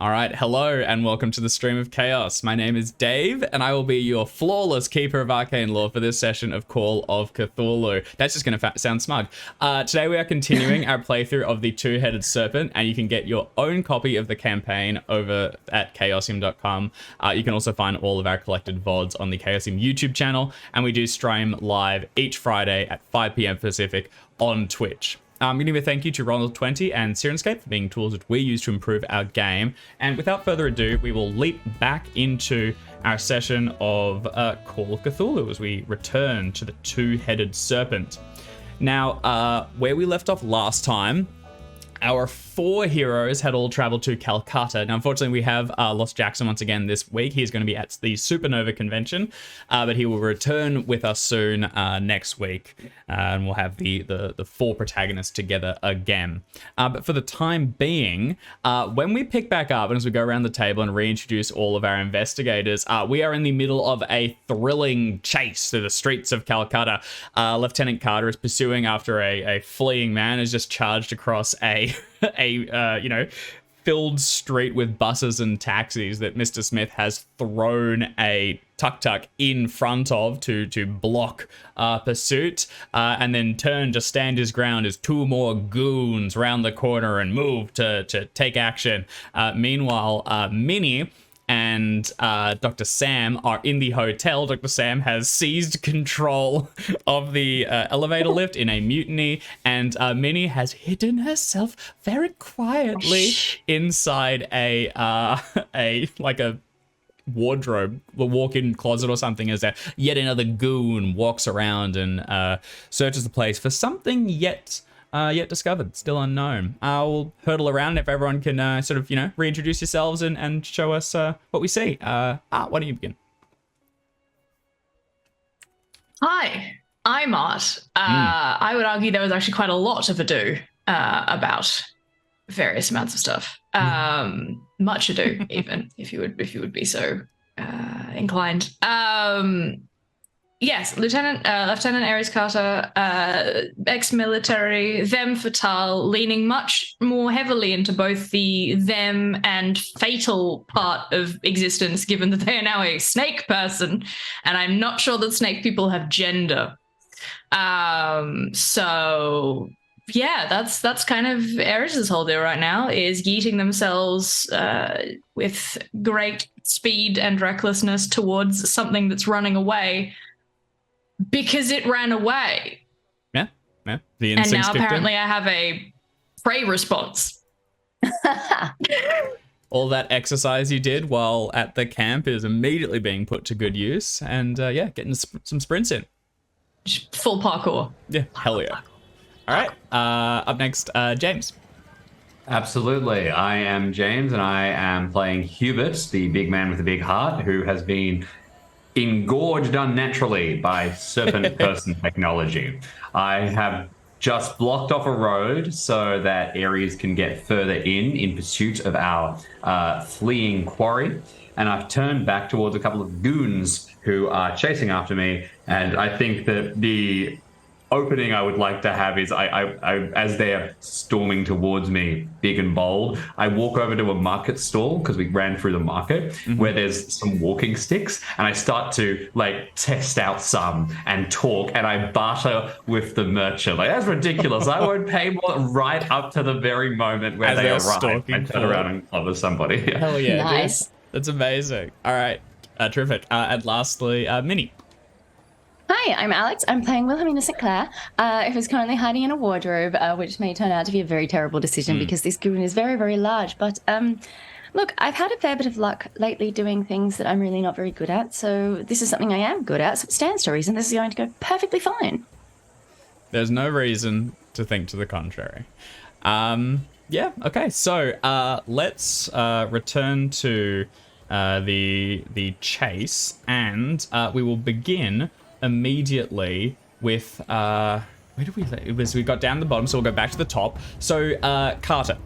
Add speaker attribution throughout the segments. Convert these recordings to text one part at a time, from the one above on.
Speaker 1: All right, hello and welcome to the Stream of Chaos. My name is Dave and I will be your flawless keeper of arcane lore for this session of Call of Cthulhu. That's just going to sound smug. Today we are continuing our playthrough of the Two-Headed Serpent, and you can get your own copy of the campaign over at chaosium.com. You can also find all of our collected VODs on the Chaosium YouTube channel, and we do stream live each Friday at 5 p.m. Pacific on Twitch. I'm going to give a thank you to Ronald20 and Sirenscape for being tools that we use to improve our game. And without further ado, we will leap back into our session of Call of Cthulhu as we return to the Two-Headed Serpent. Now, where we left off last time, our four heroes had all traveled to Calcutta. Now, unfortunately, we have lost Jackson once again this week. He's going to be at the Supernova Convention, but he will return with us soon next week, and we'll have the four protagonists together again. But for the time being, when we pick back up and as we go around the table and reintroduce all of our investigators, we are in the middle of a thrilling chase through the streets of Calcutta. Lieutenant Carter is pursuing after a fleeing man who's just charged across a filled street with buses and taxis that Mr. Smith has thrown a tuk-tuk in front of to block pursuit, and then turn to stand his ground as two more goons round the corner and move to take action. Meanwhile, Minnie and Dr. Sam are in the hotel. Dr. Sam has seized control of the elevator lift in a mutiny, and Minnie has hidden herself very quietly inside a wardrobe, a walk-in closet or something, as yet another goon walks around and searches the place for something yet discovered, still unknown. I'll hurdle around if everyone can reintroduce yourselves and show us what we see. Why don't you begin?
Speaker 2: Hi, I'm Art. I would argue there was actually quite a lot of ado about various amounts of stuff. Much ado, even if you would be so inclined. Yes, Lieutenant Ares Carter, ex-military, them fatale, leaning much more heavily into both the them and fatal part of existence, given that they are now a snake person, and I'm not sure that snake people have gender. So yeah, that's kind of Ares' whole deal right now, is yeeting themselves with great speed and recklessness towards something that's running away. Because it ran away.
Speaker 1: Yeah. The instincts.
Speaker 2: And now apparently I have a prey response.
Speaker 1: All that exercise you did while at the camp is immediately being put to good use, and getting some sprints in.
Speaker 2: Full parkour.
Speaker 1: Yeah, hell yeah. All right, up next, James.
Speaker 3: Absolutely. I am James, and I am playing Hubert, the big man with a big heart, who has been engorged unnaturally by serpent person technology. I have just blocked off a road so that Ares can get further in pursuit of our fleeing quarry, and I've turned back towards a couple of goons who are chasing after me. And I think that the opening I would like to have is I as they are storming towards me, big and bold, I walk over to a market stall, because we ran through the market, where there's some walking sticks, and I start to test out some and talk, and I barter with the merchant. That's ridiculous. I won't pay more, right up to the very moment where they arrive and turn around and clobber somebody.
Speaker 1: Hell yeah.
Speaker 4: Nice.
Speaker 1: Dude. That's amazing. All right. Terrific. And lastly, Minnie.
Speaker 4: Hi, I'm Alex. I'm playing Wilhelmina St. Clair, who's currently hiding in a wardrobe, which may turn out to be a very terrible decision because this goon is very, very large. But look, I've had a fair bit of luck lately doing things that I'm really not very good at, so this is something I am good at, so it stands to reason this is going to go perfectly fine.
Speaker 1: There's no reason to think to the contrary. Yeah, okay, so let's return to the chase, and we will begin immediately with where did we got down the bottom, so we'll go back to the top. So Carter,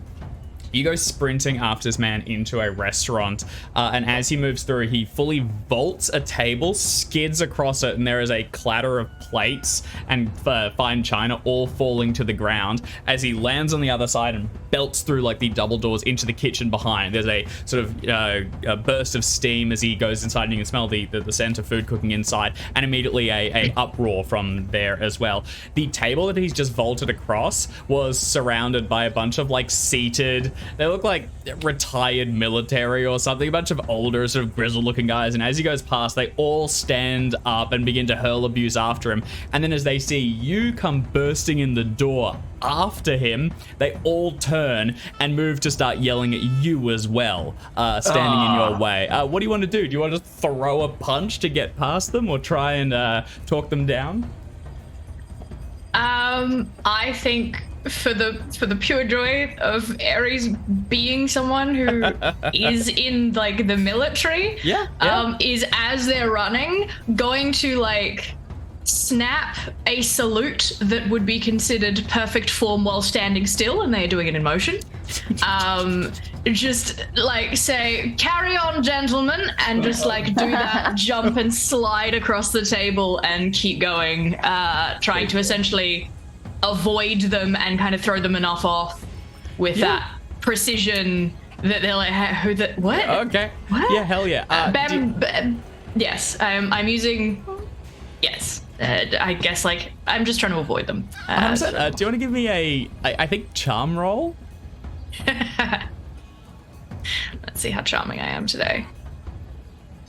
Speaker 1: You go sprinting after this man into a restaurant, and as he moves through, he fully vaults a table, skids across it, and there is a clatter of plates and fine china all falling to the ground as he lands on the other side and belts through like the double doors into the kitchen behind. There's a sort of a burst of steam as he goes inside, and you can smell the scent of food cooking inside, and immediately a uproar from there as well. The table that he's just vaulted across was surrounded by a bunch of like seated, they look like retired military or something, a bunch of older sort of grizzled looking guys, and as he goes past, they all stand up and begin to hurl abuse after him. And then as they see you come bursting in the door after him, they all turn and move to start yelling at you as well, standing in your way. What do you want to do? Do you want to just throw a punch to get past them, or try and talk them down?
Speaker 2: I think for the pure joy of Ares being someone who is in like the military, is as they're running going to like snap a salute that would be considered perfect form while standing still, and they're doing it in motion. Just like say, "Carry on, gentlemen," and just like do that jump and slide across the table and keep going, trying to essentially avoid them and kind of throw them enough off with that precision that they're like, "Who the what?"
Speaker 1: Okay.
Speaker 2: What?
Speaker 1: Yeah, hell yeah.
Speaker 2: Yes, I'm using. Yes. I guess like I'm just trying to avoid them.
Speaker 1: Do you want to give me I think charm roll?
Speaker 2: Let's see how charming I am today.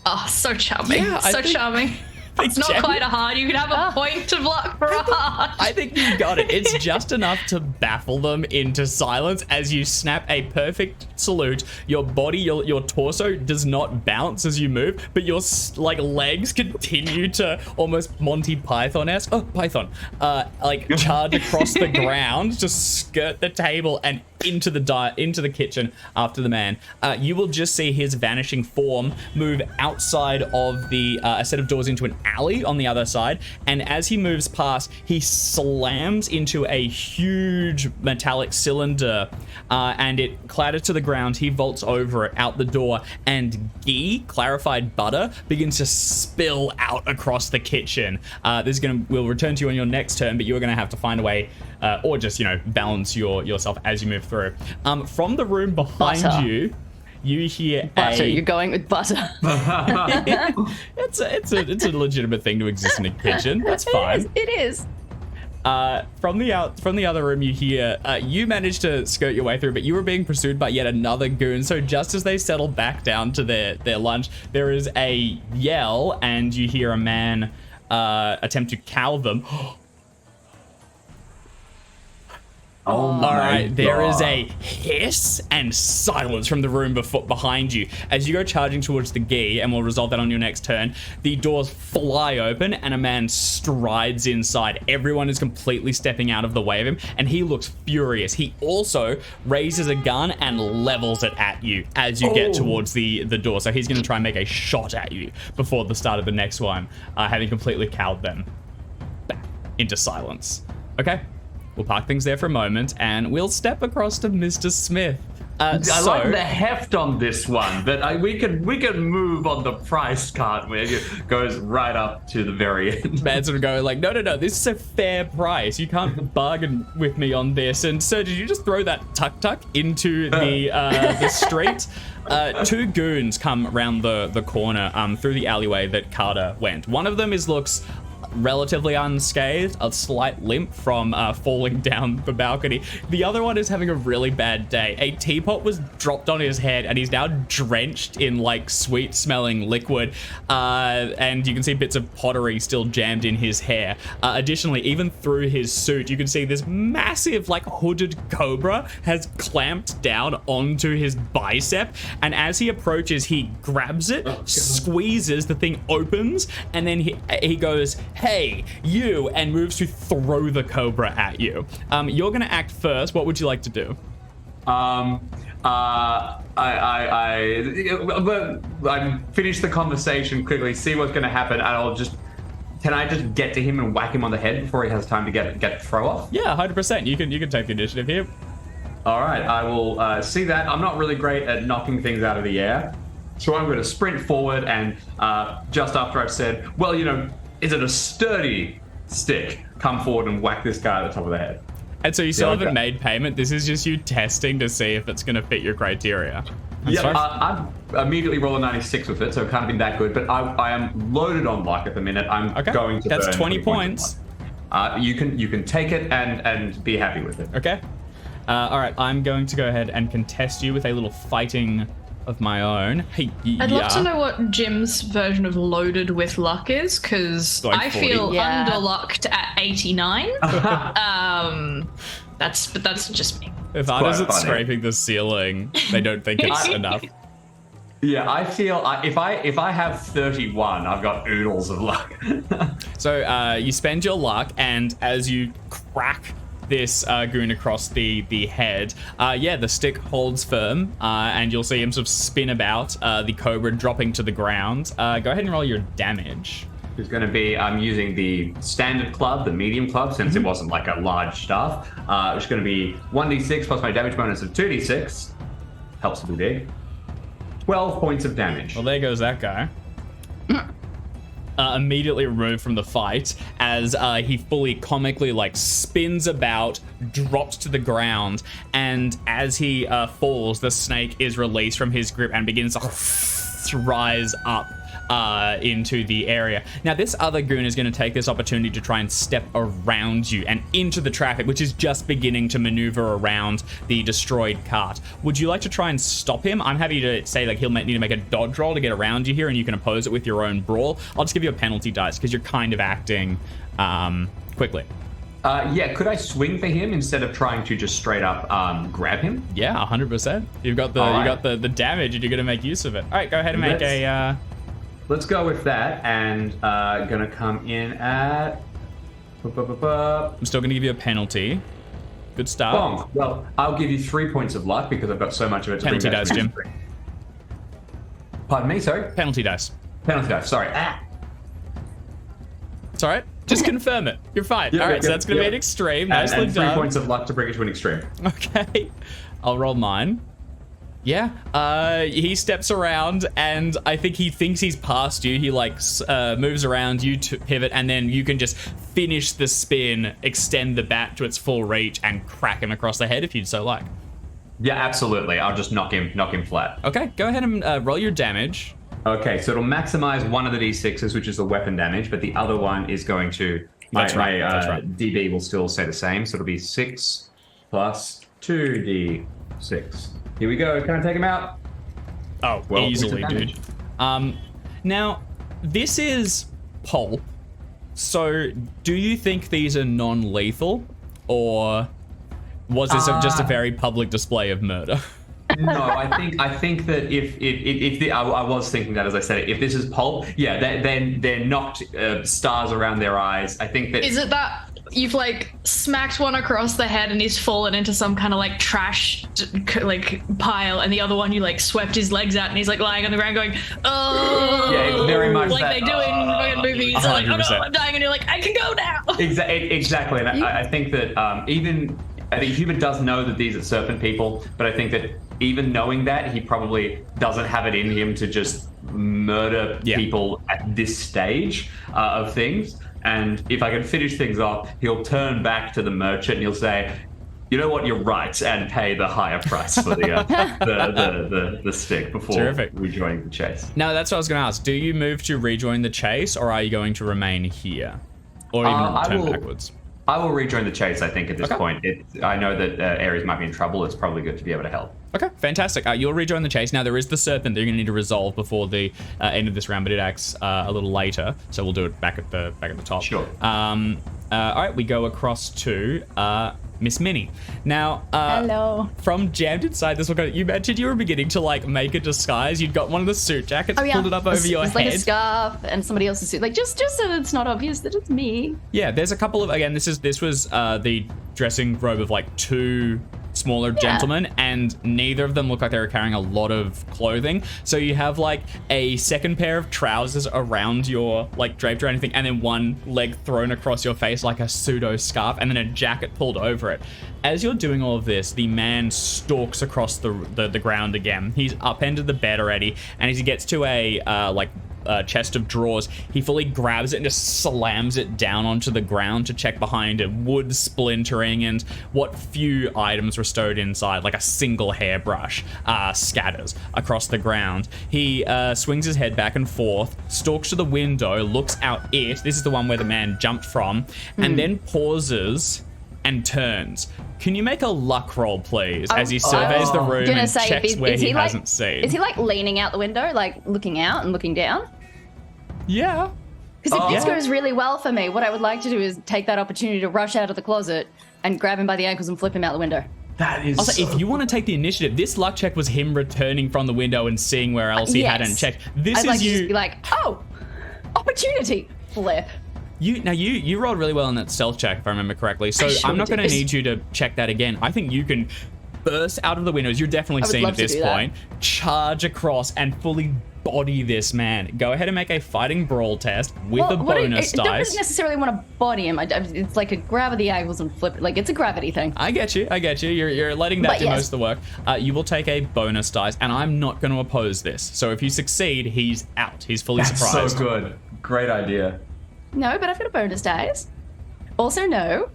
Speaker 2: Oh, so charming.
Speaker 1: Yeah,
Speaker 2: Charming. It's not quite a hard. You can have a point of luck for a hard.
Speaker 1: I think you got it. It's just enough to baffle them into silence as you snap a perfect salute. Your body, your torso does not bounce as you move, but your like legs continue to almost Monty Python-esque. Oh, Python. Like charge across the ground, just skirt the table and into the kitchen after the man. You will just see his vanishing form move outside of the a set of doors into an alley on the other side, and as he moves past, he slams into a huge metallic cylinder, and it clatters to the ground. He vaults over it out the door, and ghee, clarified butter, begins to spill out across the kitchen. We'll return to you on your next turn, but you're gonna have to find a way, or just balance yourself as you move through. From the room behind you, you hear
Speaker 4: butter. You're going with butter.
Speaker 1: It's a legitimate thing to exist in a kitchen. That's fine.
Speaker 4: It is.
Speaker 1: From the other room, you hear you managed to skirt your way through, but you were being pursued by yet another goon. So just as they settle back down to their lunch, there is a yell, and you hear a man attempt to cow them.
Speaker 3: Oh my
Speaker 1: All right, there
Speaker 3: God.
Speaker 1: is a hiss and silence from the room behind you. As you go charging towards the ghee, and we'll resolve that on your next turn, the doors fly open and a man strides inside. Everyone is completely stepping out of the way of him, and he looks furious. He also raises a gun and levels it at you as you get towards the door. So he's going to try and make a shot at you before the start of the next one, having completely cowed them back into silence. Okay? We'll park things there for a moment, and we'll step across to Mr. Smith.
Speaker 3: I like the heft on this one, but we can move on the price, can't we? It goes right up to the very end.
Speaker 1: Man's sort of going like, no, this is a fair price. You can't bargain with me on this. And sir, did you just throw that tuk-tuk into the street? Two goons come around the corner through the alleyway that Carter went. One of them looks relatively unscathed, a slight limp from falling down the balcony. The other one is having a really bad day. A teapot was dropped on his head, and he's now drenched in like sweet smelling liquid, and you can see bits of pottery still jammed in his hair. Additionally, even through his suit, you can see this massive like hooded cobra has clamped down onto his bicep, and as he approaches, he grabs it, squeezes, the thing opens, and then he goes, "Hey, you," and moves to throw the cobra at you. You're gonna act first. What would you like to do?
Speaker 3: I finish the conversation quickly, see what's gonna happen, and can I just get to him and whack him on the head before he has time to get throw off?
Speaker 1: Yeah, 100%. You can take the initiative here.
Speaker 3: All right, I will see that. I'm not really great at knocking things out of the air. So I'm going to sprint forward and just after I've said, well, is it a sturdy stick? Come forward and whack this guy at the top of the head.
Speaker 1: And so you still haven't made payment. This is just you testing to see if it's going to fit your criteria.
Speaker 3: Yeah, I immediately roll a 96 with it, so it can't have been that good. But I am loaded on luck at the minute. I'm going to
Speaker 1: That's
Speaker 3: burn
Speaker 1: 20 points.
Speaker 3: You can take it and be happy with it.
Speaker 1: Okay. All right, I'm going to go ahead and contest you with a little fighting of my own. Hey,
Speaker 2: I'd love to know what Jim's version of loaded with luck is, because I feel underlucked at 89. That's just me.
Speaker 1: If Art isn't scraping the ceiling, they don't think it's enough.
Speaker 3: Yeah, I feel if I have 31, I've got oodles of luck.
Speaker 1: So you spend your luck, and as you crack this goon across the head, the stick holds firm, and you'll see him sort of spin about, the cobra dropping to the ground. Go ahead and roll your damage.
Speaker 3: It's going to be, I'm using the standard club, the medium club, since it wasn't like a large staff. It's going to be 1d6 plus my damage bonus of 2d6. Helps to be big. 12 points of damage.
Speaker 1: Well, there goes that guy. Immediately removed from the fight as he fully comically spins about, drops to the ground, and as he falls, the snake is released from his grip and begins to rise up into the area. Now, this other goon is going to take this opportunity to try and step around you and into the traffic, which is just beginning to maneuver around the destroyed cart. Would you like to try and stop him? I'm happy to say he'll need to make a dodge roll to get around you here, and you can oppose it with your own brawl. I'll just give you a penalty dice because you're kind of acting quickly.
Speaker 3: Could I swing for him instead of trying to just straight up grab him?
Speaker 1: Yeah, 100%. You've got the damage, and you're going to make use of it. All right, go ahead and make a.
Speaker 3: Let's go with that, and gonna come in at.
Speaker 1: I'm still gonna give you a penalty. Good start.
Speaker 3: Bonk. Well, I'll give you 3 points of luck because I've got so much of it.
Speaker 1: Penalty dice, Jim.
Speaker 3: Pardon me, sorry.
Speaker 1: Penalty dice.
Speaker 3: Penalty dice. Sorry.
Speaker 1: It's all right. Just confirm it. You're fine. All right, so that's gonna be an extreme. Nicely
Speaker 3: and
Speaker 1: done.
Speaker 3: 3 points of luck to bring it to an extreme.
Speaker 1: Okay. I'll roll mine. Yeah, he steps around, and I think he thinks he's past you. He moves around you to pivot, and then you can just finish the spin, extend the bat to its full reach, and crack him across the head if you'd so like.
Speaker 3: Yeah, absolutely. I'll just knock him flat.
Speaker 1: Okay, go ahead and roll your damage.
Speaker 3: Okay, so it'll maximize one of the d6s, which is the weapon damage, but the other one is going to. That's right. DB will still stay the same, so it'll be 6 plus 2d6. Here we go. Can I take him out?
Speaker 1: Oh, well, easily, dude. Now, this is pulp. So, do you think these are non-lethal, or was this just a very public display of murder?
Speaker 3: No, I think that if I was thinking that as I said it. If this is pulp, yeah, they're knocked stars around their eyes. I think that.
Speaker 2: Is it that you've smacked one across the head and he's fallen into some kind of trash pile, and the other one you swept his legs out and he's lying on the ground going, oh,
Speaker 3: yeah, it's very much
Speaker 2: like
Speaker 3: that,
Speaker 2: they do in fucking movies. Oh no, I'm dying, and you're I can go now.
Speaker 3: Exactly, and I think that I think Hubert does know that these are serpent people, but I think that even knowing that, he probably doesn't have it in him to just murder people at this stage of things. And if I can finish things off, he'll turn back to the merchant and he'll say, you know what, you're right, and pay the higher price for the stick before rejoining the chase.
Speaker 1: No, that's what I was going to ask. Do you move to rejoin the chase, or are you going to remain here? Or even return backwards?
Speaker 3: I will rejoin the chase, I think, at this point. I know that Ares might be in trouble. It's probably good to be able to help.
Speaker 1: Okay, fantastic. You'll rejoin the chase. Now, there is the serpent that you're going to need to resolve before the end of this round, but it acts a little later, so we'll do it back at the top.
Speaker 3: Sure.
Speaker 1: All right, we go across to Miss Minnie. Now,
Speaker 4: hello.
Speaker 1: From jammed inside this one, you mentioned you were beginning to make a disguise. You'd got one of the suit jackets, pulled it up over your head.
Speaker 4: It's a scarf and somebody else's suit, just so that it's not obvious that it's me.
Speaker 1: Yeah, there's a couple of this was the dressing robe of 2 smaller gentlemen, and neither of them look like they were carrying a lot of clothing. So you have like a second pair of trousers around your like draped or anything, and then one leg thrown across your face like a pseudo scarf, and then a jacket pulled over it. As you're doing all of this, the man stalks across the ground again. He's upended the bed already, and as he gets to a chest of drawers, he fully grabs it and just slams it down onto the ground to check behind it, wood splintering, and what few items were stowed inside, like a single hairbrush, scatters across the ground. He swings his head back and forth, stalks to the window, looks out it. This is the one where the man jumped from, and then pauses and turns. Can you make a luck roll, please, as he surveys the room and checks where he hasn't seen?
Speaker 4: Is he like leaning out the window, like looking out and looking down?
Speaker 1: Yeah.
Speaker 4: Because if this goes really well for me, what I would like to do is take that opportunity to rush out of the closet and grab him by the ankles and flip him out the window.
Speaker 3: That is.
Speaker 1: Also, if you want to take the initiative, this luck check was him returning from the window and seeing where else he hadn't checked. This
Speaker 4: I'd
Speaker 1: is
Speaker 4: like
Speaker 1: you.
Speaker 4: To just be like, oh, opportunity, flip.
Speaker 1: You rolled really well in that stealth check, if I remember correctly. So I'm not going to need you to check that again. I think you can burst out of the windows. You're definitely seen at this point. Charge across and fully body this man. Go ahead and make a fighting brawl test with a bonus dice.
Speaker 4: I don't necessarily want to body him. It's like a grab of the ankles and flip it. Like, it's a gravity thing.
Speaker 1: I get you. You're letting that do most of the work. You will take a bonus dice, and I'm not going to oppose this. So if you succeed, he's out. He's fully surprised.
Speaker 3: So good. Great idea.
Speaker 4: No, but I've got a bonus dice. Also, no.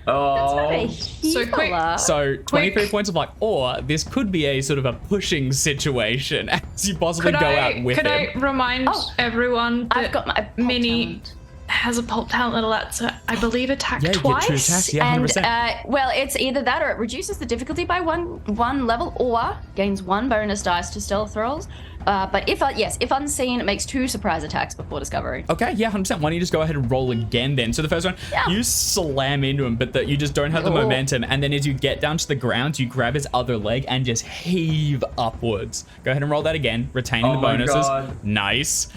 Speaker 3: Oh.
Speaker 4: That's not a healer.
Speaker 1: So 23 points of luck, or this could be a sort of a pushing situation as you possibly go out with him.
Speaker 2: Could I remind everyone that
Speaker 4: I've got my
Speaker 2: Minnie has a pulp talent allowed to, I believe, attack twice.
Speaker 1: Get 2 attacks, yeah, 100%.
Speaker 4: And, well, it's either that or it reduces the difficulty by one level, or gains 1 bonus dice to stealth rolls. But if unseen, it makes 2 surprise attacks before discovery.
Speaker 1: Okay, yeah, 100%. Why don't you just go ahead and roll again then? So the first one, you slam into him, but you just don't have the momentum. And then as you get down to the ground, you grab his other leg and just heave upwards. Go ahead and roll that again, retaining the bonuses.
Speaker 3: God.
Speaker 1: Nice.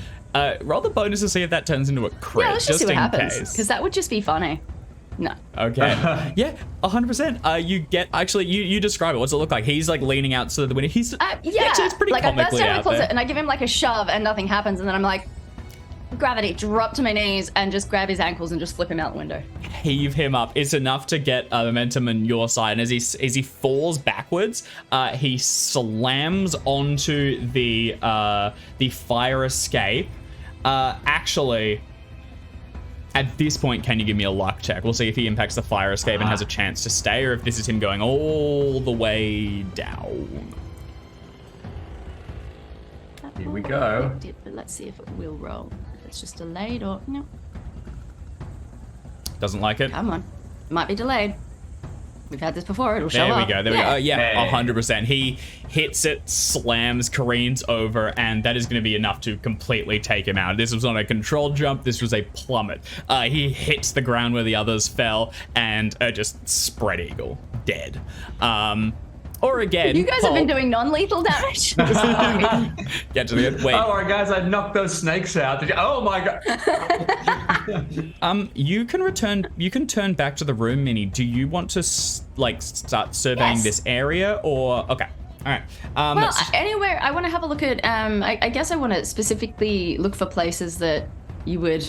Speaker 1: Roll the bonus to see if that turns into a crit,
Speaker 4: Yeah, let's just see what happens.
Speaker 1: Case.
Speaker 4: Because that would just be funny. No.
Speaker 1: Okay. Yeah, 100%. You get, actually, you describe it. What's it look like? He's like leaning out to the window. He's actually, it's pretty
Speaker 4: like
Speaker 1: comically
Speaker 4: I burst out of the
Speaker 1: out
Speaker 4: closet
Speaker 1: there.
Speaker 4: and I give him like a shove and nothing happens, and then I'm like, gravity, drop to my knees and just grab his ankles and just flip him out the window.
Speaker 1: Heave him up. It's enough to get momentum on your side. And as he falls backwards, he slams onto the fire escape. Actually, at this point, can you give me a luck check? We'll see if he impacts the fire escape and has a chance to stay, or if this is him going all the way down.
Speaker 3: Here we go.
Speaker 4: But let's see if it will roll. If it's just delayed or no.
Speaker 1: Doesn't like it.
Speaker 4: Come on, might be delayed. We've had this before. It'll show up.
Speaker 1: There we go. Yeah,
Speaker 3: Hey.
Speaker 1: 100%. He hits it, slams, careens over, and that is going to be enough to completely take him out. This was not a controlled jump. This was a plummet. He hits the ground where the others fell, and just spread eagle, dead. Or again,
Speaker 4: You guys have been doing non-lethal damage.
Speaker 1: Get to the end. Wait.
Speaker 3: Oh, all right, guys, I knocked those snakes out. Did you? Oh my god.
Speaker 1: You can turn back to the room, Minnie. Do you want to start surveying this area, or okay? All right.
Speaker 4: Well, anywhere I want to have a look at. I guess I want to specifically look for places that you would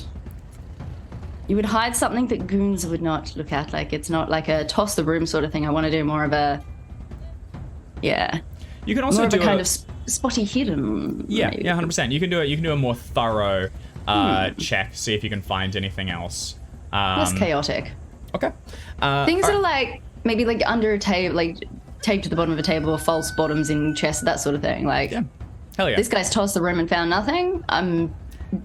Speaker 4: hide something that goons would not look at. Like, it's not like a toss the room sort of thing. I want to do more of a
Speaker 1: you can also
Speaker 4: more of
Speaker 1: do
Speaker 4: a kind of spotty hidden.
Speaker 1: Yeah,
Speaker 4: maybe.
Speaker 1: 100%. You can do a more thorough check, see if you can find anything else.
Speaker 4: Less chaotic.
Speaker 1: Okay.
Speaker 4: Things that are like maybe like under a table, like taped to the bottom of a table, or false bottoms in chests, that sort of thing. Like,
Speaker 1: hell yeah.
Speaker 4: This guy's tossed the room and found nothing. I'm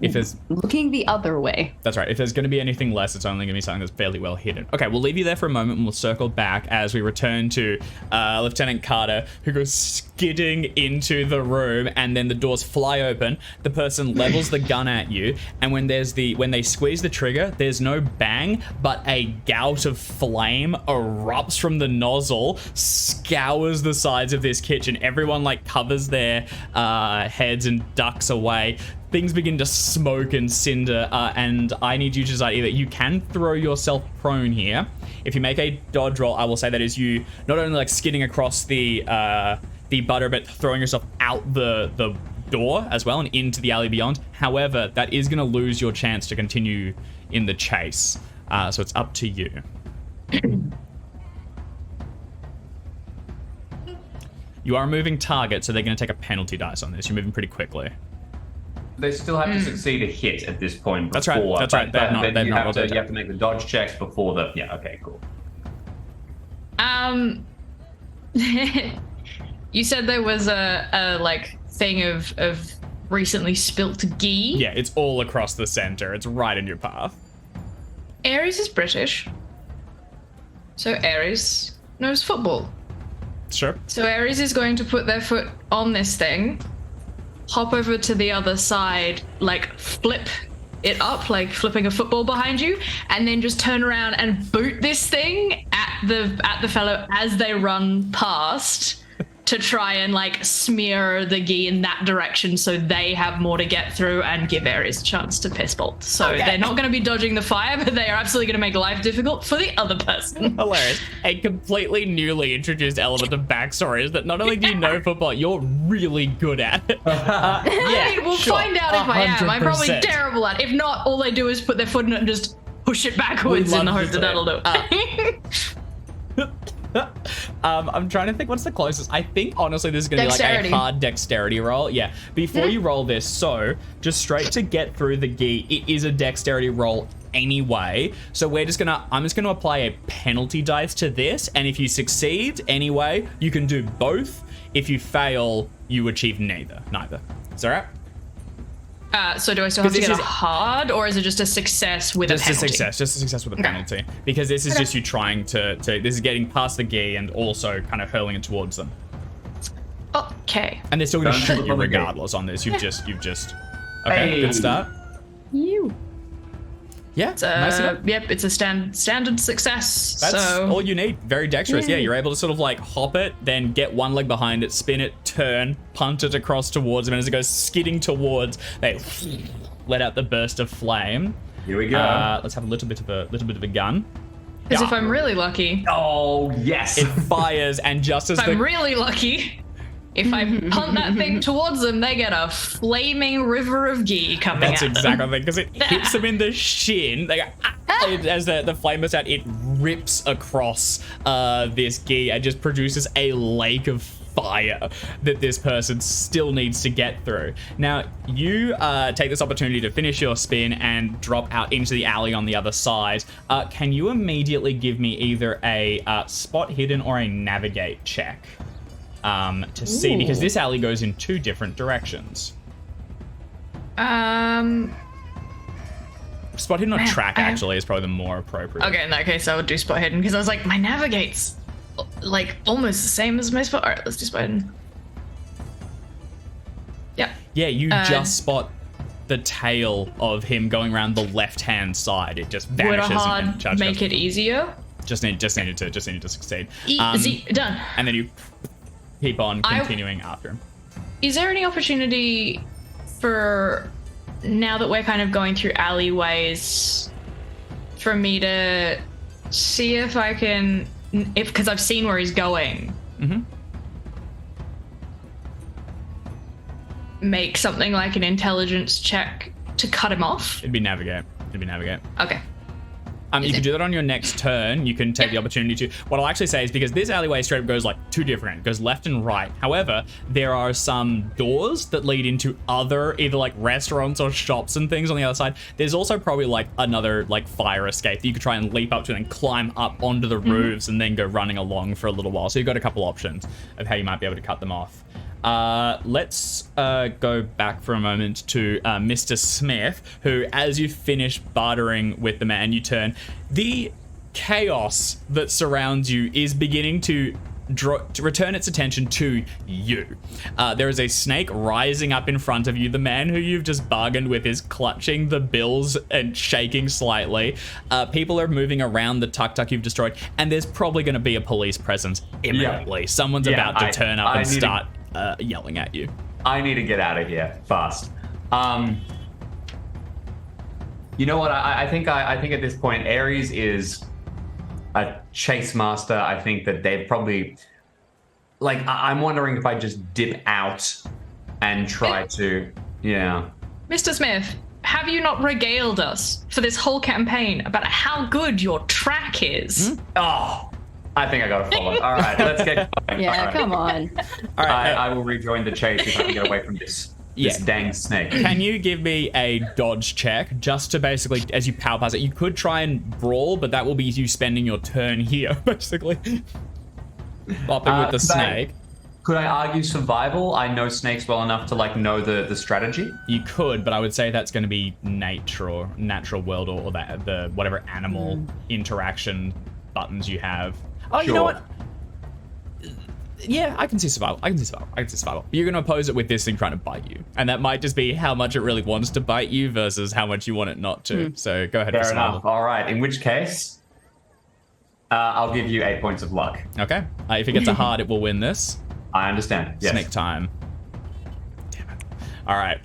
Speaker 1: If there's
Speaker 4: looking the other way.
Speaker 1: That's right. If there's going to be anything less, it's only going to be something that's fairly well hidden. Okay, we'll leave you there for a moment and we'll circle back as we return to Lieutenant Carter, who goes skidding into the room, and then the doors fly open. The person levels the gun at you, and when they squeeze the trigger, there's no bang, but a gout of flame erupts from the nozzle, scours the sides of this kitchen. Everyone like covers their heads and ducks away. things begin to smoke and cinder, and I need you to decide either you can throw yourself prone here. If you make a dodge roll, I will say that is you not only like skidding across the butter, but throwing yourself out the door as well and into the alley beyond. However, that is going to lose your chance to continue in the chase. So it's up to you. You are a moving target, so they're going to take a penalty dice on this. You're moving pretty quickly.
Speaker 3: They still have to succeed a hit at this point.
Speaker 1: That's right. That's right.
Speaker 3: You have to make the dodge checks before the. Yeah. Okay. Cool.
Speaker 2: You said there was a like thing of recently spilt ghee.
Speaker 1: Yeah, it's all across the center. It's right in your path.
Speaker 2: Ares is British, so Ares knows football.
Speaker 1: Sure.
Speaker 2: So Ares is going to put their foot on this thing, hop over to the other side, like flip it up, like flipping a football behind you, and then just turn around and boot this thing at the fellow as they run past to try and like smear the ghee in that direction so they have more to get through and give Ares a chance to piss bolt. So they're not going to be dodging the fire, but they are absolutely going to make life difficult for the other person.
Speaker 1: Hilarious. A completely newly introduced element of backstory is that not only do you know football, you're really good at it.
Speaker 2: I mean, we'll find out if I am. I'm probably
Speaker 1: 100%.
Speaker 2: terrible at it. If not, all they do is put their foot in it and just push it backwards in the hope that that'll do it.
Speaker 1: I'm trying to think what's the closest. I think honestly this is gonna be like a hard dexterity roll. Yeah. Before you roll this, so just straight to get through the ghee, it is a dexterity roll anyway. So I'm just gonna apply a penalty dice to this, and if you succeed anyway, you can do both. If you fail, you achieve neither. Is that right?
Speaker 2: So do I still have to get a hard, or is it just a success with a penalty?
Speaker 1: Just a success with a penalty. Because this is just you trying to this is getting past the ghee and also kind of hurling it towards them.
Speaker 2: Okay.
Speaker 1: And they're still going to shoot you regardless on this. You've just. Okay, good start. Yeah, nice enough.
Speaker 2: Yep, it's a standard success.
Speaker 1: That's
Speaker 2: so
Speaker 1: all you need. Very dexterous. Yeah, you're able to sort of like hop it, then get one leg behind it, spin it, turn, punt it across towards them, and as it goes skidding towards, they let out the burst of flame.
Speaker 3: Here we go.
Speaker 1: Let's have a little bit of a gun.
Speaker 2: Because if I'm really lucky,
Speaker 3: oh yes,
Speaker 1: it fires, and just as
Speaker 2: I'm really lucky, if I punt that thing towards them, they get a flaming river of ghee coming
Speaker 1: That's
Speaker 2: at them.
Speaker 1: exactly the thing, because it hits them in the shin. They go, as the flame is out, it rips across this ghee and just produces a lake of fire that this person still needs to get through. Now, you take this opportunity to finish your spin and drop out into the alley on the other side. Can you immediately give me either a spot hidden or a navigate check? To see, because this alley goes in two different directions. Spot hidden or track actually is probably the more appropriate.
Speaker 2: Okay, in that case, I would do spot hidden because I was like, my navigate's like almost the same as my spot. All right, let's do spot hidden. Yeah.
Speaker 1: Yeah, you just spot the tail of him going around the left-hand side. It just vanishes.
Speaker 2: Would a hard make it easier?
Speaker 1: Just needed to succeed.
Speaker 2: Easy, done.
Speaker 1: And then you keep on continuing after him.
Speaker 2: Is there any opportunity for, now that we're kind of going through alleyways, for me to see if I can, because I've seen where he's going, make something like an intelligence check to cut him off?
Speaker 1: It'd be navigate.
Speaker 2: Okay.
Speaker 1: You can do that on your next turn. You can take the opportunity to. What I'll actually say is, because this alleyway straight up goes like two different, it goes left and right. However, there are some doors that lead into other either like restaurants or shops and things on the other side. There's also probably like another like fire escape that you could try and leap up to and then climb up onto the roofs and then go running along for a little while. So you've got a couple options of how you might be able to cut them off. Let's go back for a moment to Mr. Smith, who, as you finish bartering with the man, you turn. The chaos that surrounds you is beginning to return its attention to you. There is a snake rising up in front of you. The man who you've just bargained with is clutching the bills and shaking slightly. People are moving around the tuk-tuk you've destroyed, and there's probably going to be a police presence imminently. Someone's about to turn up and start yelling at you.
Speaker 3: I need to get out of here fast. You know what? I think at this point, Ares is a chase master. I think that they'd probably like. I'm wondering if I just dip out and try to, yeah.
Speaker 2: Mr. Smith, have you not regaled us for this whole campaign about how good your track is?
Speaker 3: Oh, I think I got to follow. All right, let's get going.
Speaker 4: Yeah,
Speaker 3: All right.
Speaker 4: come on.
Speaker 1: All right.
Speaker 3: I will rejoin the chase if I can get away from this dang snake.
Speaker 1: Can you give me a dodge check just to basically, as you power past it, you could try and brawl, but that will be you spending your turn here, basically. Bopping with the snake.
Speaker 3: Could I argue survival? I know snakes well enough to like know the strategy.
Speaker 1: You could, but I would say that's going to be nature or natural world or that the whatever animal interaction buttons you have. Oh, you know what? Yeah, I can see survival. I can see survival. But you're going to oppose it with this thing trying to bite you. And that might just be how much it really wants to bite you versus how much you want it not to. So go ahead and
Speaker 3: Fair
Speaker 1: survival.
Speaker 3: enough. All right. In which case, I'll give you 8 points of luck.
Speaker 1: Okay. If it gets a hard, it will win this.
Speaker 3: I understand. Yes.
Speaker 1: Snake time. Damn it. All right.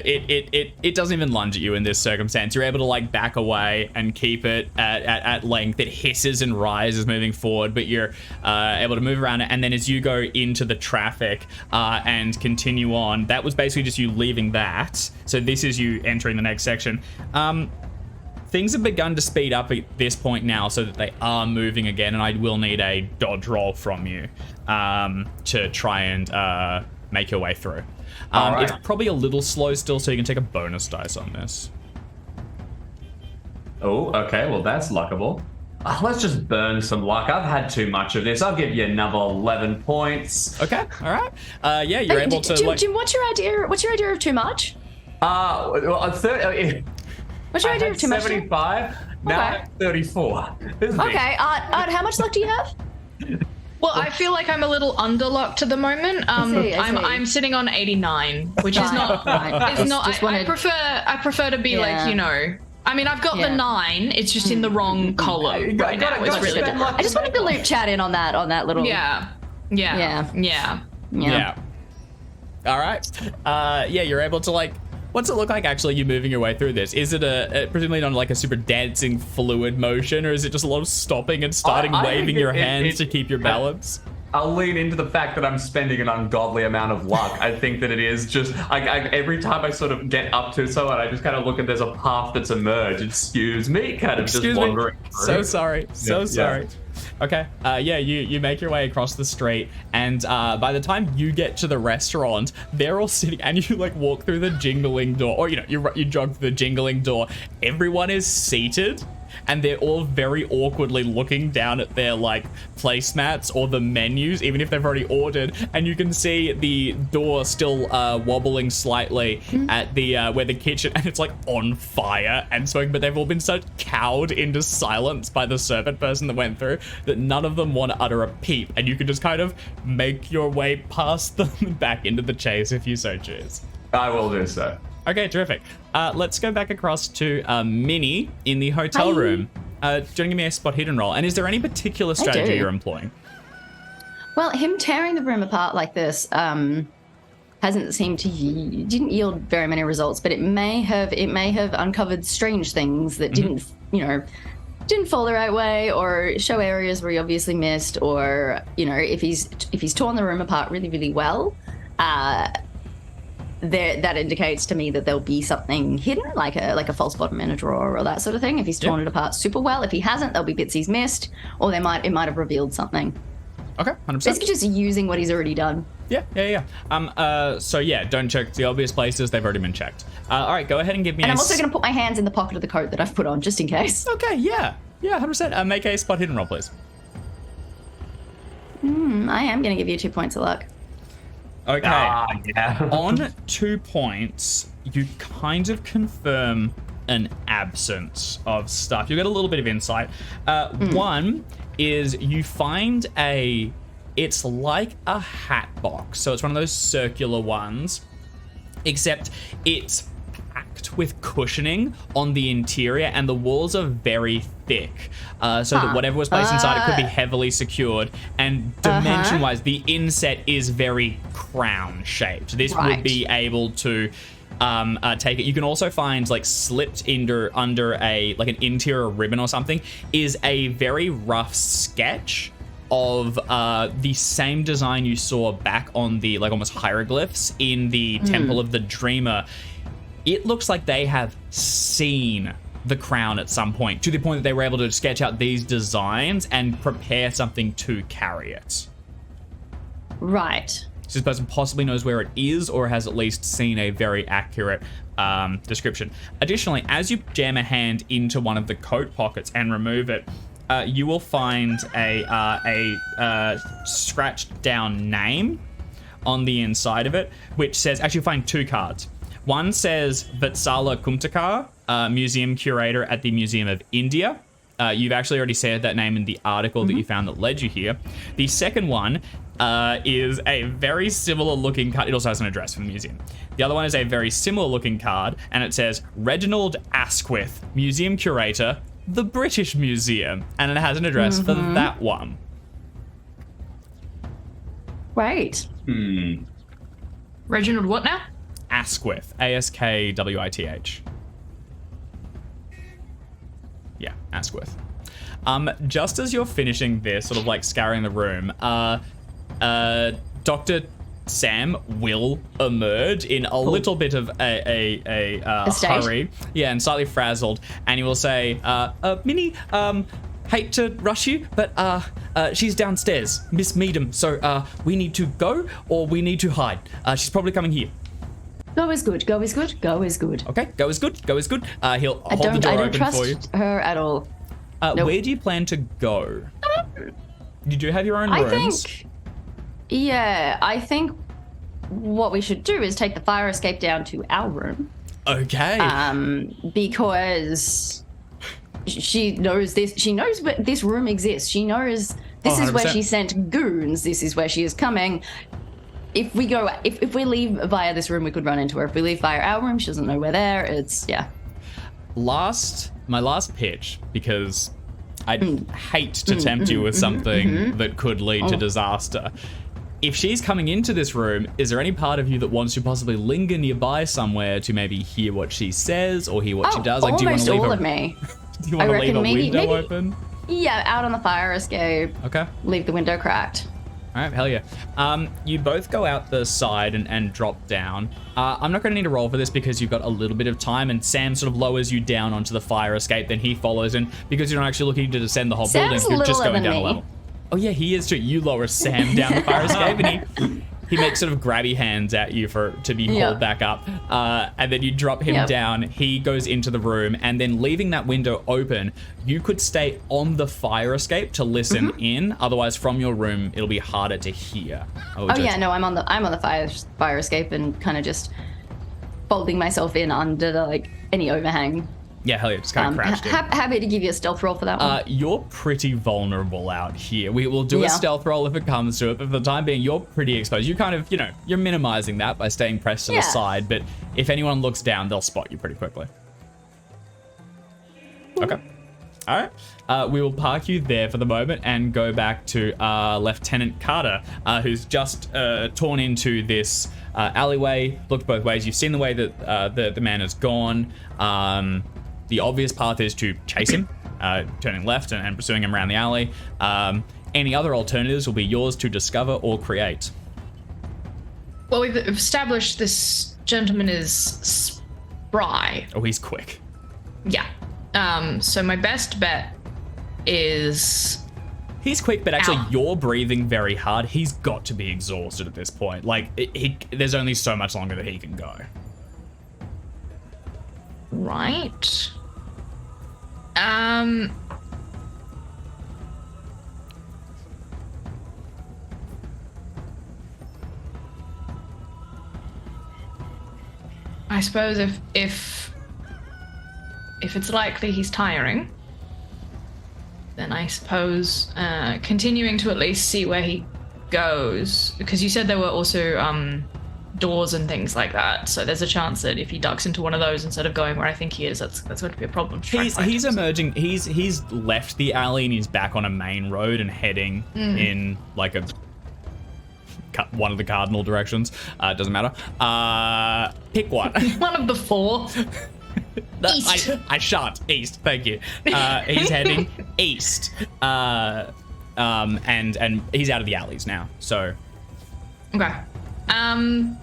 Speaker 1: It doesn't even lunge at you in this circumstance. You're able to like back away and keep it at length. It hisses and rises moving forward, but you're able to move around it. And then as you go into the traffic and continue on, that was basically just you leaving that. So this is you entering the next section. Things have begun to speed up at this point now so that they are moving again, and I will need a dodge roll from you to try and make your way through.
Speaker 3: Right.
Speaker 1: It's probably a little slow still, so you can take a bonus dice on this.
Speaker 3: Oh, okay. Well, that's luckable. Let's just burn some luck. I've had too much of this. I'll give you another 11 points.
Speaker 1: Okay, all right. Yeah, you're able to...
Speaker 4: Jim, what's your idea of too much?
Speaker 3: What's
Speaker 4: your idea of too much?
Speaker 3: 75. Now I'm 34.
Speaker 4: Okay. How much luck do you have?
Speaker 2: Well, I feel like I'm a little under lucked at the moment.
Speaker 4: I see.
Speaker 2: I'm sitting on 89, which is not.
Speaker 4: Right.
Speaker 2: It's not.
Speaker 4: Just
Speaker 2: I prefer to be like, you know. I mean, I've got the 9. It's just in the wrong column right now. It's really good.
Speaker 4: I just wanted to loop chat in on that little.
Speaker 2: Yeah.
Speaker 1: All right. Yeah, you're able to like... What's it look like actually you moving your way through this? Is it presumably not like a super dancing fluid motion, or is it just a lot of stopping and starting waving your hands to keep your balance?
Speaker 3: I'll lean into the fact that I'm spending an ungodly amount of luck. I think that it is just, every time I sort of get up to someone, I just kind of look and there's a path that's emerged. Excuse me, kind of just wandering through.
Speaker 1: So sorry. Sorry. Okay, yeah, you make your way across the street, and by the time you get to the restaurant, they're all sitting, and you like walk through the jingling door, or you jog through the jingling door. Everyone is seated, and they're all very awkwardly looking down at their like placemats or the menus, even if they've already ordered, and you can see the door still wobbling slightly at the where the kitchen, and it's like on fire and smoking, but they've all been so cowed into silence by the serpent person that went through that none of them want to utter a peep, and you can just kind of make your way past them and back into the chase if you so choose.
Speaker 3: I will do so.
Speaker 1: Okay, terrific. Let's go back across to Minnie in the hotel room. Do you want to give me a spot hidden roll? And is there any particular strategy you're employing?
Speaker 4: Well, him tearing the room apart like this hasn't seemed to didn't yield very many results, but it may have uncovered strange things that didn't fall the right way, or show areas where he obviously missed, or if he's torn the room apart really, really well. That indicates to me that there'll be something hidden, like a false bottom in a drawer or that sort of thing. If he's torn it apart super well, if he hasn't, there'll be bits he's missed, or it might have revealed something.
Speaker 1: Okay, 100%.
Speaker 4: Basically, just using what he's already done.
Speaker 1: Yeah. So yeah, don't check the obvious places; they've already been checked. All right, go ahead and give me.
Speaker 4: And I'm also going to put my hands in the pocket of the coat that I've put on, just in case.
Speaker 1: Okay, yeah, 100%. Make a spot hidden roll, please.
Speaker 4: I am going to give you 2 points of luck.
Speaker 1: Okay.
Speaker 3: Yeah.
Speaker 1: On 2 points, you kind of confirm an absence of stuff. You get a little bit of insight. One is you find it's like a hat box. So it's one of those circular ones, except it's packed with cushioning on the interior, and the walls are very thick, so that whatever was placed inside it could be heavily secured. And dimension-wise, the inset is very crown-shaped. This would be able to take it. You can also find like slipped under a like an interior ribbon or something is a very rough sketch of the same design you saw back on the like almost hieroglyphs in the Temple of the Dreamer. It looks like they have seen the crown at some point, to the point that they were able to sketch out these designs and prepare something to carry it.
Speaker 4: Right.
Speaker 1: So this person possibly knows where it is or has at least seen a very accurate description. Additionally, as you jam a hand into one of the coat pockets and remove it, you will find a scratched down name on the inside of it, which says, actually you'll find 2 cards. One says Vatsala Kumtakar, museum curator at the Museum of India. You've actually already said that name in the article that you found that led you here. The second one is a very similar looking card. It also has an address for the museum. The other one is a very similar looking card, and it says Reginald Asquith, museum curator, the British Museum, and it has an address for that one.
Speaker 4: Right.
Speaker 2: Reginald what now?
Speaker 1: Asquith, Askwith. Yeah, Asquith. Just as you're finishing this, sort of like scouring the room, Dr. Sam will emerge in a little bit of a hurry. Yeah, and slightly frazzled. And he will say, Minnie, hate to rush you, but she's downstairs, Miss Meadham. So we need to go or we need to hide. She's probably coming here.
Speaker 4: Go is good. Go is good. Go is good.
Speaker 1: Okay, go is good. Go is good. He'll hold the door open for you.
Speaker 4: I don't trust her at all. Nope.
Speaker 1: Where do you plan to go? You do have your own rooms.
Speaker 4: I think what we should do is take the fire escape down to our room.
Speaker 1: Okay.
Speaker 4: Because she knows this. She knows that this room exists. She knows this is where
Speaker 1: 100%.
Speaker 4: she sent goons. This is where she is coming. If we go, if we leave via this room, we could run into her. If we leave via our room, she doesn't know we're there. It's, yeah.
Speaker 1: My last pitch, because I'd hate to tempt you with something that could lead to disaster. If she's coming into this room, is there any part of you that wants to possibly linger nearby somewhere to maybe hear what she says or hear what she does? Like, do you want to leave
Speaker 4: all of me.
Speaker 1: Do you want to leave a
Speaker 4: maybe,
Speaker 1: window open?
Speaker 4: Yeah, out on the fire escape.
Speaker 1: Okay.
Speaker 4: Leave the window cracked.
Speaker 1: All right, hell yeah. You both go out the side and drop down. I'm not going to need to roll for this because you've got a little bit of time, and Sam sort of lowers you down onto the fire escape, then he follows in because you're not actually looking to descend the whole
Speaker 4: Sam's
Speaker 1: building. You're just going down
Speaker 4: me.
Speaker 1: a level. Oh yeah, he is too. You lower Sam down the fire escape, and he makes sort of grabby hands at you to be hauled back up, and then you drop him down. He goes into the room, and then leaving that window open, you could stay on the fire escape to listen in. Otherwise, from your room, it'll be harder to hear.
Speaker 4: I'm on the fire escape and kind of just folding myself in under the any overhang.
Speaker 1: Yeah, hell yeah, just kind of crashed in.
Speaker 4: Happy to give you a stealth roll for that one.
Speaker 1: You're pretty vulnerable out here. We will do a stealth roll if it comes to it, but for the time being, you're pretty exposed. You kind of, you're minimizing that by staying pressed to the side, but if anyone looks down, they'll spot you pretty quickly. Okay. All right. We will park you there for the moment and go back to Lieutenant Carter, who's just torn into this alleyway, looked both ways. You've seen the way that the man has gone. The obvious path is to chase him, turning left and pursuing him around the alley. Any other alternatives will be yours to discover or create.
Speaker 2: Well, we've established this gentleman is spry.
Speaker 1: Oh, he's quick.
Speaker 2: Yeah. So my best bet is...
Speaker 1: He's quick, but actually you're breathing very hard. He's got to be exhausted at this point. There's only so much longer that he can go.
Speaker 2: Right. I suppose if it's likely he's tiring, then I suppose continuing to at least see where he goes, because you said there were also doors and things like that, so there's a chance that if he ducks into one of those instead of going where I think he is, that's going to be a problem.
Speaker 1: He's emerging. He's left the alley and he's back on a main road and heading in like a one of the cardinal directions. Doesn't matter. Pick one.
Speaker 2: One of the four. East.
Speaker 1: I shan't. East. Thank you. He's heading east. And he's out of the alleys now. So.
Speaker 2: Okay. I mean,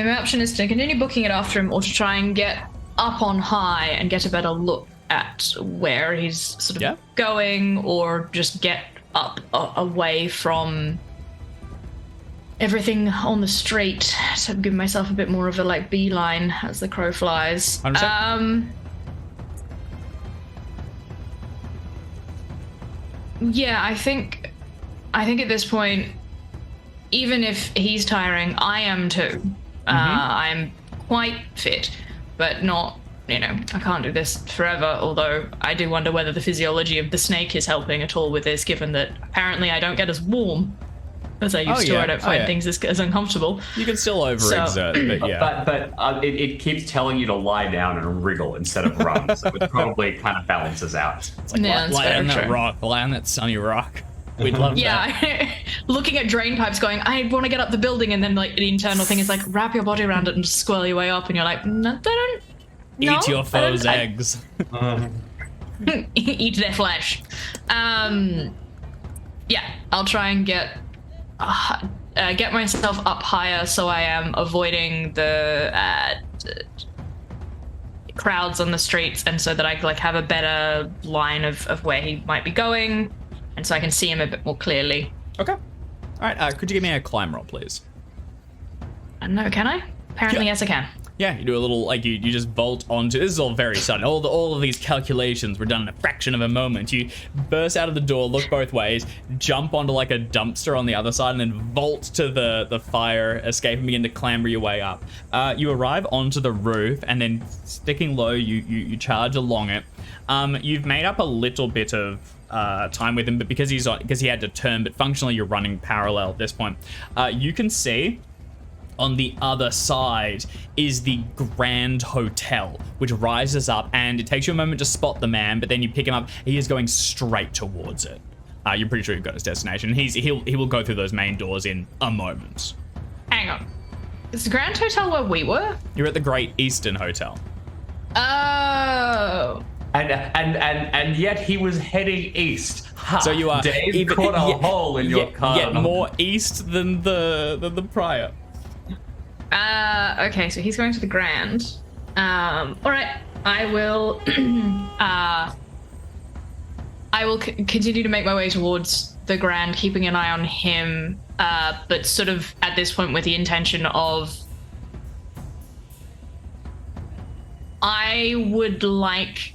Speaker 2: my option is to continue booking it after him, or to try and get up on high and get a better look at where he's sort of going, or just get up away from everything on the street to give myself a bit more of a like beeline as the crow flies.
Speaker 1: 100%.
Speaker 2: Yeah, I think at this point, even if he's tiring, I am too. I'm quite fit, but not, I can't do this forever, although I do wonder whether the physiology of the snake is helping at all with this, given that apparently I don't get as warm as I used to. I don't find things as uncomfortable.
Speaker 1: You can still overexert, but yeah.
Speaker 3: But it keeps telling you to lie down and wriggle instead of run, so it probably kind of balances out.
Speaker 1: It's like, lie on that rock, lie on that sunny rock. We'd love that.
Speaker 2: Yeah, looking at drain pipes going, I want to get up the building, and then like the internal thing is like, wrap your body around it and just swirl your way up, and you're like, no,
Speaker 1: eat your foe's eggs.
Speaker 2: Eat their flesh. Yeah, I'll try and get myself up higher so I am avoiding the crowds on the streets, and so that I like have a better line of where he might be going, and so I can see him a bit more clearly.
Speaker 1: Okay. All right. Could you give me a climb roll, please?
Speaker 2: No, can I? Apparently, yes, I can.
Speaker 1: Yeah, you do a little, like, you just bolt onto, this is all very sudden, all of these calculations were done in a fraction of a moment. You burst out of the door, look both ways, jump onto like a dumpster on the other side, and then vault to the fire escape and begin to clamber your way up. You arrive onto the roof, and then sticking low, you charge along it. You've made up a little bit of time with him, but because he had to turn, but functionally you're running parallel at this point. You can see on the other side is the Grand Hotel, which rises up, and it takes you a moment to spot the man, but then you pick him up. He is going straight towards it. You're pretty sure you've got his destination. He will go through those main doors in a moment.
Speaker 2: Hang on. Is the Grand Hotel where we were?
Speaker 1: You're at the Great Eastern Hotel.
Speaker 2: Oh.
Speaker 3: And yet he was heading east. Ha,
Speaker 1: so you are
Speaker 3: Dave caught a hole in your car.
Speaker 1: Yet more east than the prior.
Speaker 2: Okay, so he's going to the Grand. All right, I will. I will continue to make my way towards the Grand, keeping an eye on him, but sort of at this point with the intention of, I would like,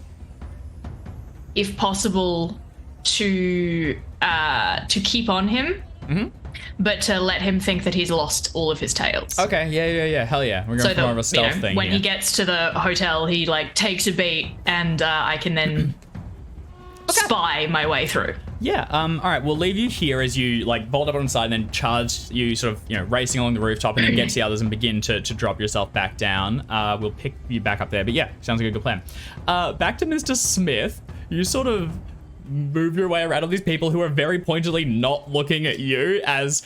Speaker 2: if possible, to keep on him. Mm-hmm. But to let him think that he's lost all of his tails.
Speaker 1: Okay, yeah. Hell yeah. We're going for more of a stealth thing.
Speaker 2: When he gets to the hotel, he like takes a beat, and I can then spy my way through.
Speaker 1: Yeah. All right. We'll leave you here as you like bolt up on the side, and then charge. You sort of racing along the rooftop, and then get to the others and begin to drop yourself back down. We'll pick you back up there. But yeah, sounds like a good plan. Back to Mr. Smith. You sort of move your way around all these people who are very pointedly not looking at you as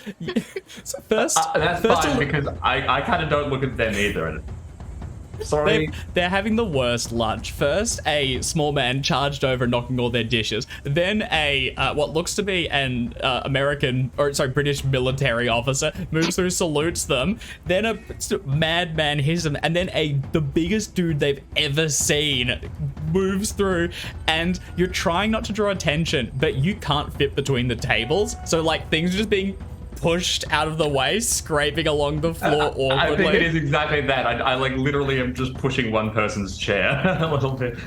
Speaker 1: so first
Speaker 3: fine, because I kind of don't look at them either. Sorry.
Speaker 1: They're having the worst lunch. First, a small man charged over, knocking all their dishes. Then a what looks to be an British military officer moves through, salutes them. Then a madman hits them, and then the biggest dude they've ever seen moves through. And you're trying not to draw attention, but you can't fit between the tables. So like things are just being pushed out of the way, scraping along the floor awkwardly.
Speaker 3: I think it is exactly that. I like literally am just pushing one person's chair a little bit.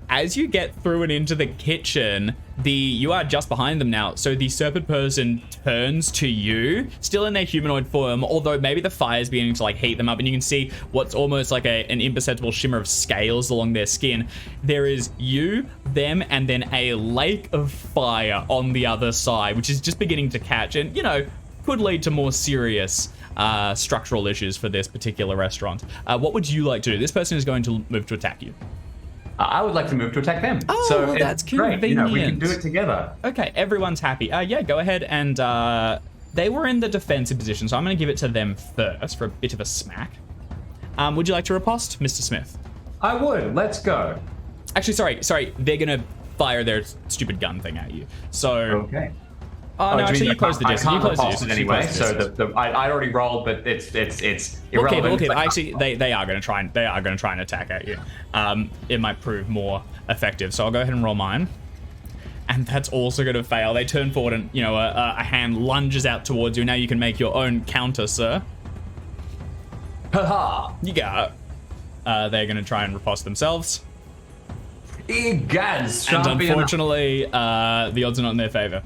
Speaker 1: As you get through and into the kitchen, you are just behind them now. So the serpent person turns to you, still in their humanoid form, although maybe the fire is beginning to like heat them up, and you can see what's almost like an imperceptible shimmer of scales along their skin. There is you, them, and then a lake of fire on the other side, which is just beginning to catch, and could lead to more serious structural issues for this particular restaurant. What would you like to do? This person is going to move to attack you.
Speaker 3: I would like to move to attack them.
Speaker 1: Oh,
Speaker 3: so
Speaker 1: well, that's
Speaker 3: great. We can do
Speaker 1: convenient.
Speaker 3: it together.
Speaker 1: Okay, everyone's happy. Yeah, go ahead and they were in the defensive position, so I'm going to give it to them first for a bit of a smack. Would you like to riposte, Mr. Smith?
Speaker 3: I would. Let's go.
Speaker 1: Actually, sorry. They're going to fire their stupid gun thing at you. So.
Speaker 3: Okay.
Speaker 1: Oh, no, actually, you close the distance. You close the
Speaker 3: it
Speaker 1: distance.
Speaker 3: anyway. So I already rolled, but it's irrelevant.
Speaker 1: Okay. Actually, they are going to try and attack at you. It might prove more effective. So I'll go ahead and roll mine. And that's also going to fail. They turn forward and, a hand lunges out towards you. Now you can make your own counter, sir.
Speaker 3: Haha.
Speaker 1: You got it. They're going to try and riposte themselves.
Speaker 3: Egads.
Speaker 1: And unfortunately, the odds are not in their favor.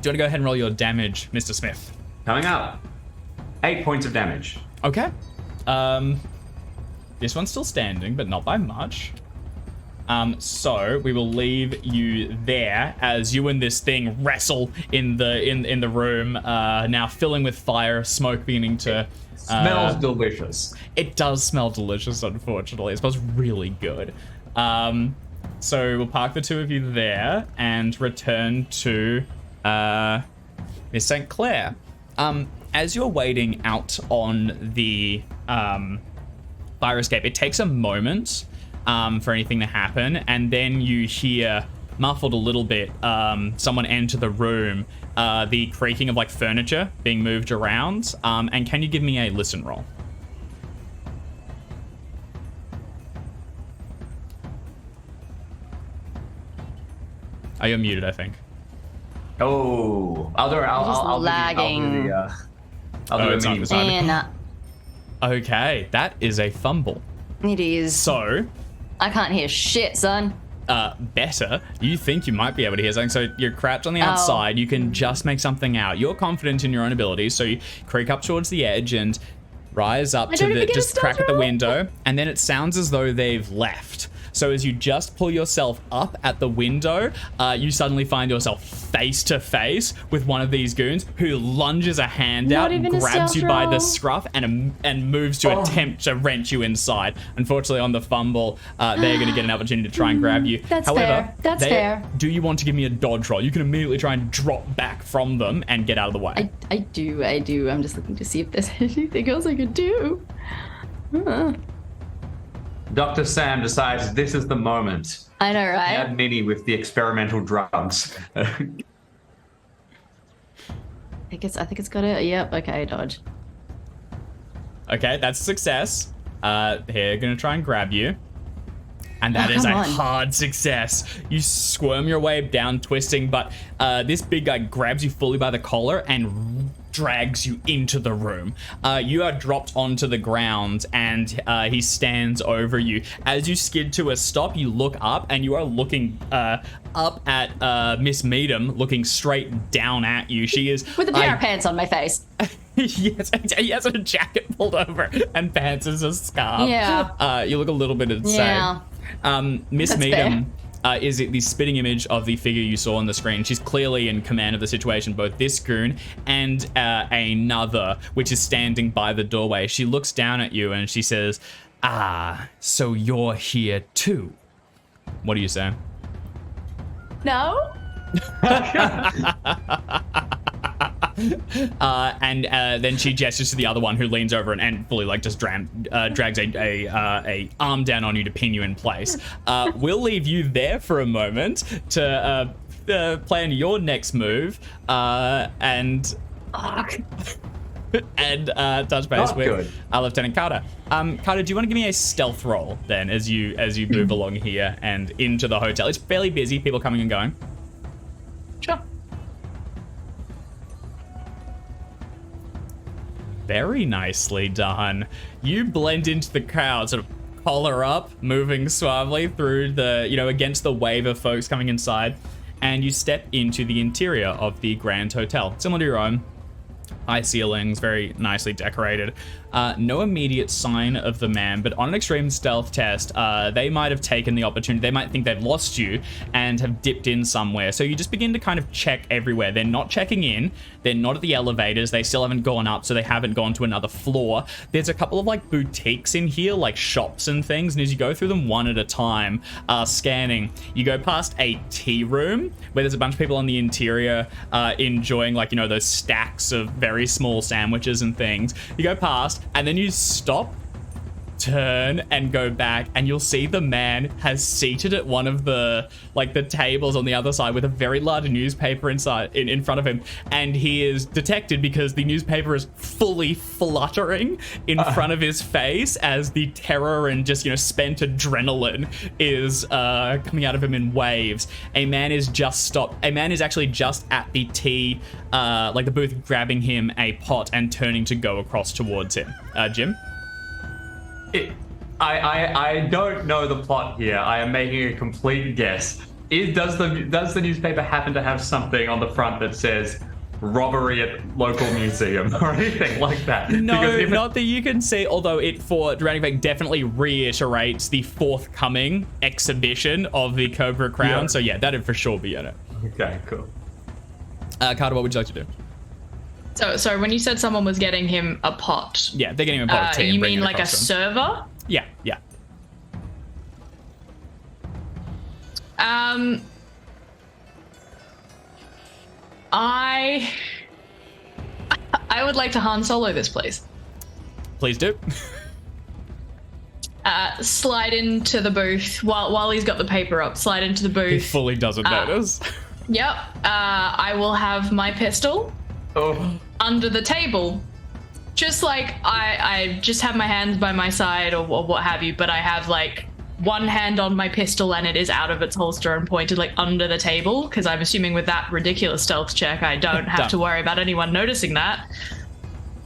Speaker 1: Do you want to go ahead and roll your damage, Mr. Smith?
Speaker 3: Coming up. 8 points of damage.
Speaker 1: Okay. This one's still standing, but not by much. So we will leave you there as you and this thing wrestle in the room, now filling with fire, smoke beginning to
Speaker 3: Smells delicious.
Speaker 1: It does smell delicious, unfortunately. It smells really good. So we'll park the two of you there and return to Miss St. Clair. As you're waiting out on the fire escape, it takes a moment for anything to happen, and then you hear, muffled a little bit, someone enter the room, the creaking of like furniture being moved around. And can you give me a listen roll? Oh, you're muted, I think.
Speaker 3: Oh, I'll
Speaker 4: lagging.
Speaker 3: I'll do
Speaker 1: it's
Speaker 3: a
Speaker 1: not
Speaker 3: mini.
Speaker 1: this time.
Speaker 4: And
Speaker 1: Okay, that is a fumble.
Speaker 4: it is.
Speaker 1: So,
Speaker 4: I can't hear shit, son.
Speaker 1: better. You think you might be able to hear something. So you're crouched on the outside. You can just make something out. You're confident in your own abilities. So you creak up towards the edge and rise up to the, just crack at the window. And then it sounds as though they've left. So as you just pull yourself up at the window, you suddenly find yourself face to face with one of these goons who lunges a hand out, grabs you by the scruff, and moves to attempt to wrench you inside. Unfortunately, on the fumble, they're going to get an opportunity to try and grab you.
Speaker 4: That's
Speaker 1: However,
Speaker 4: fair. That's fair.
Speaker 1: Do you want to give me a dodge roll? You can immediately try and drop back from them and get out of the way.
Speaker 4: I do. I'm just looking to see if there's anything else I could do.
Speaker 3: Dr. Sam decides this is the moment.
Speaker 4: I know, right?
Speaker 3: Add Minnie with the experimental drugs.
Speaker 4: I think it's got it. Yep. Okay, dodge.
Speaker 1: Okay, that's a success. They're gonna try and grab you. And that is a hard success. You squirm your way down, twisting, but this big guy grabs you fully by the collar and drags you into the room. You are dropped onto the ground, and he stands over you. As you skid to a stop, you look up, and you are looking up at Miss Meadham, looking straight down at you. She is
Speaker 4: with a pair of pants on my face.
Speaker 1: Yes, he has a jacket pulled over and pants as a scarf.
Speaker 4: Yeah.
Speaker 1: You look a little bit insane.
Speaker 4: Yeah.
Speaker 1: Miss Meadham is the spitting image of the figure you saw on the screen. She's clearly in command of the situation, both this goon and another, which is standing by the doorway. She looks down at you and she says, so you're here too. What do you say?
Speaker 4: No.
Speaker 1: And then she gestures to the other one who leans over and fully like just drags a arm down on you to pin you in place. We'll leave you there for a moment to plan your next move and touch base with Lieutenant Carter. Carter, do you want to give me a stealth roll then as you move along here and into the hotel? It's fairly busy, people coming and going.
Speaker 2: Sure.
Speaker 1: Very nicely done. You blend into the crowd, sort of collar up, moving suavely through the, against the wave of folks coming inside, and you step into the interior of the Grand Hotel. Similar to your own. High ceilings, very nicely decorated. No immediate sign of the man, but on an extreme stealth test, they might have taken the opportunity. They might think they've lost you and have dipped in somewhere. So you just begin to kind of check everywhere. They're not checking in. They're not at the elevators. They still haven't gone up, so they haven't gone to another floor. There's a couple of like boutiques in here, like shops and things. And as you go through them one at a time, scanning, you go past a tea room where there's a bunch of people on the interior enjoying like, you know, those stacks of very small sandwiches and things. You go past and then you stop, turn, and go back, and you'll see the man has seated at one of the like the tables on the other side with a very large newspaper inside in front of him, and he is detected because the newspaper is fully fluttering in front of his face as the terror and just, you know, spent adrenaline is coming out of him in waves. A man is actually just at the tea like the booth, grabbing him a pot and turning to go across towards him. Jim?
Speaker 3: I don't know the plot here. I am making a complete guess. Does the newspaper happen to have something on the front that says robbery at local museum or anything like that?
Speaker 1: No, not that you can see, although it, for dramatic effect, definitely reiterates the forthcoming exhibition of the Cobra Crown.
Speaker 3: Yeah.
Speaker 1: So yeah, that'd for sure be in it.
Speaker 3: Okay, cool.
Speaker 1: Carter, what would you like to do?
Speaker 2: So when you said someone was getting him a pot,
Speaker 1: Yeah, they're getting him a pot of tea.
Speaker 2: you
Speaker 1: and bringing
Speaker 2: mean
Speaker 1: it
Speaker 2: like a
Speaker 1: across to him.
Speaker 2: server?
Speaker 1: Yeah, yeah.
Speaker 2: I would like to Han Solo this, please.
Speaker 1: Please do.
Speaker 2: Slide into the booth while he's got the paper up. Slide into the
Speaker 1: He
Speaker 2: booth.
Speaker 1: fully doesn't notice.
Speaker 2: Yep. I will have my pistol
Speaker 3: Oh,
Speaker 2: under the table. Just like I just have my hands by my side or what have you, but I have like one hand on my pistol and it is out of its holster and pointed like under the table, because I'm assuming with that ridiculous stealth check I don't have to worry about anyone noticing that.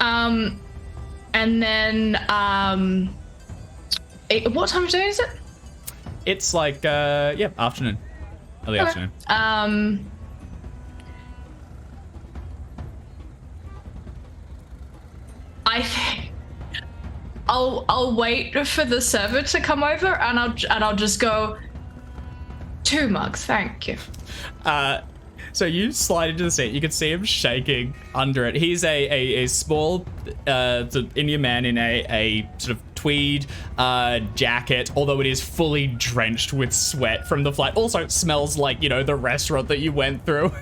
Speaker 2: And then what time of day is it?
Speaker 1: It's like afternoon. Early afternoon.
Speaker 2: I'll wait for the server to come over and I'll just go 2 mugs, thank you.
Speaker 1: So you slide into the seat. You can see him shaking under it. He's a small Indian man in a sort of tweed jacket, although it is fully drenched with sweat from the flight. Also, it smells like, you know, the restaurant that you went through.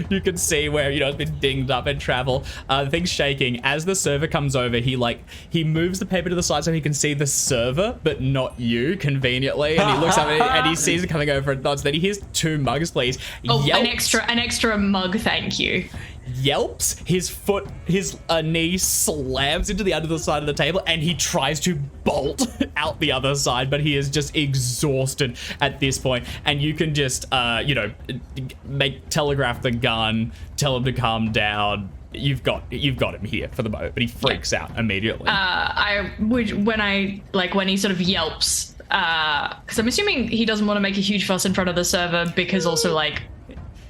Speaker 1: You can see where, you know, it's been dinged up in travel. The thing's shaking. As the server comes over, he moves the paper to the side so he can see the server, but not you, conveniently. And he looks up and he sees it coming over and nods. Then he hears 2 mugs, please.
Speaker 2: Oh,
Speaker 1: Yelps.
Speaker 2: an extra mug, thank you.
Speaker 1: Yelps, his knee slams into the other side of the table, and he tries to bolt out the other side, but he is just exhausted at this point. And you can just, telegraph the gun, tell him to calm down. You've got him here for the moment, but he freaks out immediately.
Speaker 2: I would when he sort of yelps, because I'm assuming he doesn't want to make a huge fuss in front of the server, because also like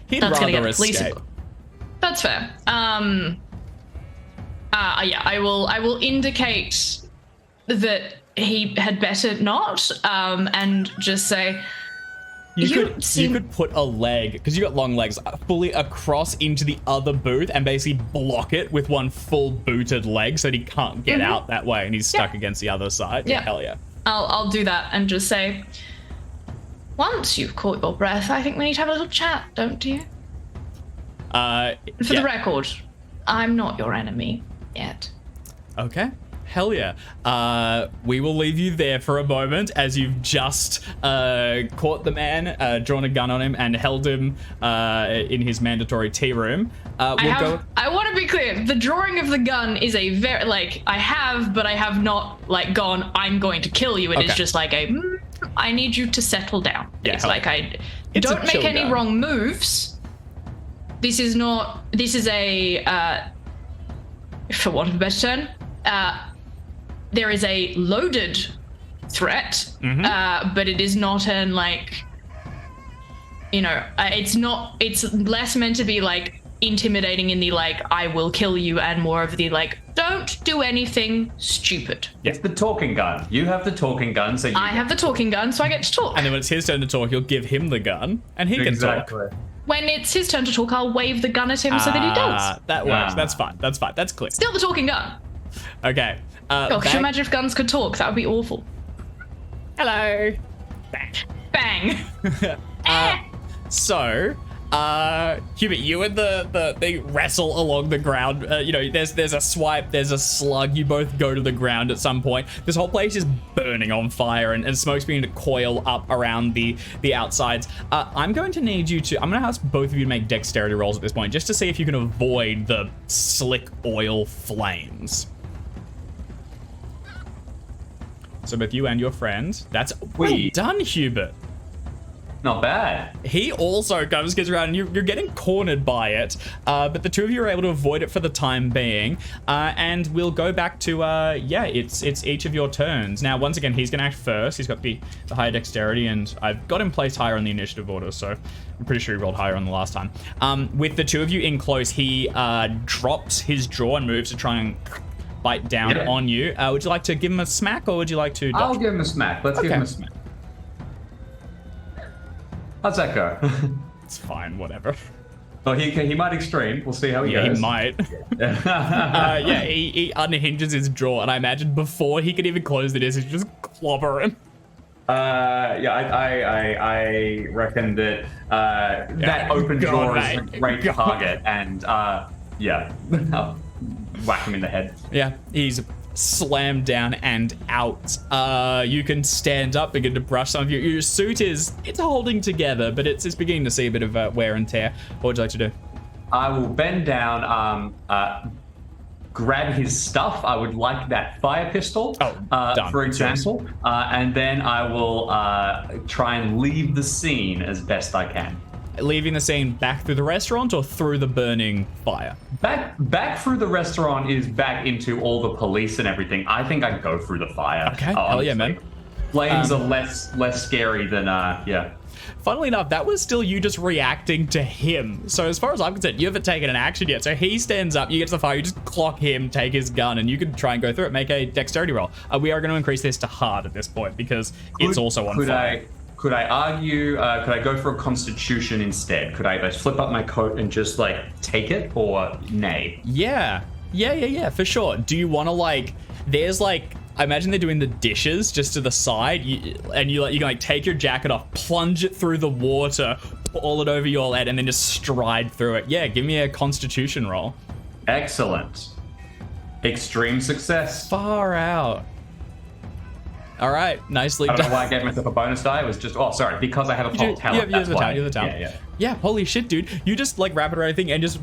Speaker 1: He'd
Speaker 2: that's gonna
Speaker 1: rather
Speaker 2: get police.
Speaker 1: escape.
Speaker 2: That's fair. I will indicate that he had better not, and just say
Speaker 1: You could put a leg, because you got long legs, fully across into the other booth and basically block it with one full booted leg so that he can't get out that way and he's stuck against the other side. Yeah, hell yeah.
Speaker 2: I'll do that and just say, once you've caught your breath, I think we need to have a little chat, don't you? For the record, I'm not your enemy yet.
Speaker 1: Okay. Hell yeah. We will leave you there for a moment as you've just caught the man, drawn a gun on him, and held him in his mandatory tea room.
Speaker 2: I want to be clear. The drawing of the gun is a very, I have, but I have not, gone, I'm going to kill you. It is just like I need you to settle down.
Speaker 1: Yeah,
Speaker 2: It's don't make any
Speaker 1: gun.
Speaker 2: wrong moves. This is a, for want of a better term, there is a loaded threat, but it is not it's less meant to be intimidating in the like, I will kill you, and more of the like, don't do anything stupid.
Speaker 3: It's the talking gun. You have the talking gun, so
Speaker 2: I have the talking gun, so I get to talk.
Speaker 1: And then when it's his turn to talk, you'll give him the gun, and he can talk.
Speaker 2: When it's his turn to talk, I'll wave the gun at him so that he does.
Speaker 1: That works. That's fine. That's fine. That's clear.
Speaker 2: Still the talking gun.
Speaker 1: Okay.
Speaker 2: Oh, could you imagine if guns could talk? That would be awful.
Speaker 1: Hello. Bang.
Speaker 2: Bang.
Speaker 1: So, Hubert, you and they wrestle along the ground. There's a swipe, there's a slug. You both go to the ground at some point. This whole place is burning on fire, and smoke's beginning to coil up around the outsides. I'm going to ask both of you to make dexterity rolls at this point, just to see if you can avoid the slick oil flames. So both you and your friend. That's well done, Hubert.
Speaker 3: Not bad.
Speaker 1: He also gets around, and you're getting cornered by it, but the two of you are able to avoid it for the time being, and we'll go back to, it's each of your turns. Now, once again, he's going to act first. He's got the higher dexterity, and I've got him placed higher on the initiative order, so I'm pretty sure he rolled higher on the last time. With the two of you in close, he drops his jaw and moves to try and bite down on you. Would you like to give him a smack, or would you like to dodge?
Speaker 3: I'll give him a smack. Let's give him a smack. How's that go?
Speaker 1: It's fine, whatever.
Speaker 3: Well, he might extreme. We'll see how he goes.
Speaker 1: He might. He unhinges his jaw, and I imagine before he could even close the disc, he's just clobber him.
Speaker 3: I reckon that that open jaw is a great target, and I'll whack him in the head.
Speaker 1: Yeah, he's slammed down and out. You can stand up, begin to brush some of your suit it's holding together, but it's beginning to see a bit of wear and tear. What would you like to do?
Speaker 3: I will bend down, grab his stuff. I would like that fire pistol,
Speaker 1: done.
Speaker 3: for example, and then I will try and leave the scene as best I can.
Speaker 1: Leaving the scene back through the restaurant or through the burning fire?
Speaker 3: Back through the restaurant is back into all the police and everything. I think I'd go through the fire.
Speaker 1: Okay, hell yeah, man.
Speaker 3: Flames are less scary than,
Speaker 1: Funnily enough, that was still you just reacting to him. So as far as I'm concerned, you haven't taken an action yet. So he stands up, you get to the fire, you just clock him, take his gun, and you can try and go through it. Make a dexterity roll. We are going to increase this to hard at this point because it's also on fire.
Speaker 3: Could I argue, could I go for a constitution instead? Could I flip up my coat and just take it, or nay?
Speaker 1: Yeah, for sure. Do you want to there's I imagine they're doing the dishes just to the side, you can take your jacket off, plunge it through the water, pull it over your head, and then just stride through it. Yeah, give me a constitution roll.
Speaker 3: Excellent. Extreme success.
Speaker 1: Far out. All right, nicely done.
Speaker 3: I don't know why I gave myself a bonus die. It was just, because I have a top talent.
Speaker 1: You have the talent. Yeah, holy shit, dude. You just wrap it around everything and just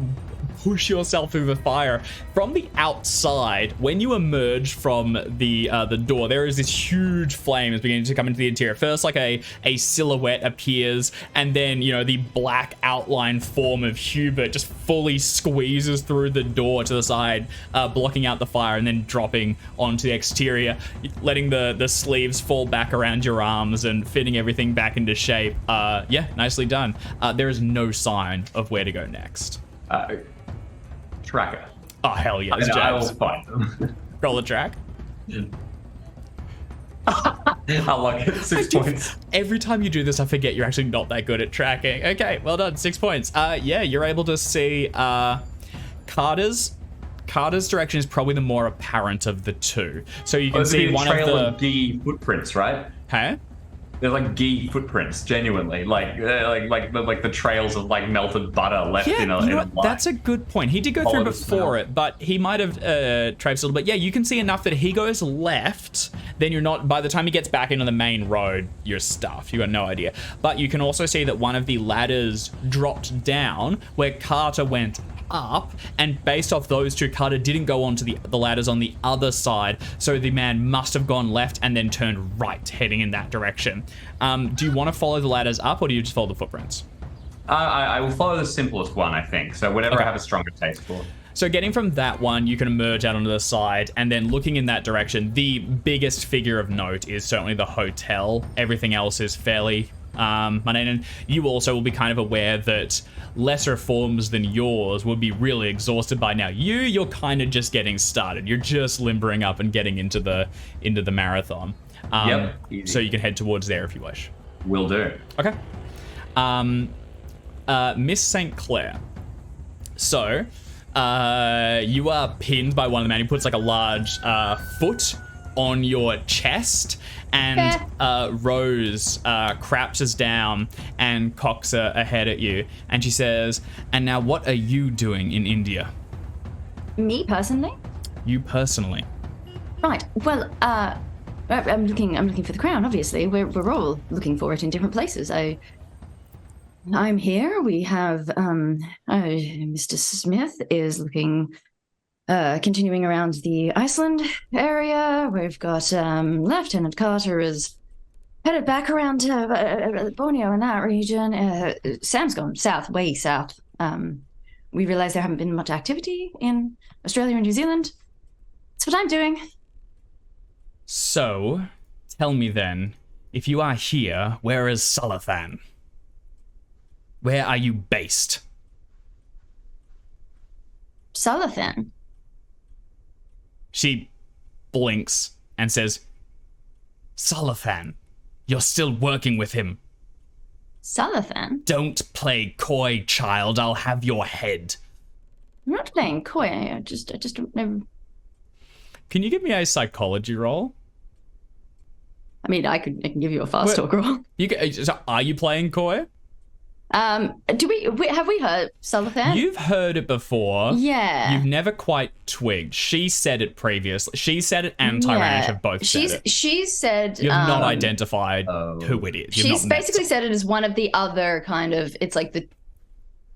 Speaker 1: push yourself through the fire. From the outside, when you emerge from the door, there is this huge flame that's beginning to come into the interior. First, a silhouette appears, and then, the black outline form of Hubert just fully squeezes through the door to the side, blocking out the fire, and then dropping onto the exterior, letting the sleeves fall back around your arms and fitting everything back into shape. Nicely done. There is no sign of where to go next.
Speaker 3: Tracker.
Speaker 1: Oh, hell yeah.
Speaker 3: I will find them.
Speaker 1: Roll the track.
Speaker 3: I like it. 6 points.
Speaker 1: Every time you do this, I forget you're actually not that good at tracking. Okay, well done. 6 points. You're able to see Carter's direction is probably the more apparent of the two. So you can see one
Speaker 3: trail
Speaker 1: of the
Speaker 3: Gee footprints, right?
Speaker 1: Huh?
Speaker 3: They're Gee footprints, genuinely, like the trails of melted butter left in a line.
Speaker 1: That's a good point. He did go through before it, but he might have traipsed a little bit. Yeah, you can see enough that he goes left. Then you're not. By the time he gets back into the main road, you're stuffed. You got no idea. But you can also see that one of the ladders dropped down where Carter went up, and based off those two, Carter didn't go onto the ladders on the other side, so the man must have gone left and then turned right, heading in that direction. Do you want to follow the ladders up, or do you just follow the footprints?
Speaker 3: I will follow the simplest one, I think, so whatever I have a stronger taste for.
Speaker 1: So getting from that one, you can emerge out onto the side, and then looking in that direction, the biggest figure of note is certainly the hotel. Everything else is fairly And you also will be kind of aware that lesser forms than yours would be really exhausted by now. You're kind of just getting started. You're just limbering up and getting into the marathon.
Speaker 3: Yep, easy.
Speaker 1: So you can head towards there if you wish.
Speaker 3: Will do.
Speaker 1: Okay. Miss St. Clair. So, you are pinned by one of the men. He puts like a large foot on your chest, and Rose crouches down and cocks a head at you, and she says, "And now, what are you doing in India?"
Speaker 4: Me personally?
Speaker 1: You personally?
Speaker 4: Right. Well, I'm looking for the crown. Obviously, we're all looking for it in different places. I'm here. We have Mr. Smith is looking, continuing around the Iceland area. We've got Lieutenant Carter is headed back around to Borneo in that region. Sam's gone south, way south. We realize there haven't been much activity in Australia and New Zealand. That's what I'm doing.
Speaker 1: So, tell me then, if you are here, where is Salathan? Where are you based?
Speaker 4: Salathan?
Speaker 1: She blinks and says, Salathan, you're still working with him.
Speaker 4: Salathan?
Speaker 1: Don't play coy, child. I'll have your head.
Speaker 4: I'm not playing coy. I just don't know.
Speaker 1: Can you give me a psychology roll?
Speaker 4: I mean, I can give you a fast talk roll.
Speaker 1: So are you playing coy?
Speaker 4: Have we heard Salathan?
Speaker 1: You've heard it before.
Speaker 4: Yeah.
Speaker 1: You've never quite twigged. She said it previously. She said it and Tyranish have both said it.
Speaker 4: She said...
Speaker 1: You've not identified who it is.
Speaker 4: She's basically said it as one of the other kind of... It's like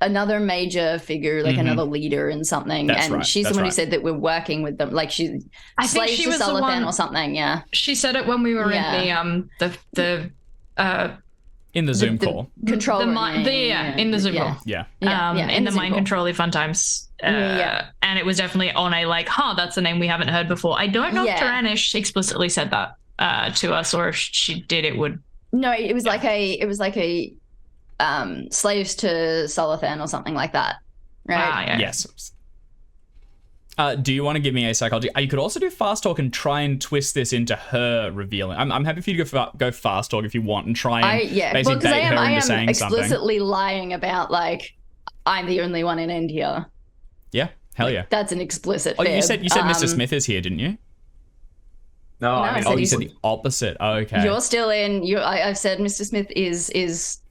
Speaker 4: another major figure, like another leader in something.
Speaker 1: That's
Speaker 4: and
Speaker 1: right.
Speaker 4: she's the one who said that we're working with them. Like
Speaker 2: I think she was the one
Speaker 4: or something, yeah.
Speaker 2: She said it when we were in
Speaker 1: in the Zoom call.
Speaker 4: Control room.
Speaker 2: In the Zoom call.
Speaker 1: Yeah.
Speaker 2: In the mind control fun times. And it was definitely on a that's the name we haven't heard before. I don't know if Tyranish explicitly said that to us, or if she did, it would.
Speaker 4: No, it was like a slaves to Salathan or something like that, right?
Speaker 1: Yes. Do you want to give me a psychology? You could also do fast talk and try and twist this into her revealing. I'm happy for you to go fast talk if you want and try and basically bait her into saying something.
Speaker 4: I am explicitly lying about I'm the only one in India.
Speaker 1: Yeah, hell yeah.
Speaker 4: That's an explicit.
Speaker 1: You said Mr. Smith is here, didn't you?
Speaker 3: No, I mean,
Speaker 1: you said the opposite. Oh, okay.
Speaker 4: You're still in. I've said Mr. Smith is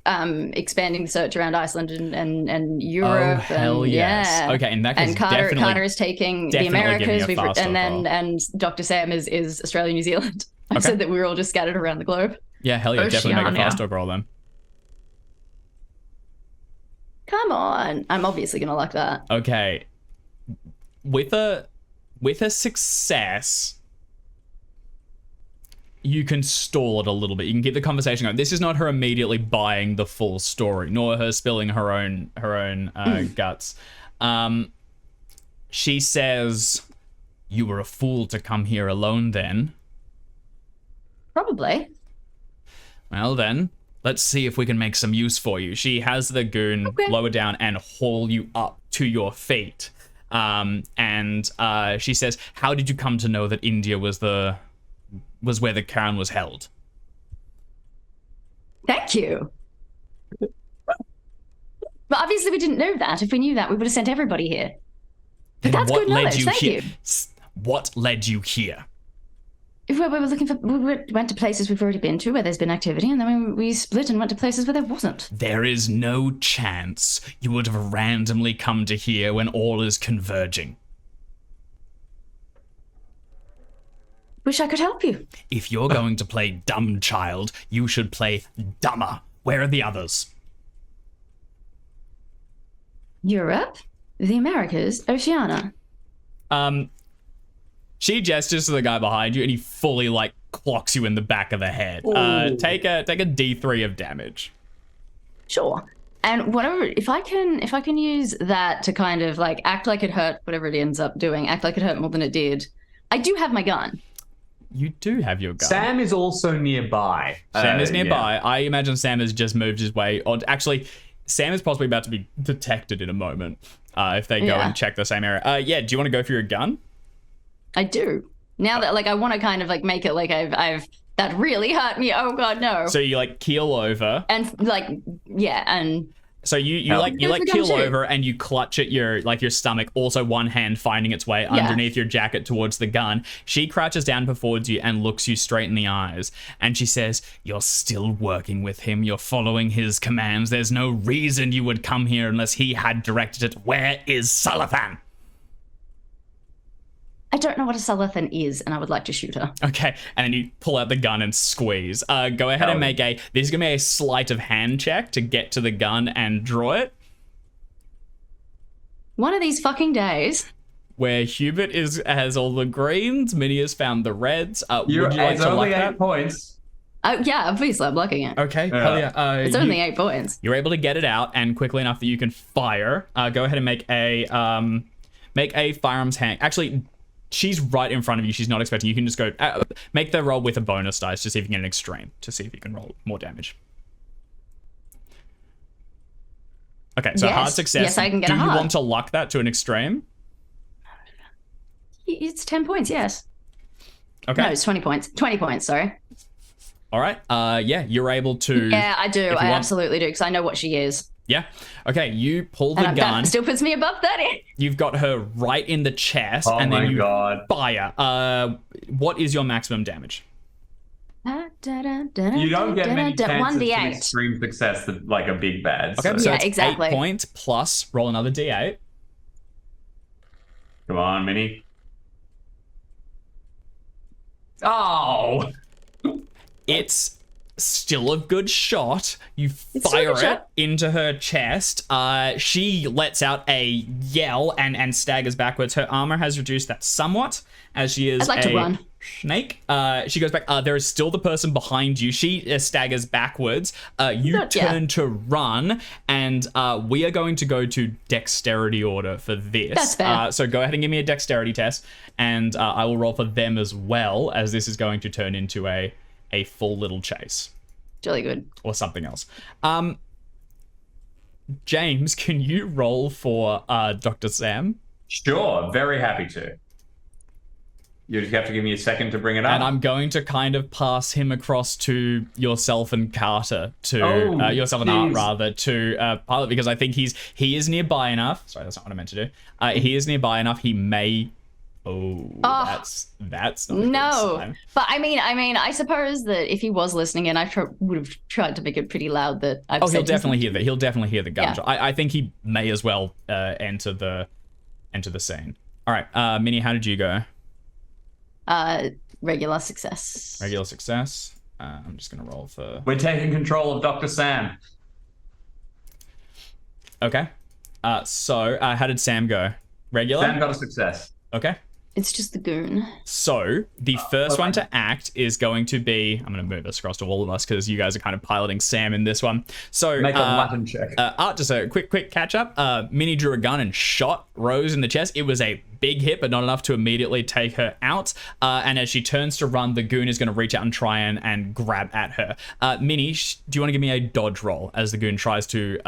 Speaker 4: expanding the search around Iceland and Europe.
Speaker 1: Oh, hell yes.
Speaker 4: Yeah.
Speaker 1: Okay, in that case,
Speaker 4: and Carter is taking the Americas, and Dr. Sam is Australia, New Zealand. I said that we were all just scattered around the globe.
Speaker 1: Yeah, hell yeah, definitely make a fast talk roll then.
Speaker 4: Come on, I'm obviously gonna like that.
Speaker 1: Okay, with a success, you can stall it a little bit. You can keep the conversation going. This is not her immediately buying the full story, nor her spilling her own guts. She says, "You were a fool to come here alone, then."
Speaker 4: Probably.
Speaker 1: Well, then, let's see if we can make some use for you. She has the goon lower down and haul you up to your feet. And she says, "How did you come to know that India was where the crown was held?"
Speaker 4: Thank you. But obviously we didn't know that. If we knew that, we would have sent everybody here. But that's good knowledge. Thank you.
Speaker 1: What led you here?
Speaker 4: We were looking for. We went to places we've already been to where there's been activity, and then we split and went to places where there wasn't.
Speaker 1: There is no chance you would have randomly come to here when all is converging.
Speaker 4: Wish I could help you.
Speaker 1: If you're going to play dumb child, you should play dumber. Where are the others?
Speaker 4: Europe, the Americas, Oceania.
Speaker 1: She gestures to the guy behind you, and he fully clocks you in the back of the head. Take a D3 of damage.
Speaker 4: Sure. And whatever, if I can use that to kind of act like it hurt, whatever it ends up doing, act like it hurt more than it did. I do have my gun.
Speaker 1: You do have your gun.
Speaker 3: Sam is also nearby.
Speaker 1: Sam is nearby. I imagine Sam has just moved his way. Or actually, Sam is possibly about to be detected in a moment if they go and check the same area. Yeah, do you want to go for your gun?
Speaker 4: I do. Now that I want to kind of make it like I've that really hurt me. Oh God, no.
Speaker 1: So you keel over.
Speaker 4: And and
Speaker 1: so you keel over and you clutch at your stomach, also one hand finding its way underneath your jacket towards the gun. She crouches down towards you and looks you straight in the eyes, and she says, "You're still working with him. You're following his commands. There's no reason you would come here unless he had directed it. Where is Sullivan?"
Speaker 4: I don't know what a Sullivan is, and I would like to shoot her.
Speaker 1: Okay, and then you pull out the gun and squeeze. Go ahead and make this is going to be a sleight of hand check to get to the gun and draw it.
Speaker 4: One of these fucking days.
Speaker 1: Where Hubert has all the greens, Minnie has found the reds. Would you like to
Speaker 3: only
Speaker 1: luck
Speaker 3: 8
Speaker 1: that?
Speaker 3: Points.
Speaker 4: Yeah, obviously I'm blocking it.
Speaker 1: Okay, hell yeah.
Speaker 4: It's only 8 points.
Speaker 1: You're able to get it out, and quickly enough that you can fire. Go ahead and make a firearms hand. Actually, she's right in front of you. She's not expecting. You can just go make the roll with a bonus dice to see if you can get an extreme, to see if you can roll more damage. Okay, so hard success.
Speaker 4: Yes, I can get
Speaker 1: Do
Speaker 4: a
Speaker 1: you
Speaker 4: hard.
Speaker 1: want to luck that to an extreme?
Speaker 4: It's 10 points, yes.
Speaker 1: Okay.
Speaker 4: No, it's 20 points. 20 points, sorry.
Speaker 1: All right. Yeah, you're able to.
Speaker 4: Yeah, I do. I absolutely do, because I know what she is.
Speaker 1: Yeah. Okay, you pull the
Speaker 4: And
Speaker 1: gun.
Speaker 4: that still puts me above 30.
Speaker 1: You've got her right in the chest,
Speaker 3: Oh
Speaker 1: and then
Speaker 3: my
Speaker 1: you
Speaker 3: God.
Speaker 1: fire. What is your maximum damage?
Speaker 3: You don't get many chances
Speaker 4: 1d8.
Speaker 3: to extreme success like a big bad.
Speaker 1: Okay,
Speaker 3: So.
Speaker 1: so
Speaker 4: Yeah,
Speaker 1: it's
Speaker 4: exactly.
Speaker 1: 8 points plus roll another d8.
Speaker 3: Come on, Minnie. Oh!
Speaker 1: It's still a good shot. You
Speaker 4: still a
Speaker 1: fire
Speaker 4: good
Speaker 1: it
Speaker 4: shot.
Speaker 1: into her chest. She lets out a yell and staggers backwards. Her armor has reduced that somewhat, as she is
Speaker 4: I'd like to run.
Speaker 1: snake. She goes back. There is still the person behind you. She staggers backwards. You turn to run, and we are going to go to dexterity order for this.
Speaker 4: That's fair.
Speaker 1: So go ahead and give me a dexterity test, and I will roll for them as well, as this is going to turn into a full little chase.
Speaker 4: Jolly good.
Speaker 1: Or something else. James, can you roll for Dr. Sam?
Speaker 3: Sure, very happy to. You just have to give me a second to bring it up.
Speaker 1: And I'm going to kind of pass him across to yourself and Carter, to yourself and Art rather, to Pilot, because I think he is nearby enough. Sorry, that's not what I meant to do. He is nearby enough. He may. That's not a good
Speaker 4: No,
Speaker 1: sign.
Speaker 4: but I mean, I suppose that if he was listening in, I would have tried to make it pretty loud that I've
Speaker 1: Oh,
Speaker 4: said
Speaker 1: he'll definitely hear that. He'll definitely hear the gunshot.
Speaker 4: Yeah.
Speaker 1: I think he may as well enter the scene. All right, Minnie, how did you go?
Speaker 4: regular success.
Speaker 1: Regular success. I'm just gonna roll for.
Speaker 3: We're taking control of Dr. Sam.
Speaker 1: Okay. So how did Sam go? Regular.
Speaker 3: Sam got a success.
Speaker 1: Okay.
Speaker 4: It's just the goon.
Speaker 1: So the first one to act is going to be. I'm going to move this across to all of us because you guys are kind of piloting Sam in this one. So
Speaker 3: Make a Latin check.
Speaker 1: Art, just a quick catch up. Minnie drew a gun and shot Rose in the chest. It was a big hit, but not enough to immediately take her out. And as she turns to run, the goon is going to reach out and try and grab at her. Minnie, do you want to give me a dodge roll as the goon tries to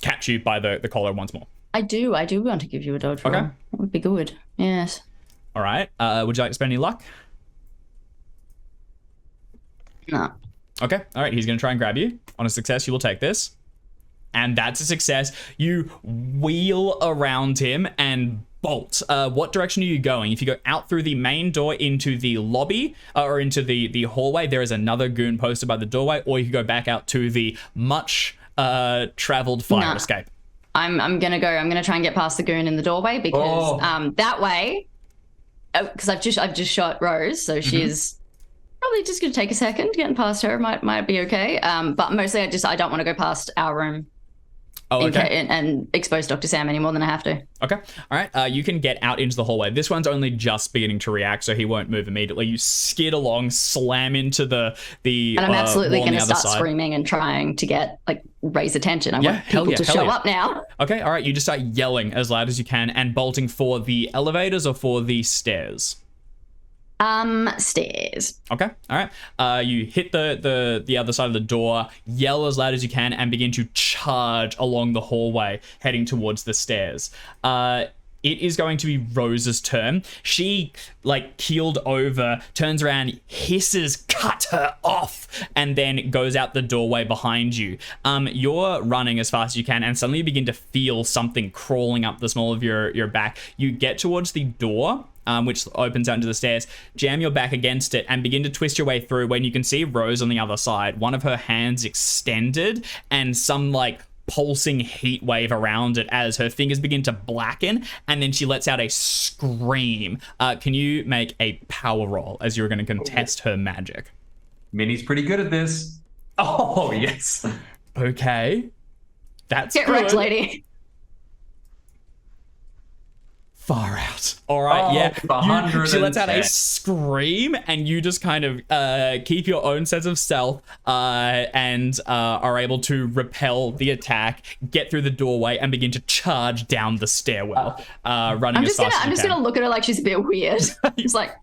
Speaker 1: catch you by the collar once more?
Speaker 4: I do want to give you a dodge roll.
Speaker 1: Okay.
Speaker 4: That would be good. Yes.
Speaker 1: All right. Would you like to spend any luck?
Speaker 4: No.
Speaker 1: Okay. All right. He's going to try and grab you. On a success, you will take this. And that's a success. You wheel around him and bolt. What direction are you going? If you go out through the main door into the lobby or into the hallway, there is another goon posted by the doorway, or you can go back out to the much traveled fire escape.
Speaker 4: I'm gonna try and get past the goon in the doorway because that way, because I've just shot Rose, so she's probably just gonna take a second. Getting past her might be okay. But mostly I don't want to go past our room.
Speaker 1: Oh, okay.
Speaker 4: And expose Dr. Sam any more than I have to.
Speaker 1: Okay. All right. You can get out into the hallway. This one's only just beginning to react, so he won't move immediately. You skid along, slam into the
Speaker 4: and I'm absolutely
Speaker 1: wall on
Speaker 4: going
Speaker 1: the
Speaker 4: to
Speaker 1: other
Speaker 4: start
Speaker 1: side.
Speaker 4: screaming and trying to raise attention. I want people to show up now.
Speaker 1: Okay. All right. You just start yelling as loud as you can and bolting for the elevators or for the stairs.
Speaker 4: Stairs.
Speaker 1: Okay, all right. You hit the other side of the door, yell as loud as you can, and begin to charge along the hallway, heading towards the stairs. It is going to be Rose's turn. She, keeled over, turns around, hisses, cut her off, and then goes out the doorway behind you. You're running as fast as you can, and suddenly you begin to feel something crawling up the small of your back. You get towards the door, which opens out into the stairs, jam your back against it, and begin to twist your way through when you can see Rose on the other side. One of her hands extended, and some, pulsing heat wave around it as her fingers begin to blacken, and then she lets out a scream. Can you make a power roll as you're going to contest her magic?
Speaker 3: Minnie's pretty good at this. Oh, yes.
Speaker 1: Okay. That's
Speaker 4: Get
Speaker 1: good.
Speaker 4: wrecked, lady.
Speaker 1: Far out. All right, she lets out a scream, and you just kind of keep your own sense of stealth and are able to repel the attack, get through the doorway, and begin to charge down the stairwell, running as fast as you can.
Speaker 4: I'm just gonna look at her like she's a bit weird. It's like,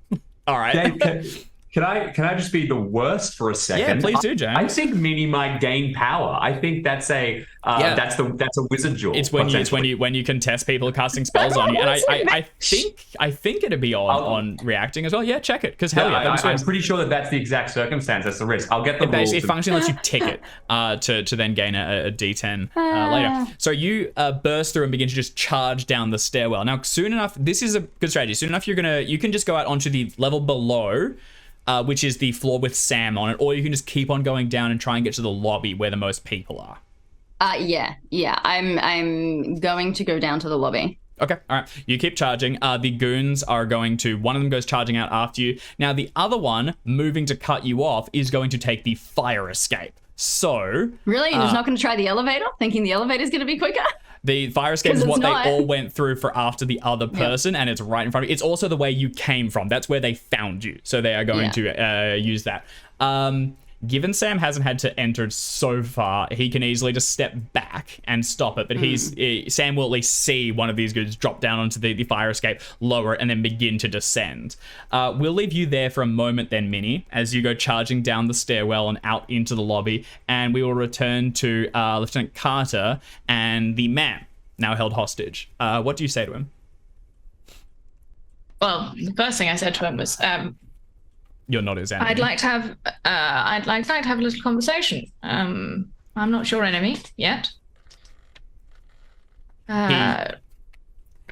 Speaker 1: all right.
Speaker 3: Dave, can I just be the worst for a second?
Speaker 1: Yeah, please do, James.
Speaker 3: I think Minnie might gain power. I think that's a that's a wizard jewel.
Speaker 1: It's when you contest people casting spells on you, and I think it'd be on reacting as well. Yeah, check it, because hell yeah,
Speaker 3: I'm pretty sure that's the exact circumstance. That's the risk. I'll get the rules.
Speaker 1: It functionally lets you tick it to then gain a D10 later. So you burst through and begin to just charge down the stairwell. Now, soon enough, this is a good strategy. Soon enough, you can just go out onto the level below, which is the floor with Sam on it, or you can just keep on going down and try and get to the lobby where the most people are.
Speaker 4: Yeah. I'm going to go down to the lobby.
Speaker 1: Okay, all right. You keep charging. The goons are going to... One of them goes charging out after you. Now, the other one, moving to cut you off, is going to take the fire escape. So...
Speaker 4: Really? You're just not going to try the elevator? Thinking the elevator's going to be quicker?
Speaker 1: The fire escape is what they all went through for after the other person, and it's right in front of you. It's also the way you came from. That's where they found you. So they are going to use that. Given Sam hasn't had to enter so far, he can easily just step back and stop it. But Sam will at least see one of these goods drop down onto the fire escape, lower it, and then begin to descend. We'll leave you there for a moment then, Minnie, as you go charging down the stairwell and out into the lobby. And we will return to Lieutenant Carter and the man now held hostage. What do you say to him?
Speaker 2: Well, the first thing I said to him was...
Speaker 1: You're not his enemy.
Speaker 2: I'd like to have a little conversation. I'm not your enemy yet.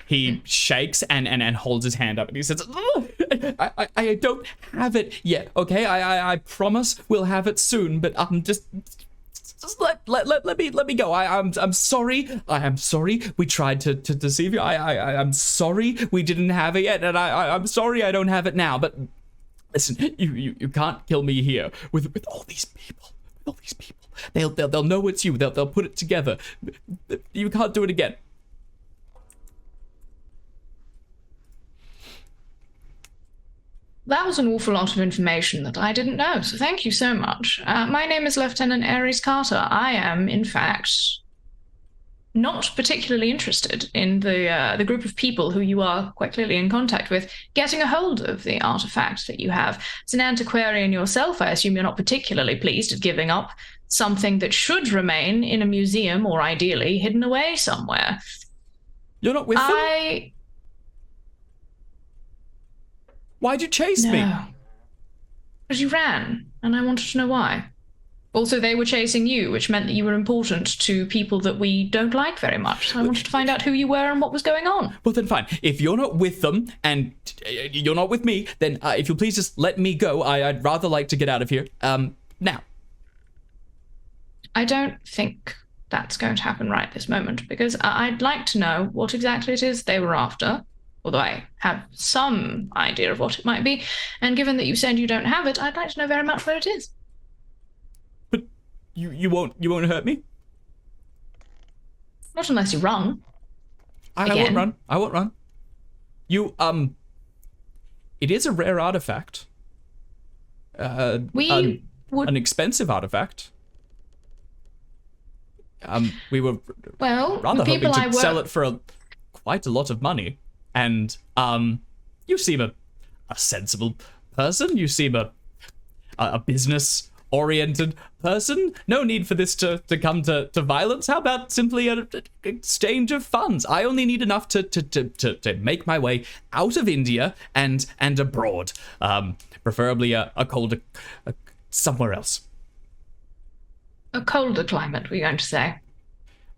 Speaker 1: He shakes and holds his hand up and he says, I don't have it yet, okay? I promise we'll have it soon, but just let me go. I'm sorry. I am sorry. We tried to deceive you. I'm sorry we didn't have it yet, and I'm sorry I don't have it now, but listen, you can't kill me here with all these people. With all these people, they'll know it's you. They'll put it together. You can't do it again.
Speaker 2: That was an awful lot of information that I didn't know, so thank you so much. My name is Lieutenant Ares Carter. I am, in fact, not particularly interested in the group of people who you are quite clearly in contact with getting a hold of the artifact that you have. As an antiquarian yourself, I assume you're not particularly pleased at giving up something that should remain in a museum or ideally hidden away somewhere.
Speaker 1: You're not with them? Why'd you chase me?
Speaker 2: Because you ran, and I wanted to know why. Also, they were chasing you, which meant that you were important to people that we don't like very much. So I wanted to find out who you were and what was going on.
Speaker 1: Well, then fine. If you're not with them, and you're not with me, then if you'll please just let me go. I'd rather like to get out of here. Now.
Speaker 2: I don't think that's going to happen right this moment, because I'd like to know what exactly it is they were after. Although I have some idea of what it might be, and given that you said you don't have it, I'd like to know very much where it is.
Speaker 1: But you won't hurt me?
Speaker 2: Not unless you run.
Speaker 1: I won't run. You it is a rare artifact. An expensive artifact. We were rather hoping to sell it for quite a lot of money. And you seem a sensible person. You seem a business-oriented person. No need for this to come to violence. How about simply an exchange of funds? I only need enough to make my way out of India and abroad, preferably a colder somewhere else.
Speaker 2: A colder climate, we're going to say.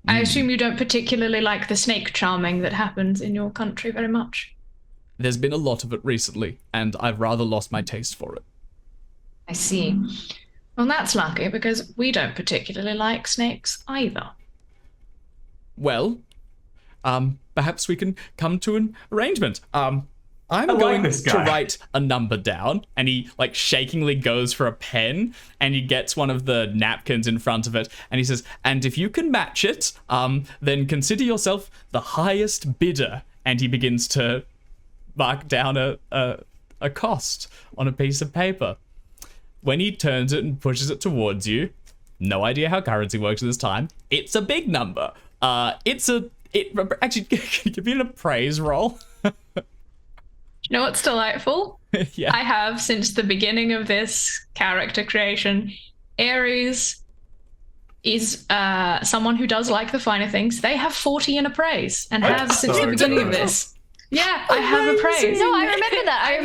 Speaker 2: I assume you don't particularly like the snake charming that happens in your country very much.
Speaker 1: There's been a lot of it recently, and I've rather lost my taste for it.
Speaker 2: I see. Well, that's lucky, because we don't particularly like snakes either.
Speaker 1: Well, perhaps we can come to an arrangement. I'm
Speaker 3: like
Speaker 1: going
Speaker 3: this
Speaker 1: to
Speaker 3: guy.
Speaker 1: write a number down, and he like shakingly goes for a pen, and he gets one of the napkins in front of it, and he says, and if you can match it, then consider yourself the highest bidder. And he begins to mark down a cost on a piece of paper. When he turns it and pushes it towards you, no idea how currency works at this time, it's a big number. Actually, can you give me an appraise roll?
Speaker 2: You know what's delightful?
Speaker 1: Yeah.
Speaker 2: I have, since the beginning of this character creation, Ares is someone who does like the finer things. They have 40 in appraise, and have since the beginning of this. Yeah, I have appraise.
Speaker 4: No, I remember that. I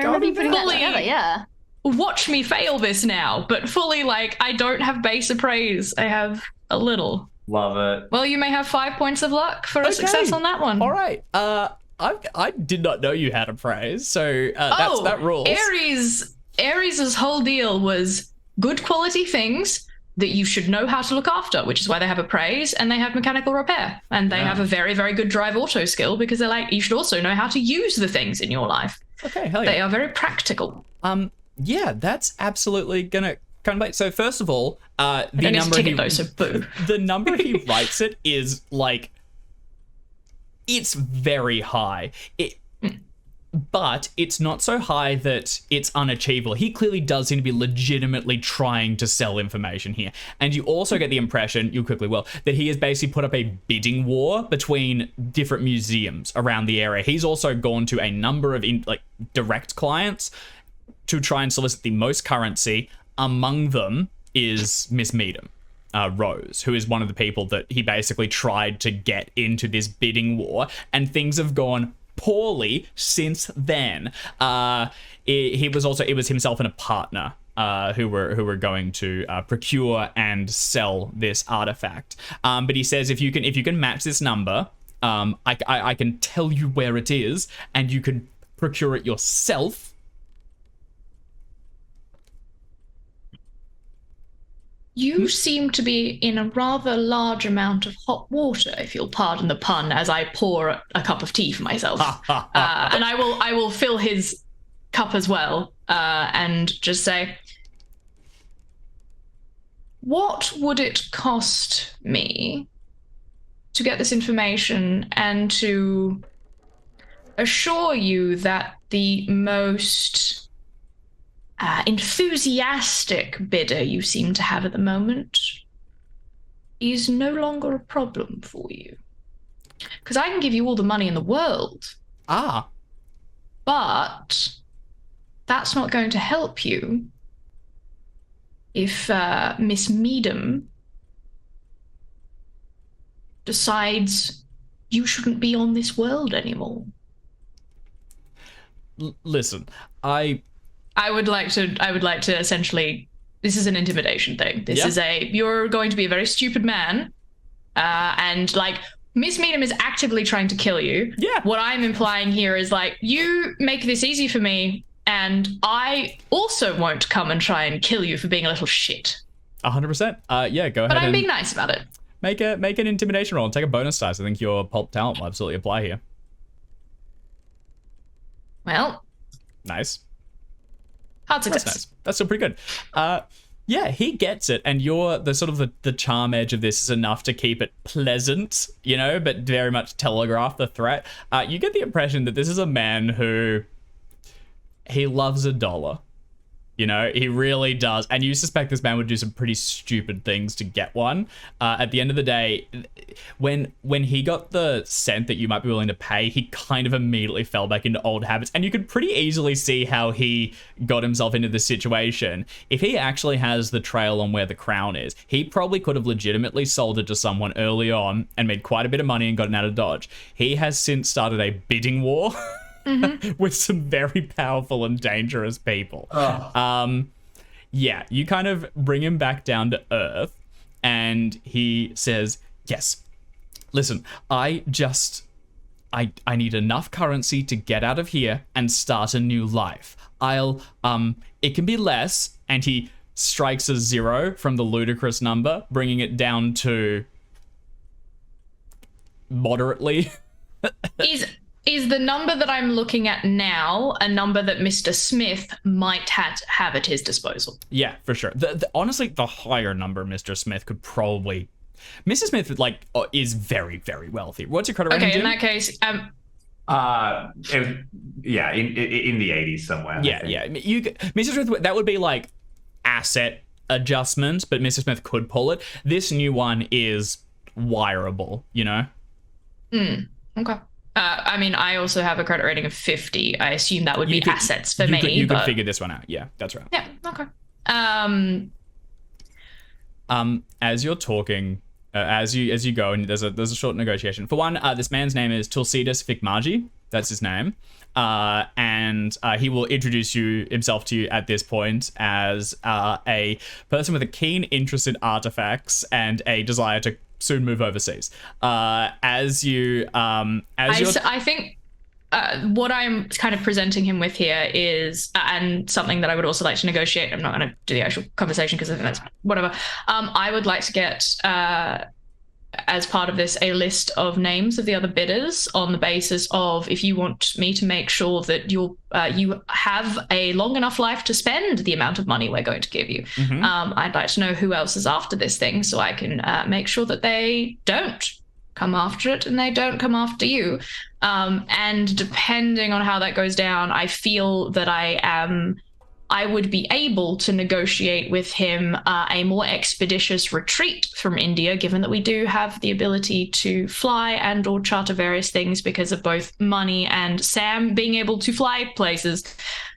Speaker 4: remember you putting that
Speaker 2: fully-
Speaker 4: together, yeah.
Speaker 2: Watch me fail this now, but fully, like, I don't have base appraise. I have a little.
Speaker 3: Love it.
Speaker 2: Well, you may have 5 points of luck for a success on that one.
Speaker 1: All right. I did not know you had appraise, so that rules.
Speaker 2: Ares's whole deal was good quality things that you should know how to look after, which is why they have appraise and they have mechanical repair. And they have a very, very good drive auto skill, because they're like, you should also know how to use the things in your life.
Speaker 1: Okay, hell yeah.
Speaker 2: They are very practical.
Speaker 1: Yeah, that's absolutely gonna come back. So first of all, the
Speaker 2: Don't need to
Speaker 1: number
Speaker 2: tick it though, so boo.
Speaker 1: the number he writes it is like, it's very high. But it's not so high that it's unachievable. He clearly does seem to be legitimately trying to sell information here. And you also get the impression, you quickly will, that he has basically put up a bidding war between different museums around the area. He's also gone to a number of direct clients to try and solicit the most currency. Among them is Miss Meadham. Rose, who is one of the people that he basically tried to get into this bidding war, and things have gone poorly since then. It was himself and a partner who were going to procure and sell this artifact. But he says if you can match this number, I can tell you where it is, and you can procure it yourself.
Speaker 2: You seem to be in a rather large amount of hot water, if you'll pardon the pun, as I pour a cup of tea for myself. And I will fill his cup as well, and just say, what would it cost me to get this information and to assure you that the most enthusiastic bidder you seem to have at the moment is no longer a problem for you? Because I can give you all the money in the world. But that's not going to help you if Miss Meadham decides you shouldn't be on this world anymore.
Speaker 1: Listen,
Speaker 2: I would like to essentially, this is an intimidation thing. This is you're going to be a very stupid man, and like, Miss Meadham is actively trying to kill you.
Speaker 1: Yeah.
Speaker 2: What I'm implying here is like, you make this easy for me, and I also won't come and try and kill you for being a little shit.
Speaker 1: 100%. Yeah, go ahead.
Speaker 2: But I'm being nice about it.
Speaker 1: Make an intimidation roll and take a bonus dice. I think your pulp talent will absolutely apply here.
Speaker 2: Well,
Speaker 1: Nice.
Speaker 2: hard success.
Speaker 1: That's nice. That's still pretty good. Yeah, he gets it, and you're the sort of the charm edge of this is enough to keep it pleasant, but very much telegraph the threat. You get the impression that this is a man who he loves $1. You know, he really does. And you suspect this man would do some pretty stupid things to get one. At the end of the day, when he got the scent that you might be willing to pay, he kind of immediately fell back into old habits. And you could pretty easily see how he got himself into this situation. If he actually has the trail on where the crown is, he probably could have legitimately sold it to someone early on and made quite a bit of money and gotten out of Dodge. He has since started a bidding war. With some very powerful and dangerous people. Yeah, you kind of bring him back down to earth, and he says, yes, listen, I need enough currency to get out of here and start a new life. It can be less, and he strikes a 0 from the ludicrous number, bringing it down to moderately.
Speaker 2: Is the number that I'm looking at now a number that Mr. Smith might have at his disposal?
Speaker 1: Yeah, for sure. Honestly, the higher number Mr. Smith could probably... Mr. Smith, is very, very wealthy. What's your credit rating, Jim?
Speaker 2: In that case...
Speaker 3: in the 80s somewhere.
Speaker 1: Yeah. Mr. Smith, that would be like asset adjustment, but Mr. Smith could pull it. This new one is wireable, you know?
Speaker 2: Okay. I also have a credit rating of 50. I assume that would be assets for me.
Speaker 1: You could figure this one out. Yeah, that's right.
Speaker 2: Yeah, okay.
Speaker 1: As you're talking, as you go, and there's a short negotiation. For one, this man's name is Tulsidus Fikmaji. That's his name. And he will introduce himself to you at this point as a person with a keen interest in artifacts and a desire to soon move overseas. I
Speaker 2: think what I'm kind of presenting him with here is, and something that I would also like to negotiate. I'm not going to do the actual conversation because I think that's whatever. I would like to get, as part of this, a list of names of the other bidders on the basis of, if you want me to make sure that you have a long enough life to spend the amount of money we're going to give you. I'd like to know who else is after this thing so I can make sure that they don't come after it and they don't come after you. And depending on how that goes down, I feel that I would be able to negotiate with him a more expeditious retreat from India, given that we do have the ability to fly and or charter various things because of both money and Sam being able to fly places.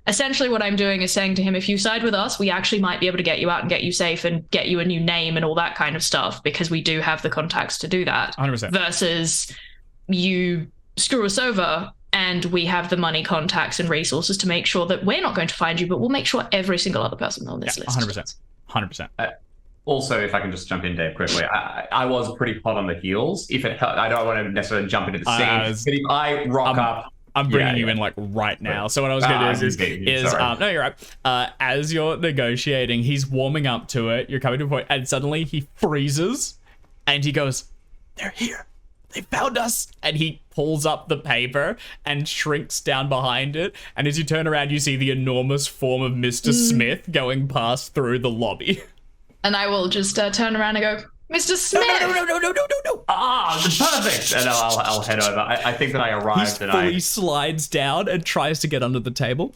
Speaker 2: Essentially what I'm doing is saying to him, if you side with us, we actually might be able to get you out and get you safe and get you a new name and all that kind of stuff, because we do have the contacts to do that.
Speaker 1: 100%.
Speaker 2: Versus you screw us over and we have the money, contacts, and resources to make sure that we're not going to find you, but we'll make sure every single other person on this list.
Speaker 1: 100%.
Speaker 3: Also, if I can just jump in, Dave, quickly, I was pretty hot on the heels. If it helped, I don't want to necessarily jump into the scene, but if I rock up...
Speaker 1: I'm bringing you in right now. So what I was going to do is no, you're right. As you're negotiating, he's warming up to it. You're coming to a point, and suddenly he freezes, and he goes, "They're here. They found us." And he pulls up the paper and shrinks down behind it. And as you turn around, you see the enormous form of Mr. Smith going past through the lobby.
Speaker 2: And I will just turn around and go, "Mr. Smith!"
Speaker 1: No.
Speaker 3: Perfect. And I'll head over. I think that I arrived and
Speaker 1: fully slides down and tries to get under the table.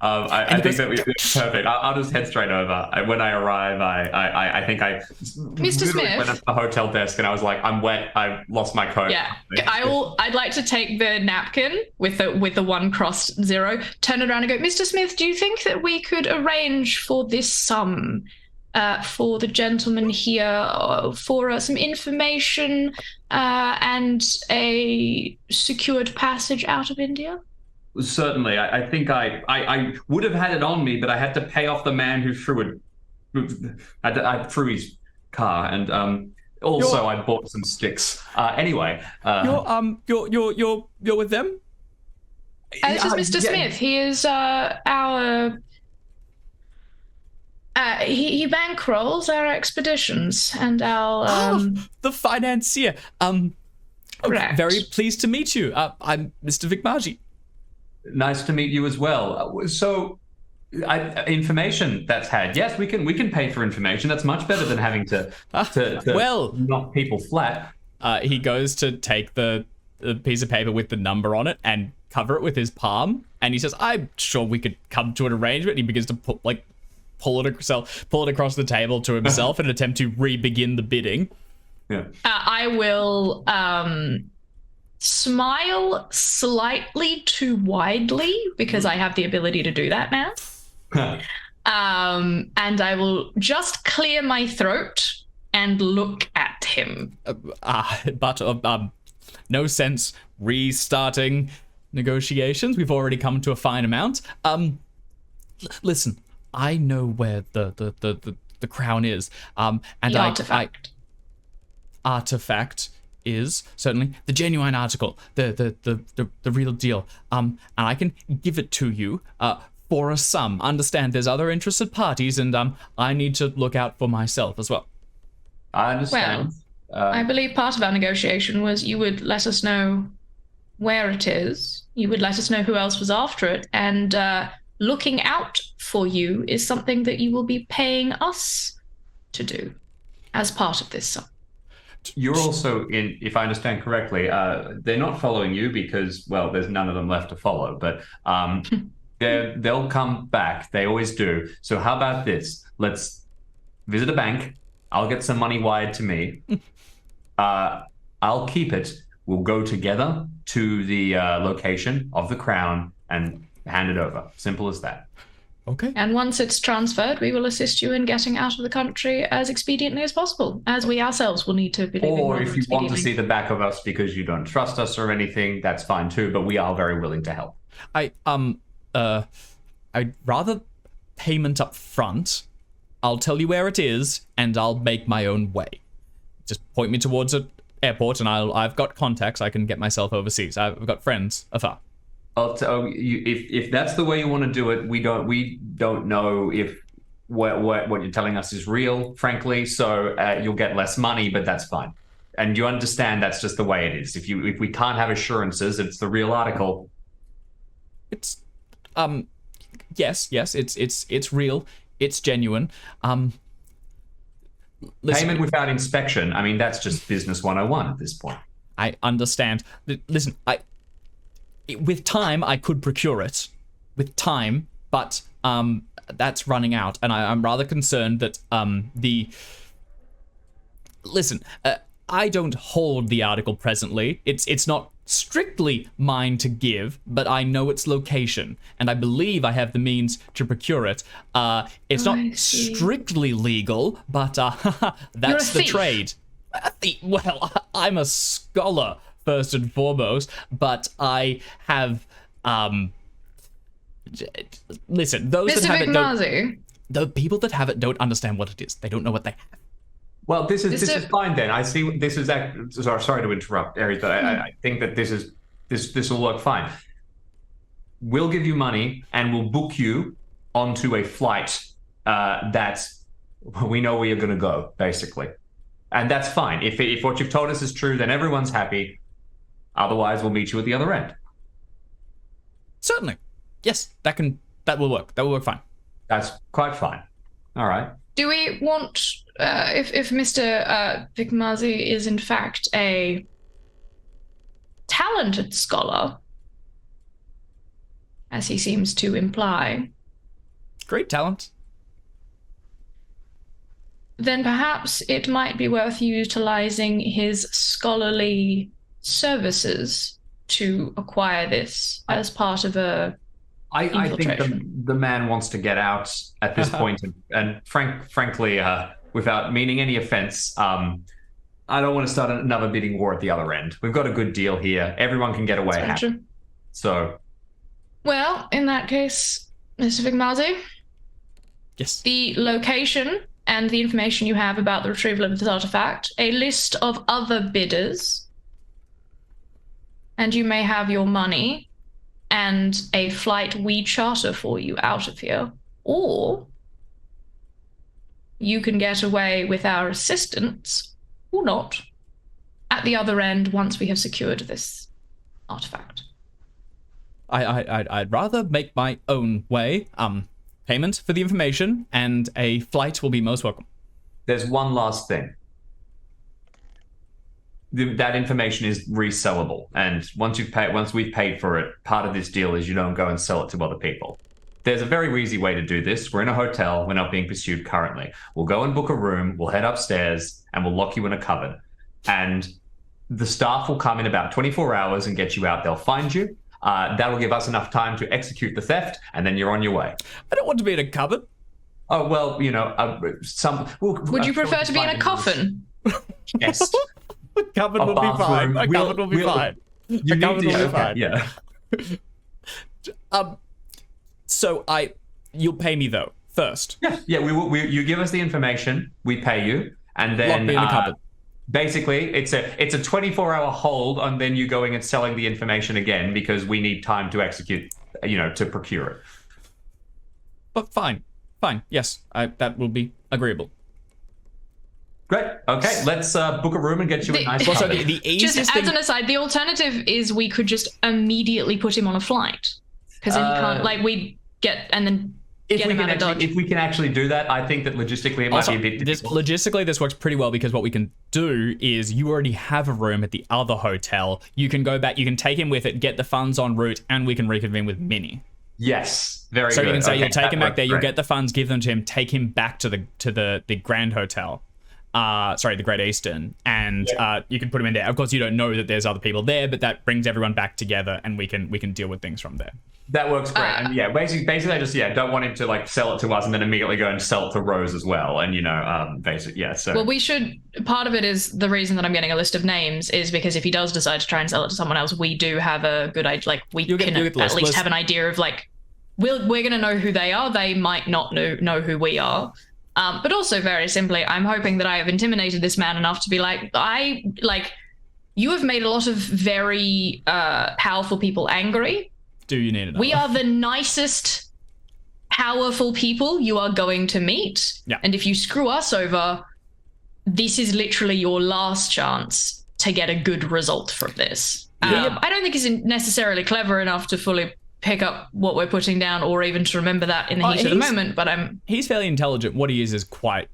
Speaker 3: I think that perfect. I'll just head straight over. When I arrive, I think I
Speaker 2: Mr. Smith
Speaker 3: went up to the hotel desk and I was like, I'm wet. I lost my coat.
Speaker 2: Yeah, I'd like to take the napkin with the one crossed 0, turn it around and go, "Mr. Smith, do you think that we could arrange for this sum for the gentleman here for some information and a secured passage out of India?"
Speaker 3: Certainly. I think I would have had it on me, but I had to pay off the man who threw it. I threw his car, and also I bought some sticks. Anyway,
Speaker 1: you're with them.
Speaker 2: This is Mr. Smith. He is our. He bankrolls our expeditions and our.
Speaker 1: The financier.
Speaker 2: Correct.
Speaker 1: Very pleased to meet you. I'm Mr. Vikmaji.
Speaker 3: Nice to meet you as well. So, information that's had. Yes, we can pay for information. That's much better than having to knock people flat.
Speaker 1: He goes to take the piece of paper with the number on it and cover it with his palm, and he says, "I'm sure we could come to an arrangement." And he begins to pull it across the table to himself and attempt to re-begin the bidding.
Speaker 3: Yeah.
Speaker 2: I will smile slightly too widely because I have the ability to do that now. And I will just clear my throat and look at him.
Speaker 1: But no sense restarting negotiations. We've already come to a fine amount. Listen, I know where the crown is. And
Speaker 2: The artifact.
Speaker 1: Artifact is certainly the genuine article, the real deal. And I can give it to you for a sum. Understand, there's other interested parties, and I need to look out for myself as well.
Speaker 3: I understand.
Speaker 2: I believe part of our negotiation was you would let us know where it is. You would let us know who else was after it, and looking out for you is something that you will be paying us to do as part of this sum.
Speaker 3: You're also in, if I understand correctly, they're not following you because, well, there's none of them left to follow, but they'll come back. They always do. So how about this? Let's visit a bank. I'll get some money wired to me. I'll keep it. We'll go together to the location of the crown and hand it over. Simple as that.
Speaker 1: Okay.
Speaker 2: And once it's transferred, we will assist you in getting out of the country as expediently as possible, as we ourselves will need to be living
Speaker 3: Or
Speaker 2: rather
Speaker 3: if you want to
Speaker 2: expediently.
Speaker 3: see the back of us because you don't trust us or anything, that's fine too, but we are very willing to help.
Speaker 1: I'd rather payment up front. I'll tell you where it is, and I'll make my own way. Just point me towards an airport, and I've got contacts. I can get myself overseas. I've got friends afar.
Speaker 3: If that's the way you want to do it, we don't know if what you're telling us is real, frankly. So you'll get less money, but that's fine. And you understand that's just the way it is. If we can't have assurances, it's the real article.
Speaker 1: It's yes, it's real. It's genuine. Listen,
Speaker 3: Payment without inspection. I mean, that's just business 101 at this point.
Speaker 1: I understand. Listen, with time, I could procure it. With time, but that's running out, and I'm rather concerned that Listen, I don't hold the article presently. It's not strictly mine to give, but I know its location, and I believe I have the means to procure it. It's
Speaker 2: I
Speaker 1: not
Speaker 2: see.
Speaker 1: strictly legal, but that's the
Speaker 2: thief.
Speaker 1: trade. Well, I'm a scholar first and foremost, but I have listen, those
Speaker 2: Mr.
Speaker 1: that have it don't,
Speaker 2: Vigmazi,
Speaker 1: the people that have it don't understand what it is. They don't know what they have.
Speaker 3: Well, this is
Speaker 2: Mr.
Speaker 3: fine then. I see. This is sorry to interrupt, Aries, but I think that this will work fine. We'll give you money and we'll book you onto a flight that we know where you're going to go, basically, and that's fine. If what you've told us is true, then everyone's happy. Otherwise, we'll meet you at the other end.
Speaker 1: Certainly, yes, that will work. That will work fine.
Speaker 3: That's quite fine. All right.
Speaker 2: do we want, if Mr. Vigmazi is in fact a talented scholar, as he seems to imply,
Speaker 1: Great talent.
Speaker 2: then perhaps it might be worth utilizing his scholarly services to acquire this as part of a
Speaker 3: I think
Speaker 2: infiltration.
Speaker 3: the man wants to get out at this point, and frankly, without meaning any offense, I don't want to start another bidding war at the other end. We've got a good deal here. Everyone can get away
Speaker 2: Very
Speaker 3: happy.
Speaker 2: true.
Speaker 3: So,
Speaker 2: Well, in that case, Mr. Vigmazi,
Speaker 1: Yes.
Speaker 2: the location and the information you have about the retrieval of this artifact, a list of other bidders, and you may have your money and a flight we charter for you out of here, or you can get away with our assistance, or not, at the other end once we have secured this artifact.
Speaker 1: I'd rather make my own way. Payment for the information and a flight will be most welcome.
Speaker 3: there's one last thing. that information is resellable. And once we've paid for it, part of this deal is you don't go and sell it to other people. There's a very easy way to do this. We're in a hotel. We're not being pursued currently. We'll go and book a room. We'll head upstairs and we'll lock you in a cupboard. And the staff will come in about 24 hours and get you out. They'll find you. That'll give us enough time to execute the theft, and then you're on your way.
Speaker 1: I don't want to be in a cupboard.
Speaker 3: Oh, well, you know,
Speaker 2: Would you prefer to be in a coffin?
Speaker 3: Yes.
Speaker 1: A cupboard will be fine. A cupboard will be fine. A cupboard will be fine.
Speaker 3: Yeah.
Speaker 1: So you'll pay me though first.
Speaker 3: Yeah. You give us the information, we pay you, and then
Speaker 1: lock me in the cupboard.
Speaker 3: Basically, it's a 24-hour hold on then you going and selling the information again because we need time to execute, to procure it.
Speaker 1: But fine. Yes, that will be agreeable.
Speaker 3: Great. Okay, let's book a room and get you a nice.
Speaker 1: Also, the easiest
Speaker 2: just
Speaker 1: thing.
Speaker 2: as an aside, the alternative is we could just immediately put him on a flight because then he can't. We get and then.
Speaker 3: If we can actually do that, I think that logistically it might be a bit difficult.
Speaker 1: Logistically, this works pretty well because what we can do is you already have a room at the other hotel. You can go back, you can take him with it, get the funds en route, and we can reconvene with Minnie.
Speaker 3: Yes, very good.
Speaker 1: So you can say
Speaker 3: okay,
Speaker 1: you'll take him back there,
Speaker 3: great.
Speaker 1: you'll get the funds, give them to him, take him back to the Grand Hotel. The Great Eastern, and you can put him in there. Of course, you don't know that there's other people there, but that brings everyone back together, and we can deal with things from there.
Speaker 3: That works great. And basically, I just don't want him to sell it to us and then immediately go and sell it to Rose as well. And So
Speaker 2: well, we should. Part of it is the reason that I'm getting a list of names is because if he does decide to try and sell it to someone else, we do have a good idea. We can at least have an idea of we're going to know who they are. They might not know who we are. But also, very simply, I'm hoping that I have intimidated this man enough to be you have made a lot of very powerful people angry.
Speaker 1: Do you need another?
Speaker 2: We are the nicest, powerful people you are going to meet.
Speaker 1: Yeah.
Speaker 2: And if you screw us over, this is literally your last chance to get a good result from this.
Speaker 1: Yeah.
Speaker 2: I don't think he's necessarily clever enough to fully pick up what we're putting down or even to remember that in the heat of the moment, but
Speaker 1: he's fairly intelligent. What he is quite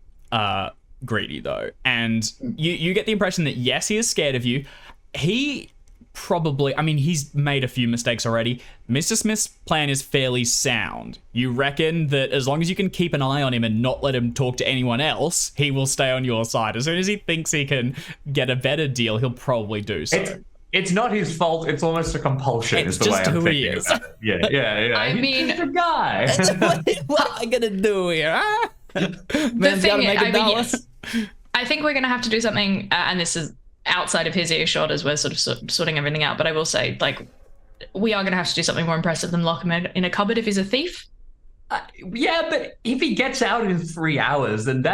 Speaker 1: greedy though, and you get the impression that yes, he is scared of you. He probably, he's made a few mistakes already. Mr. Smith's plan is fairly sound. You reckon that as long as you can keep an eye on him and not let him talk to anyone else, he will stay on your side. As soon as he thinks he can get a better deal, he'll probably do so.
Speaker 3: It's not his fault. It's almost a compulsion.
Speaker 1: It's
Speaker 3: is the
Speaker 1: just
Speaker 3: way I'm
Speaker 1: who he
Speaker 3: thinking
Speaker 1: is.
Speaker 3: about it. Yeah.
Speaker 2: He's
Speaker 3: a guy.
Speaker 1: What am I gonna do here? Huh?
Speaker 2: The thing is, I think we're going to have to do something, and this is outside of his earshot as we're sort of sorting everything out. But I will say, we are going to have to do something more impressive than lock him in a cupboard if he's a thief.
Speaker 3: Yeah, but if he gets out in 3 hours, then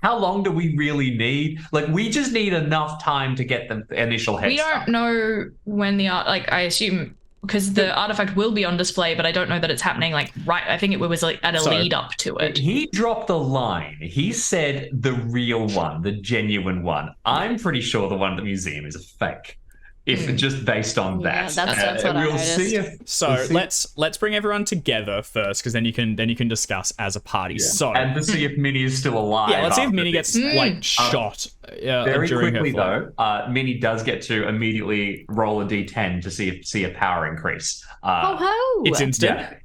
Speaker 3: how long do we really need? We just need enough time to get the initial head start.
Speaker 2: We don't know when I assume, because the artifact will be on display, but I don't know that it's happening right. I think it was at a lead up to it.
Speaker 3: He dropped the line. He said the real one, the genuine one. I'm pretty sure the one at the museum is a fake. If just based on that,
Speaker 4: that's what I noticed.
Speaker 1: Let's bring everyone together first, because then you can discuss as a party.
Speaker 3: Yeah.
Speaker 1: So
Speaker 3: and to see if Minnie is still alive.
Speaker 1: Yeah, let's see if Minnie gets shot.
Speaker 3: Very
Speaker 1: during
Speaker 3: quickly
Speaker 1: her
Speaker 3: though, Minnie does get to immediately roll a d10 to see a power increase.
Speaker 1: It's instant.
Speaker 3: Yeah.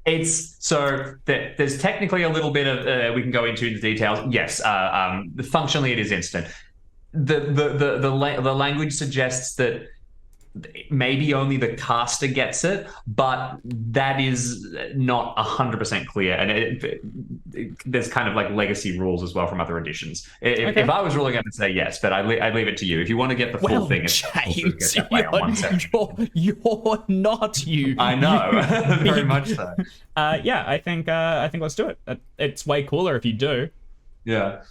Speaker 3: It's so there's technically a little bit of we can go into the details. Yes, functionally it is instant. The language suggests that maybe only the caster gets it, but that is not 100% clear, and there's kind of legacy rules as well from other editions. If I was ruling, I would say yes, but I'd leave it to you. If you want to get the full thing,
Speaker 1: James, you're not you.
Speaker 3: I know, very much so.
Speaker 1: I think let's do it. It's way cooler if you do.
Speaker 3: Yeah.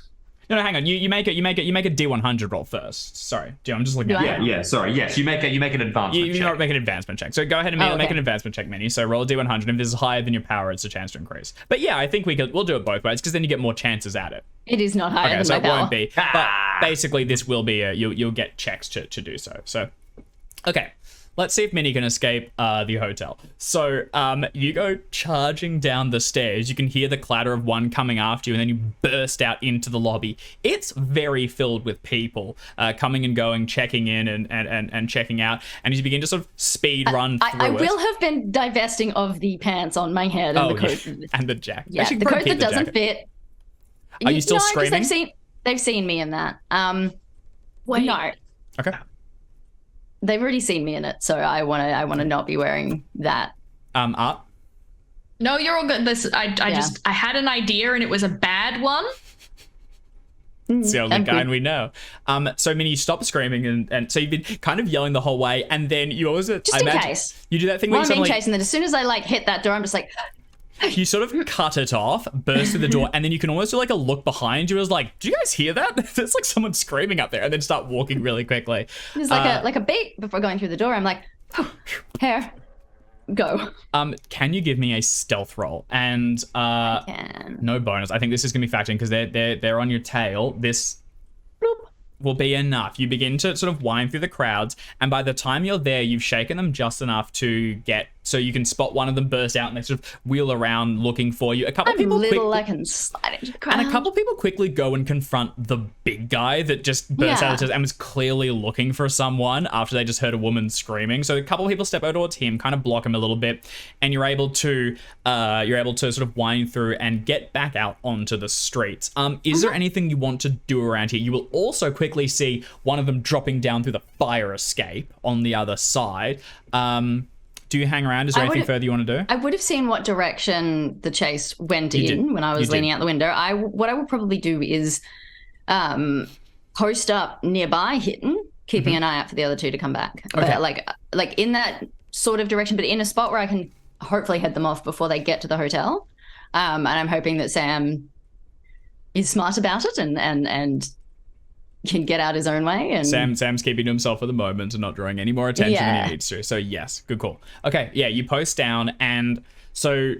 Speaker 1: No, hang on. You make a D100 roll first. Sorry, I'm just looking at it.
Speaker 3: Yeah. Sorry. Yes, you make an advancement check.
Speaker 1: You not make an advancement check. So go ahead and make an advancement check, Minnie. So roll a D100. If this is higher than your power, it's a chance to increase. But yeah, I think we'll do it both ways, because then you get more chances at it.
Speaker 4: It is not higher than
Speaker 1: so
Speaker 4: my
Speaker 1: it
Speaker 4: power.
Speaker 1: won't be. But basically, this will be you'll get checks to do so. So, okay. let's see if Minnie can escape the hotel. So you go charging down the stairs. You can hear the clatter of one coming after you, and then you burst out into the lobby. It's very filled with people coming and going, checking in and checking out. And you begin to sort of speed run through
Speaker 4: I
Speaker 1: it.
Speaker 4: will have been divesting of the pants on my head and the coat.
Speaker 1: Yeah. And the jacket.
Speaker 4: Yeah,
Speaker 1: Actually,
Speaker 4: the
Speaker 1: probably
Speaker 4: coat
Speaker 1: keep
Speaker 4: that
Speaker 1: the
Speaker 4: doesn't
Speaker 1: jacket.
Speaker 4: fit.
Speaker 1: Are you still
Speaker 4: 'cause
Speaker 1: screaming?
Speaker 4: They've seen me in that.
Speaker 2: Wait.
Speaker 4: No.
Speaker 1: Okay.
Speaker 4: They've already seen me in it, so I wanna not be wearing that.
Speaker 1: Art?
Speaker 2: No, you're all good. I had an idea and it was a bad one.
Speaker 1: It's the only
Speaker 4: I'm
Speaker 1: kind
Speaker 4: good.
Speaker 1: we know. So Minnie, you stop screaming, and so you've been kind of yelling the whole way, and then you also
Speaker 4: Just in case.
Speaker 1: you do that thing where
Speaker 4: Well,
Speaker 1: you
Speaker 4: I'm being
Speaker 1: suddenly
Speaker 4: chased, and then as soon as I like hit that door, I'm just like,
Speaker 1: you sort of cut it off, burst through the door, and then you can almost do like a look behind you. It was like, do you guys hear that? There's like someone screaming up there, and then start walking really quickly.
Speaker 4: there's like a beat before going through the door. I'm like, hair, go.
Speaker 1: Can you give me a stealth roll? And
Speaker 4: And
Speaker 1: no bonus. I think this is gonna be factoring because they're on your tail. This
Speaker 4: bloop.
Speaker 1: will be enough. You begin to sort of wind through the crowds, and by the time you're there, you've shaken them just enough to get so you can spot one of them burst out, and they sort of wheel around looking for you. A couple
Speaker 4: I'm
Speaker 1: people
Speaker 4: little. I can slide into the crowd.
Speaker 1: and a couple people quickly go and confront the big guy that just burst out of the chest and was clearly looking for someone after they just heard a woman screaming. So a couple of people step over towards him, kind of block him a little bit, and you're able to sort of wind through and get back out onto the streets. Is there anything you want to do around here? You will also quickly see one of them dropping down through the fire escape on the other side. Do you hang around? Is there anything further you want to do?
Speaker 4: I would have seen what direction the chase went
Speaker 1: You did.
Speaker 4: in when I was
Speaker 1: You
Speaker 4: leaning
Speaker 1: did.
Speaker 4: out the window. What I will probably do is post up nearby, hidden, keeping an eye out for the other two to come back.
Speaker 1: Okay.
Speaker 4: But like in that sort of direction, but in a spot where I can hopefully head them off before they get to the hotel. And I'm hoping that Sam is smart about it and can get out his own way. And
Speaker 1: Sam's keeping to himself for the moment and not drawing any more attention than
Speaker 4: Yeah.
Speaker 1: he needs to. So yes, good call. Okay, yeah, you post down, and so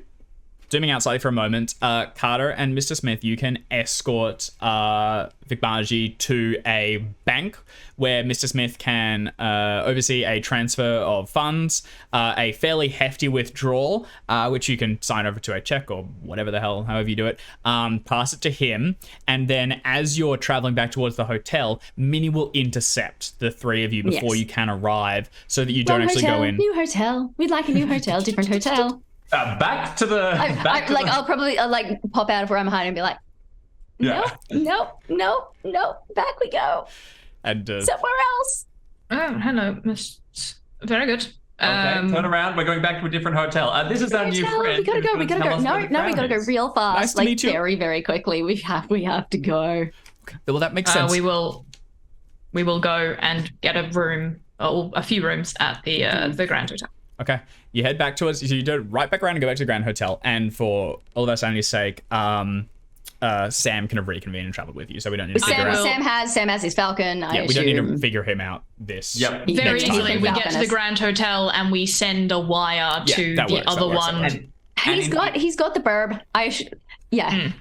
Speaker 1: zooming out slightly for a moment, Carter and Mr. Smith, you can escort Vic Banerjee to a bank where Mr. Smith can oversee a transfer of funds, a fairly hefty withdrawal, which you can sign over to a check or whatever the hell, however you do it, pass it to him, and then as you're traveling back towards the hotel, Minnie will intercept the three of you before
Speaker 4: Yes.
Speaker 1: you can arrive so that you don't
Speaker 4: Wrong
Speaker 1: actually
Speaker 4: hotel,
Speaker 1: go in.
Speaker 4: new hotel. We'd like a new hotel, different hotel.
Speaker 3: Back to the.
Speaker 4: I'll probably like pop out of where I'm hiding and be like,
Speaker 3: Yeah.
Speaker 4: no, back we go.
Speaker 1: And
Speaker 4: Somewhere else.
Speaker 2: Oh, hello, Miss. Very good.
Speaker 3: Okay, turn around. We're going back to a different hotel. This is our new
Speaker 4: Hotel,
Speaker 3: friend.
Speaker 4: we gotta
Speaker 3: who's
Speaker 4: go.
Speaker 3: gonna
Speaker 4: We gotta
Speaker 3: tell
Speaker 4: go.
Speaker 3: us
Speaker 4: No,
Speaker 3: where the
Speaker 4: we
Speaker 3: crown
Speaker 4: gotta go
Speaker 3: is.
Speaker 4: real fast.
Speaker 1: Nice to
Speaker 4: like
Speaker 1: meet you.
Speaker 4: very, very quickly. We have to go.
Speaker 1: well, that makes sense.
Speaker 2: We will go and get a room or a few rooms at the Grand Hotel.
Speaker 1: Okay, you head back towards, so you do it right back around and go back to the Grand Hotel, and for all of our sanity's sake, Sam can have reconvened and traveled with you, so we don't need to figure out.
Speaker 4: Sam has his Falcon.
Speaker 1: Yeah, we don't need to figure him out this.
Speaker 3: Yep.
Speaker 4: He-
Speaker 2: Very
Speaker 4: Next
Speaker 2: easily,
Speaker 4: time.
Speaker 2: we get to the Grand Hotel and we send a wire
Speaker 1: Yeah,
Speaker 2: to
Speaker 1: that
Speaker 2: the
Speaker 1: works, that
Speaker 2: other
Speaker 1: works,
Speaker 2: one.
Speaker 1: that works.
Speaker 4: He's got the burb.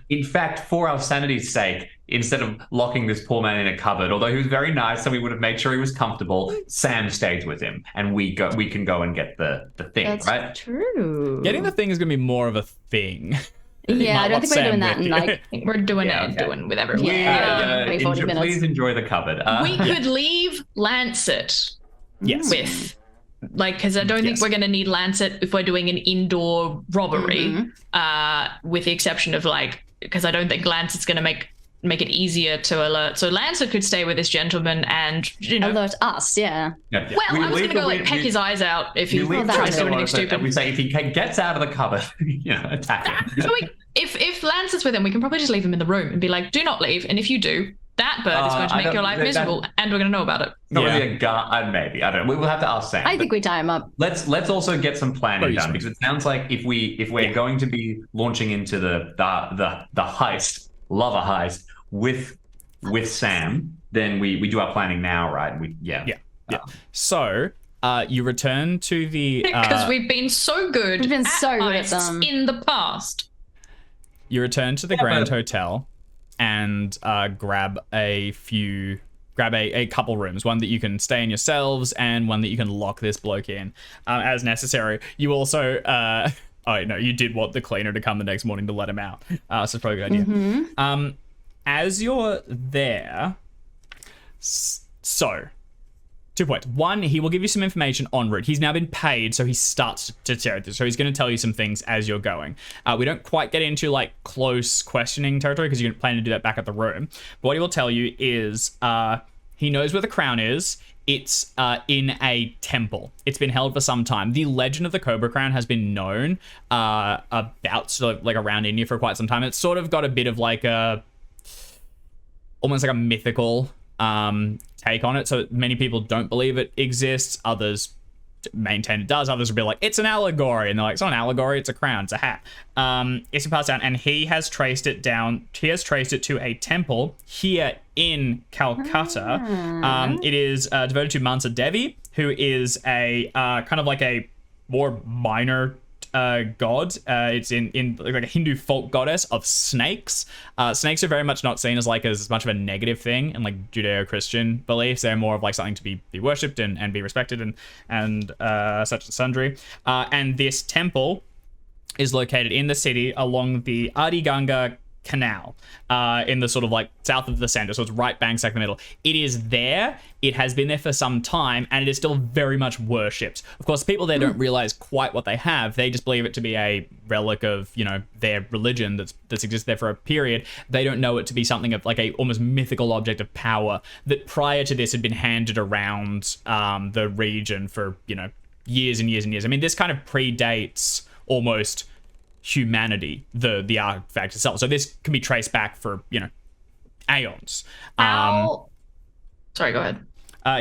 Speaker 3: In fact, for our sanity's sake, instead of locking this poor man in a cupboard, although he was very nice and we would have made sure he was comfortable, Sam stays with him, and we can go and get the thing,
Speaker 4: That's
Speaker 3: right?
Speaker 4: true.
Speaker 1: Getting the thing is going to be more of a thing.
Speaker 4: Yeah, I don't
Speaker 1: Not
Speaker 4: think we're doing
Speaker 1: Sam
Speaker 4: that
Speaker 1: with
Speaker 4: in
Speaker 1: you.
Speaker 4: like.
Speaker 2: We're doing
Speaker 3: Yeah,
Speaker 2: it,
Speaker 3: okay.
Speaker 2: doing with everyone.
Speaker 4: Yeah. 40 minutes.
Speaker 3: Please enjoy the cupboard.
Speaker 2: We could leave Lancet
Speaker 1: Yes.
Speaker 2: with, like, because I don't think
Speaker 1: Yes.
Speaker 2: we're going to need Lancet if we're doing an indoor robbery, with the exception of like, because I don't think Lancet's going to make it easier to alert. So Lancet could stay with this gentleman and,
Speaker 4: Alert us, yeah.
Speaker 3: Yeah.
Speaker 2: well, I was going to go like peck his eyes out if he
Speaker 3: we leave
Speaker 2: tries to do
Speaker 3: the
Speaker 2: anything
Speaker 3: door open,
Speaker 2: stupid.
Speaker 3: and we say if he gets out of the cupboard, attack him.
Speaker 2: So if Lancet's with him, we can probably just leave him in the room and be like, do not leave. And if you do, that bird is going to
Speaker 3: I
Speaker 2: make your
Speaker 3: don't-
Speaker 2: life
Speaker 3: that-
Speaker 2: miserable, and we're going to know about it.
Speaker 3: Not
Speaker 1: Yeah.
Speaker 3: really a gun, maybe. I don't know. We'll have to ask Sam.
Speaker 4: I think we tie him up.
Speaker 3: Let's also get some planning
Speaker 1: Very
Speaker 3: done,
Speaker 1: smart.
Speaker 3: because it sounds like if we're going to be launching into the heist, love a heist with Sam, then we do our planning now, right?
Speaker 1: Yeah. So you return to the.
Speaker 2: Because we've been so good.
Speaker 4: We've been so good at
Speaker 2: heists
Speaker 4: them.
Speaker 2: in the past.
Speaker 1: You return to the Grand Hotel and grab a few grab a couple rooms, one that you can stay in yourselves and one that you can lock this bloke in as necessary. You also, oh no, you did want the cleaner to come the next morning to let him out. So it's probably a good idea. As you're there, so 2 points. One, he will give you some information en route. He's now been paid, so he starts to share this. So he's going to tell you some things as you're going. We don't quite get into like close questioning territory because you're planning to do that back at the room. But what he will tell you is he knows where the crown is. It's in a temple. It's been held for some time. The legend of the Cobra Crown has been known about sort of like around India for quite some time. It's sort of got a bit of like almost like a mythical take on it. So many people don't believe it exists. Others maintain it does. Others will be like, it's an allegory. And they're like, it's not an allegory, it's a crown, it's a hat. It's passed down, and he has traced it down. He has traced it to a temple here in Calcutta. It is devoted to Mansa Devi, who is a kind of like a more minor god. It's in like a Hindu folk goddess of snakes. Snakes are very much not seen as like as much of a negative thing in like Judeo-Christian beliefs. They're more of like something to be worshipped and be respected and such and sundry. And this temple is located in the city along the Adi Ganga Canal in the sort of like south of the center, so it's right bang smack in the middle. It is there. It has been there for some time, and it is still very much worshipped. Of course, people there don't realize quite what they have. They just believe it to be a relic of, you know, their religion that's existed there for a period. They don't know it to be something of like a almost mythical object of power that prior to this had been handed around the region for, you know, years and years and years. I mean, this kind of predates almost humanity, the artifact itself. So this can be traced back for, you know, aeons.
Speaker 2: Sorry, go ahead.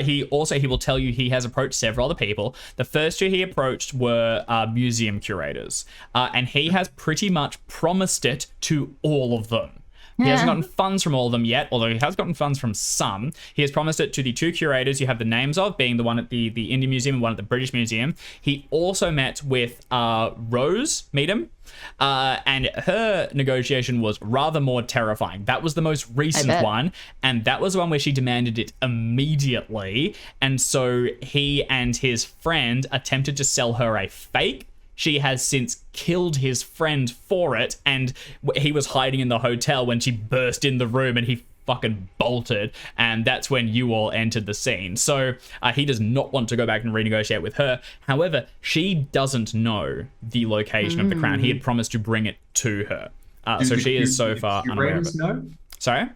Speaker 1: He will tell you he has approached several other people. The first two he approached were museum curators, and he has pretty much promised it to all of them. He hasn't gotten funds from all of them yet, although he has gotten funds from some. He has promised it to the two curators you have the names of, being the one at the Indian Museum and one at the British Museum. He also met with Rose Meadham, and her negotiation was rather more terrifying. That was the most recent one, and that was the one where she demanded it immediately. And so he and his friend attempted to sell her a fake. She has since killed his friend for it, and he was hiding in the hotel when she burst in the room and he fucking bolted, and that's when you all entered the scene. So he does not want to go back and renegotiate with her. However, she doesn't know the location of the crown. He had promised to bring it to her. So she is so far unaware of it.
Speaker 3: Know?
Speaker 1: Sorry?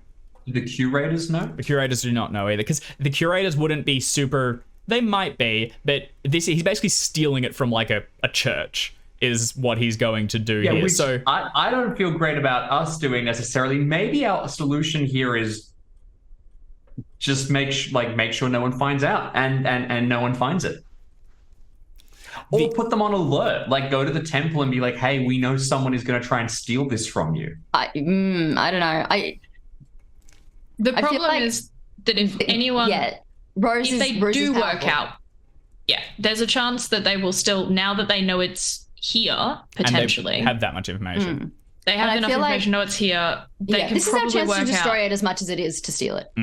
Speaker 3: Do the curators know?
Speaker 1: The curators do not know either, because the curators wouldn't be super... They might be, but he's basically stealing it from like a church is what he's going to do here.
Speaker 3: Which
Speaker 1: so
Speaker 3: I don't feel great about us doing necessarily. Maybe our solution here is just make sure no one finds out and no one finds it. Or put them on alert. Like go to the temple and be like, hey, we know someone is going to try and steal this from you.
Speaker 4: I don't know.
Speaker 2: The problem is that if anyone...
Speaker 4: If
Speaker 2: they do work out, there's a chance that they will still, now that they know it's here, potentially.
Speaker 1: And they have that much information.
Speaker 2: They have enough information to know it's here. They can
Speaker 4: this
Speaker 2: probably
Speaker 4: is our chance
Speaker 2: work
Speaker 4: to destroy
Speaker 2: out.
Speaker 4: it as much as it is to steal it.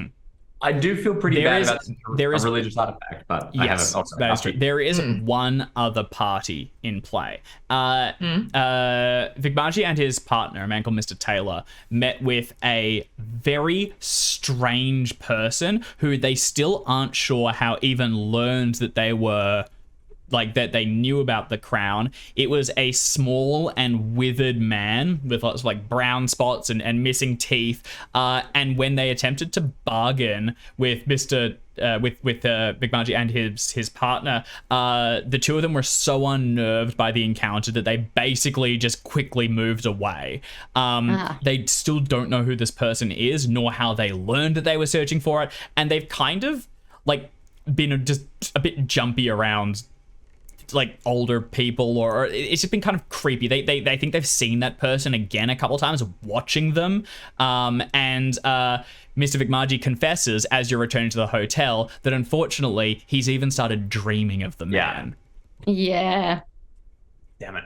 Speaker 3: I do feel pretty bad about
Speaker 1: there is
Speaker 3: a religious artifact, but
Speaker 1: yes,
Speaker 3: I have also
Speaker 1: that is true. There is one other party in play. Vigmaji and his partner, a man called Mr. Taylor, met with a very strange person who they still aren't sure how even learned that they were, like that they knew about the crown. It was a small and withered man with lots of like brown spots and missing teeth. And when they attempted to bargain with Mr. with Vigmaji and his partner, the two of them were so unnerved by the encounter that they basically just quickly moved away. They still don't know who this person is, nor how they learned that they were searching for it. And they've kind of like been just a bit jumpy around like older people, or it's just been kind of creepy. They think they've seen that person again a couple times watching them. And Mr. Vigmaji confesses as you're returning to the hotel that unfortunately he's even started dreaming of the man.
Speaker 4: Yeah.
Speaker 3: Damn it.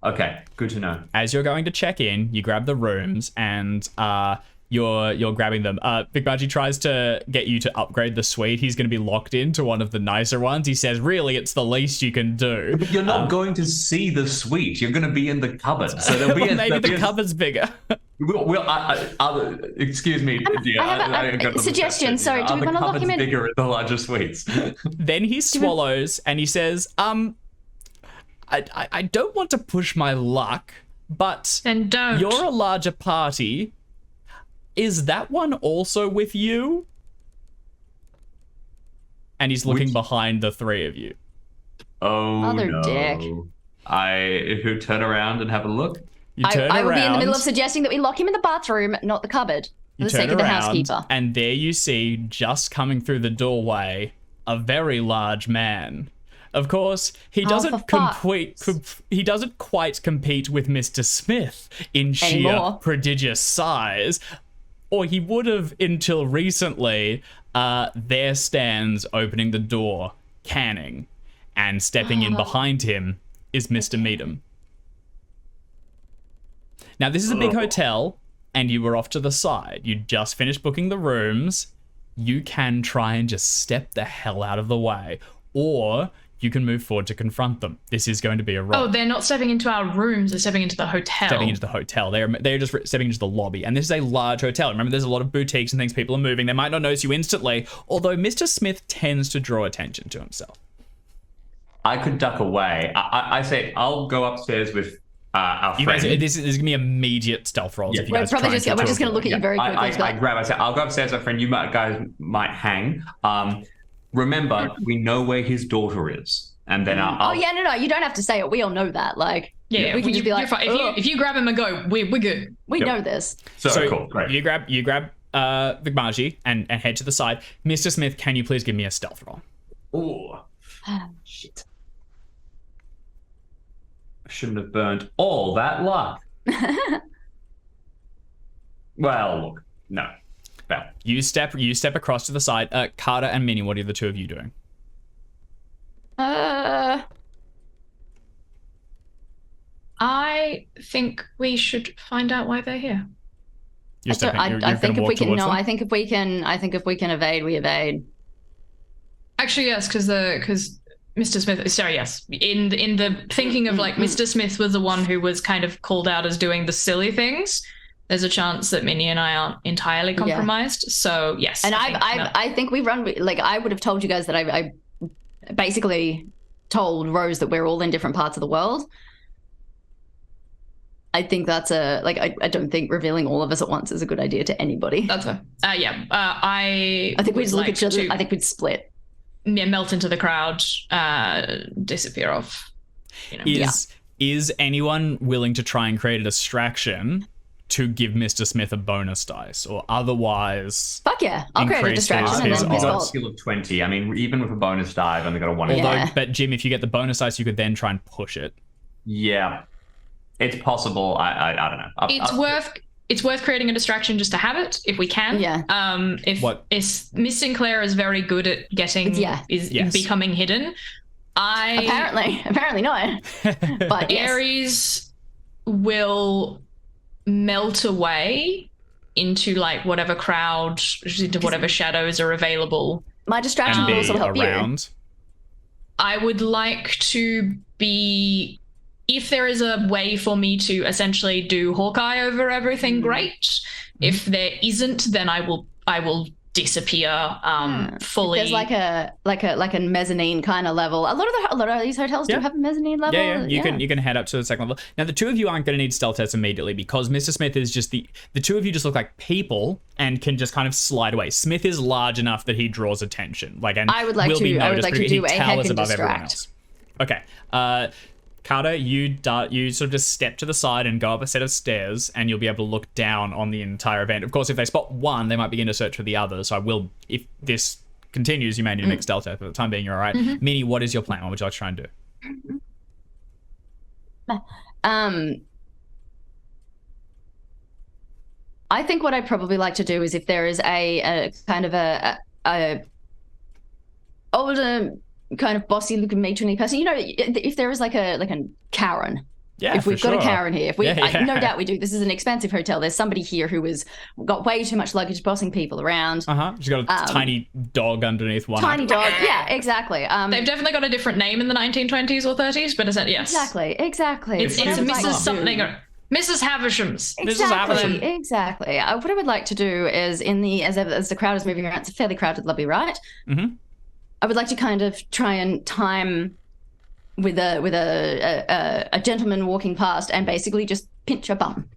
Speaker 3: Okay, good to know.
Speaker 1: As you're going to check in, you grab the rooms and you're grabbing them. Big Budgie tries to get you to upgrade the suite. He's going to be locked into one of the nicer ones. He says, really, it's the least you can do.
Speaker 3: But you're not going to see the suite. You're going to be in the cupboard. So there'll be
Speaker 1: Maybe the cupboard's bigger.
Speaker 3: Excuse me.
Speaker 4: I have a suggestion. Sorry, do we want to lock him in?
Speaker 3: Bigger in the larger suites.
Speaker 1: Then he swallows and he says, I don't want to push my luck, but
Speaker 2: Then don't.
Speaker 1: you're a larger party. Is that one also with you? And he's looking behind the three of you.
Speaker 3: Oh,
Speaker 4: Other
Speaker 3: no.
Speaker 4: dick.
Speaker 3: Who turn around and have a look?
Speaker 1: You turn
Speaker 4: I
Speaker 1: around.
Speaker 4: would be in the middle of suggesting that we lock him in the bathroom, not the cupboard, for
Speaker 1: You
Speaker 4: the
Speaker 1: turn
Speaker 4: sake of the
Speaker 1: around,
Speaker 4: housekeeper.
Speaker 1: and there you see, just coming through the doorway, a very large man. Of course, he doesn't he doesn't quite compete with Mr. Smith in sheer
Speaker 4: Anymore.
Speaker 1: prodigious size, or he would have until recently. There stands, opening the door, Canning, and stepping in behind him is Mr. Meadham. Now, this is a big hotel, and you were off to the side. You just finished booking the rooms. You can try and just step the hell out of the way, or you can move forward to confront them. This is going to be a roll.
Speaker 2: Oh, they're not stepping into our rooms, they're stepping into the hotel.
Speaker 1: Stepping into the hotel. They're just stepping into the lobby. And this is a large hotel. Remember, there's a lot of boutiques and things. People are moving. They might not notice you instantly, although Mr. Smith tends to draw attention to himself.
Speaker 3: I could duck away. I say I'll go upstairs with our
Speaker 1: You
Speaker 3: friend.
Speaker 1: guys, this is going to be immediate stealth rolls.
Speaker 3: Yeah.
Speaker 1: If you
Speaker 4: We're
Speaker 1: guys
Speaker 4: probably
Speaker 1: try
Speaker 4: just
Speaker 1: and
Speaker 4: we're
Speaker 1: talk
Speaker 4: just going to look at you very quickly.
Speaker 3: I say, I'll go upstairs with our friend. Guys might hang. Remember, we know where his daughter is. And then I'll...
Speaker 4: Oh, yeah, no, you don't have to say it. We all know that. Like,
Speaker 2: Yeah,
Speaker 4: we can just be like,
Speaker 2: you're fine. If you grab him and go, we're good.
Speaker 4: we know this.
Speaker 3: So cool, great.
Speaker 1: You grab Big Margie and head to the side. Mr. Smith, can you please give me a stealth roll?
Speaker 3: Ooh. Shit. I shouldn't have burnt all that luck. Well, look, no. Well,
Speaker 1: You step across to the side. Carter and Minnie, what are the two of you doing?
Speaker 2: I think we should find out why they're here.
Speaker 1: You're stepping.
Speaker 4: I think if we can. No,
Speaker 1: them?
Speaker 4: I think if we can evade, we evade.
Speaker 2: Actually, yes, because Mr. Smith. Sorry, yes. In the thinking of like Mr. Smith was the one who was kind of called out as doing the silly things. There's a chance that Minnie and I aren't entirely compromised. So yes.
Speaker 4: And I think we run. Like, I would have told you guys that I basically told Rose that we're all in different parts of the world. I think that's I don't think revealing all of us at once is a good idea to anybody.
Speaker 2: That's fair. I
Speaker 4: think we'd look at each other.
Speaker 2: to
Speaker 4: I think we'd split.
Speaker 2: melt into the crowd, disappear off.
Speaker 1: Is anyone willing to try and create a distraction to give Mr. Smith a bonus dice, or otherwise?
Speaker 4: Fuck yeah, I'll create a
Speaker 1: increases
Speaker 4: distraction and
Speaker 1: his
Speaker 4: then
Speaker 3: I've got a
Speaker 1: odds.
Speaker 3: skill of 20. I mean, even with a bonus die, I've only got a 1 in
Speaker 4: Yeah.
Speaker 3: five.
Speaker 1: Although, but Jim, if you get the bonus dice, you could then try and push it.
Speaker 3: Yeah. It's possible. I don't know.
Speaker 2: It's worth creating a distraction just to have it if we can.
Speaker 4: Yeah.
Speaker 2: If Miss Sinclair is very good at getting
Speaker 1: Yes.
Speaker 2: becoming hidden.
Speaker 4: Apparently not. But yes.
Speaker 2: Aries will melt away into like whatever crowd, into whatever shadows are available.
Speaker 4: My distraction will also help
Speaker 1: around.
Speaker 2: I would like to be, if there is a way for me to essentially do Hawkeye over everything, great. If there isn't, then I will disappear fully.
Speaker 4: There's like a mezzanine kind of level. A lot of these hotels do have a mezzanine level.
Speaker 1: Yeah. You can head up to the second level. Now, the two of you aren't going to need stealth tests immediately because Mr. Smith is just the two of you just look like people and can just kind of slide away. Smith is large enough that he draws attention.
Speaker 4: I would like to do a heck and
Speaker 1: above everyone
Speaker 4: distract.
Speaker 1: else. Okay. Carter, you sort of just step to the side and go up a set of stairs, and you'll be able to look down on the entire event. Of course, if they spot one, they might begin to search for the others. So if this continues, you may need to make stealth test. For the time being, you're all right. Minnie, what is your plan? What would you like to try and do?
Speaker 4: I think what I'd probably like to do is if there is a kind of a older kind of bossy looking matronly person, if there is like a Karen
Speaker 1: Yeah,
Speaker 4: if we've
Speaker 1: for
Speaker 4: got a
Speaker 1: sure.
Speaker 4: Karen here, if we,
Speaker 1: Yeah.
Speaker 4: no doubt we do. This is an expensive hotel. There's somebody here who has got way too much luggage, bossing people around.
Speaker 1: She's got a tiny dog underneath one.
Speaker 4: Tiny dog. Yeah, exactly.
Speaker 2: They've definitely got a different name in the 1920s or 30s, but is that yes?
Speaker 4: Exactly.
Speaker 2: It's Mrs. something or Mrs. Havisham's.
Speaker 4: Exactly. What I would like to do is, as the crowd is moving around, it's a fairly crowded lobby, right?
Speaker 1: Mm-hmm.
Speaker 4: I would like to kind of try and time with a gentleman walking past and basically just pinch her bum.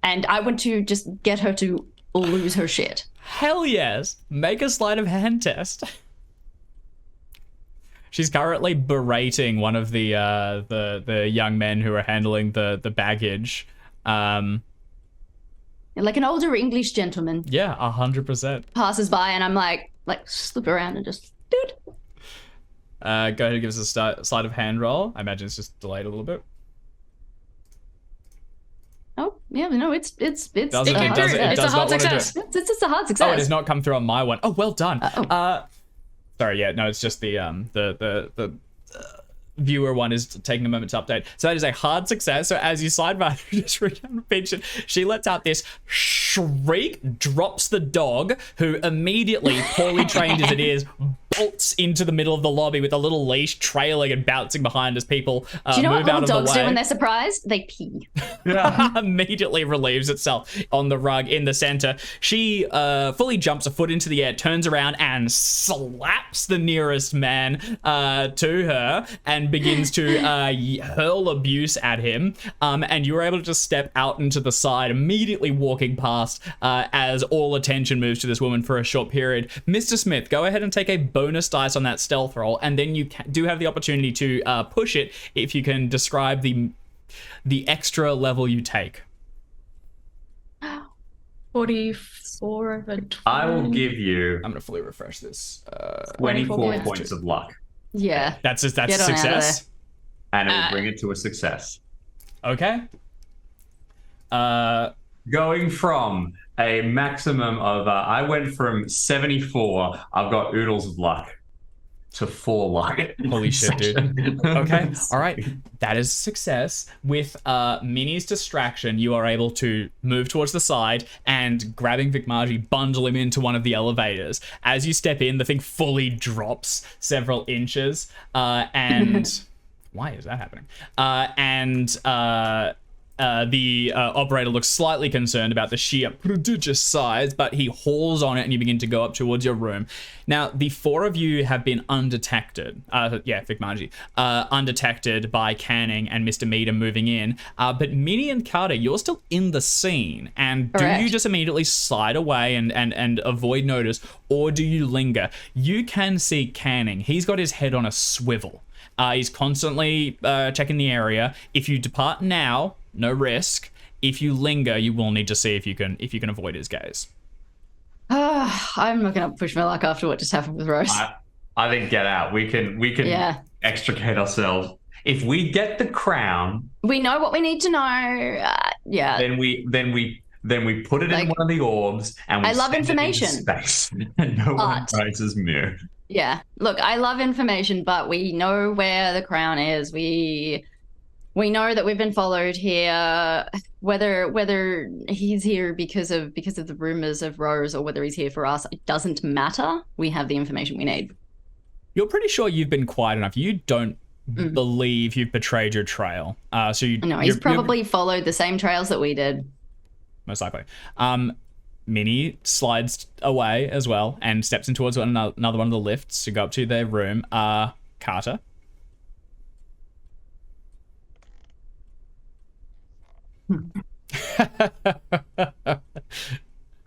Speaker 4: And I want to just get her to lose her shit.
Speaker 1: Hell yes. Make a sleight of hand test. She's currently berating one of the young men who are handling the baggage.
Speaker 4: Like an older English gentleman.
Speaker 1: Yeah, 100%.
Speaker 4: Passes by and I'm like slip around and just dude.
Speaker 1: Go ahead and give us a sleight of hand roll. I imagine it's just delayed a little bit.
Speaker 4: Oh yeah, no, it's
Speaker 1: It's
Speaker 2: a hard success.
Speaker 4: It's a hard success.
Speaker 1: Oh, it has not come through on my one. Oh, well done. Sorry, yeah, no, it's just the viewer one is taking a moment to update. So that is a hard success. So as you sidebar, just mentioned, she lets out this shriek, drops the dog, who immediately, poorly trained as it is, bolts into the middle of the lobby with a little leash trailing and bouncing behind as people move out of the way.
Speaker 4: Do you know what little dogs do when they're surprised? They pee.
Speaker 1: Immediately relieves itself on the rug in the center. She fully jumps a foot into the air, turns around and slaps the nearest man to her and begins to hurl abuse at him. And you were able to just step out into the side, immediately walking past as all attention moves to this woman for a short period. Mr. Smith, go ahead and take a bonus dice on that stealth roll, and then you do have the opportunity to push it if you can describe the extra level you take.
Speaker 2: 44 over 20.
Speaker 3: I will give you
Speaker 1: I'm gonna fully refresh this.
Speaker 3: 24 points of luck,
Speaker 4: Yeah.
Speaker 1: That's a
Speaker 4: Get on out of
Speaker 1: success.
Speaker 3: and it will bring it to a success.
Speaker 1: Okay.
Speaker 3: Going from a maximum of, I went from 74, I've got oodles of luck, to 4 luck.
Speaker 1: Holy shit, dude. Okay, all right. That is a success. With Minnie's distraction, you are able to move towards the side and, grabbing Vic Margie, bundle him into one of the elevators. As you step in, the thing fully drops several inches, and... Why is that happening? The operator looks slightly concerned about the sheer prodigious size, but he hauls on it and you begin to go up towards your room. Now, the 4 of you have been undetected. Vic Margie. Undetected by Canning and Mr. Meadham moving in. But Minnie and Carter, you're still in the scene. And
Speaker 4: Correct.
Speaker 1: do you just immediately slide away and avoid notice, or do you linger? You can see Canning. He's got his head on a swivel. He's constantly checking the area. If you depart now, no risk. If you linger, you will need to see if you can avoid his gaze.
Speaker 4: I'm not going to push my luck after what just happened with Rose.
Speaker 3: I think get out. We can extricate ourselves. If we get the crown,
Speaker 4: we know what we need to know.
Speaker 3: then we put it in one of the orbs, and we
Speaker 4: I love
Speaker 3: send it into
Speaker 4: information.
Speaker 3: space. And no one knows his mirror.
Speaker 4: Yeah. Look, I love information, but we know where the crown is. We know that we've been followed here. Whether he's here because of the rumors of Rose or whether he's here for us, it doesn't matter. We have the information we need.
Speaker 1: You're pretty sure you've been quiet enough. You don't believe you've betrayed your trail. So you
Speaker 4: No, he's probably followed the same trails that we did.
Speaker 1: Most likely. Minnie slides away as well and steps in towards another one of the lifts to go up to their room. Carter.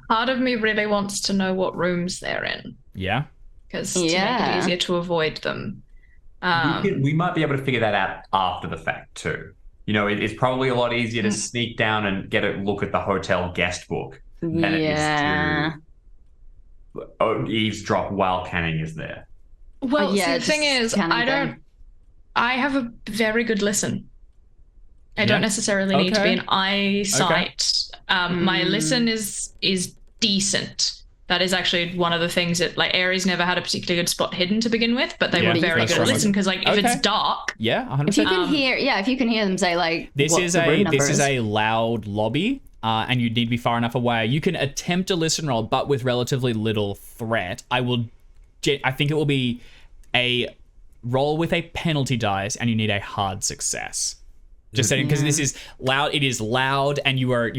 Speaker 2: Part of me really wants to know what rooms they're in,
Speaker 1: Yeah.
Speaker 2: because to make it easier to avoid them.
Speaker 3: We might be able to figure that out after the fact too. You know, it's probably a lot easier to sneak down and get a look at the hotel guest book than it is to eavesdrop while Canning is there.
Speaker 2: Well, see, the thing is, I have a very good listen. I don't necessarily need to be an eyesight. My listen is decent. That is actually one of the things that, like, Ares never had a particularly good spot hidden to begin with, but they
Speaker 1: Yeah,
Speaker 2: were very
Speaker 1: that's
Speaker 2: good at
Speaker 1: right.
Speaker 2: listening because, like, if it's dark,
Speaker 1: Yeah, 100%.
Speaker 4: If you can hear, if you can hear them say like,
Speaker 1: This
Speaker 4: what
Speaker 1: is
Speaker 4: the room
Speaker 1: a
Speaker 4: number
Speaker 1: this is a loud lobby, and you need to be far enough away. You can attempt a listen roll, but with relatively little threat. I think it will be a roll with a penalty dice, and you need a hard success. Just saying, because this is loud. It is loud, and you are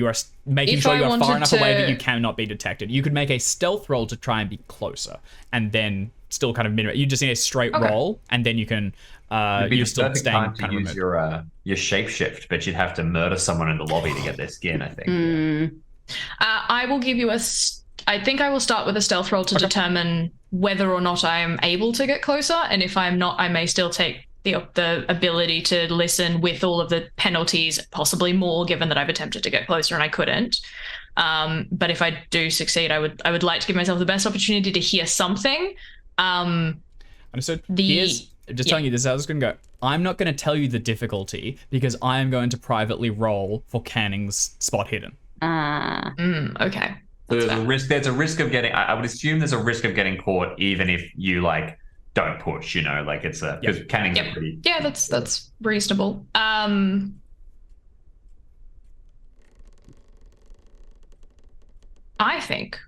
Speaker 1: making
Speaker 2: If
Speaker 1: sure
Speaker 2: I
Speaker 1: you are far
Speaker 2: wanted
Speaker 1: enough away
Speaker 2: to-
Speaker 1: that you cannot be detected. You could make a stealth roll to try and be closer, and then still kind of minimize. You just need a straight roll, and then you can.
Speaker 3: It'd be
Speaker 1: You're
Speaker 3: the
Speaker 1: still
Speaker 3: perfect
Speaker 1: staying
Speaker 3: time to
Speaker 1: kind of
Speaker 3: use
Speaker 1: remote.
Speaker 3: your shapeshift, but you'd have to murder someone in the lobby to get their skin, I think.
Speaker 2: I will give you I think I will start with a stealth roll to determine whether or not I am able to get closer, and if I'm not, I may still take the ability to listen with all of the penalties, possibly more, given that I've attempted to get closer and I couldn't. But if I do succeed, I would like to give myself the best opportunity to hear something.
Speaker 1: Understood. Telling you this is how it's going to go. I'm not going to tell you the difficulty because I am going to privately roll for Canning's spot hidden.
Speaker 2: Okay.
Speaker 3: So there's a risk of getting. I would assume there's a risk of getting caught, even if you like don't push. You know, like it's a because Canning's a pretty.
Speaker 2: Yeah, that's reasonable. I think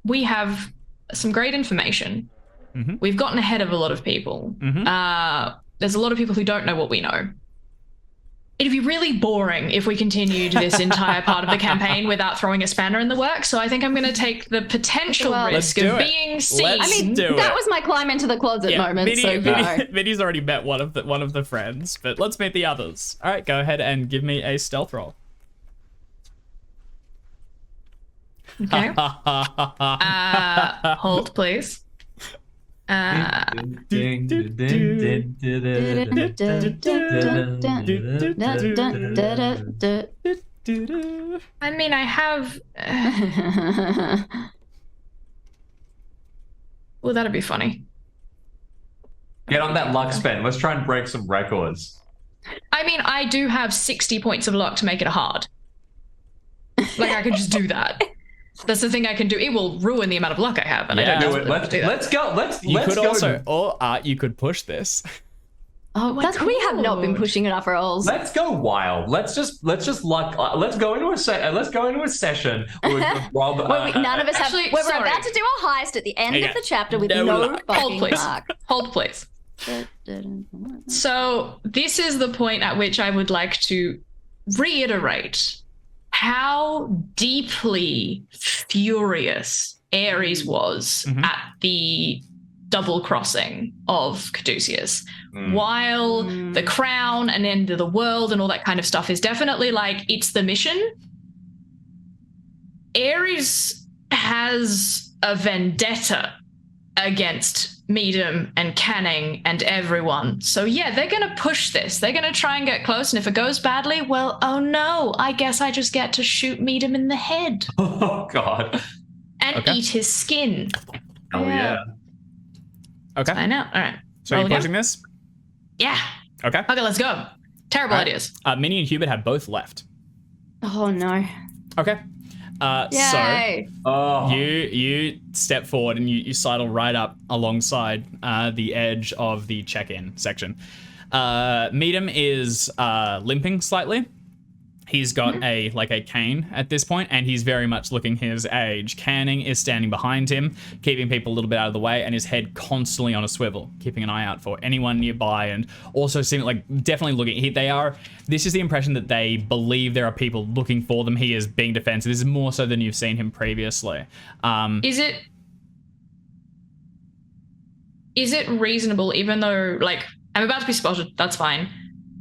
Speaker 2: we have some great information.
Speaker 1: Mm-hmm.
Speaker 2: We've gotten ahead of a lot of people. There's a lot of people who don't know what we know. It'd be really boring if we continued this entire part of the campaign without throwing a spanner in the works. So I think I'm going to take the potential risk of being seen.
Speaker 4: That was my climb into the closet moment.
Speaker 1: Minnie's already met one of the friends, but let's meet the others. All right, go ahead and give me a stealth roll.
Speaker 2: Okay. Hold, please.
Speaker 4: I
Speaker 2: mean, I have. Well, that'd be funny.
Speaker 3: Get on that luck spend. Let's try and break some records.
Speaker 2: I mean, I do have 60 points of luck to make it a hard. Like, I could just do that. That's the thing I can do. It will ruin the amount of luck I have, and I don't
Speaker 3: do it. Let's go.
Speaker 1: You could push this.
Speaker 4: Oh, we have not been pushing enough rolls.
Speaker 3: Let's go wild. Let's just luck. Let's go into a session. Rob,
Speaker 4: none of us have.
Speaker 2: Actually,
Speaker 4: we're about to do a heist at the end of the chapter with no fucking luck.
Speaker 2: Hold, please. So this is the point at which I would like to reiterate how deeply furious Ares was at the double crossing of Caduceus. While the crown and end of the world and all that kind of stuff is definitely like, it's the mission, Ares has a vendetta against Medium and Canning and everyone. So yeah, they're going to push this. They're going to try and get close. And if it goes badly, well, oh no, I guess I just get to shoot Medium in the head.
Speaker 3: Oh, God.
Speaker 2: And eat his skin.
Speaker 3: Oh, yeah.
Speaker 1: Okay.
Speaker 2: I know. All right.
Speaker 1: So you're pushing this?
Speaker 2: Yeah.
Speaker 1: Okay.
Speaker 2: Okay, let's go. Terrible ideas.
Speaker 1: Minnie and Hubert have both left.
Speaker 4: Oh, no.
Speaker 1: Okay.
Speaker 4: Yay.
Speaker 1: So you step forward and you sidle right up alongside the edge of the check-in section. Medium is limping slightly. He's got a cane at this point, and he's very much looking his age. Canning is standing behind him, keeping people a little bit out of the way, and his head constantly on a swivel, keeping an eye out for anyone nearby, and also seeming like definitely looking. This is the impression that they believe there are people looking for them. He is being defensive. This is more so than you've seen him previously.
Speaker 2: Is it reasonable, even though, like, I'm about to be spotted, that's fine.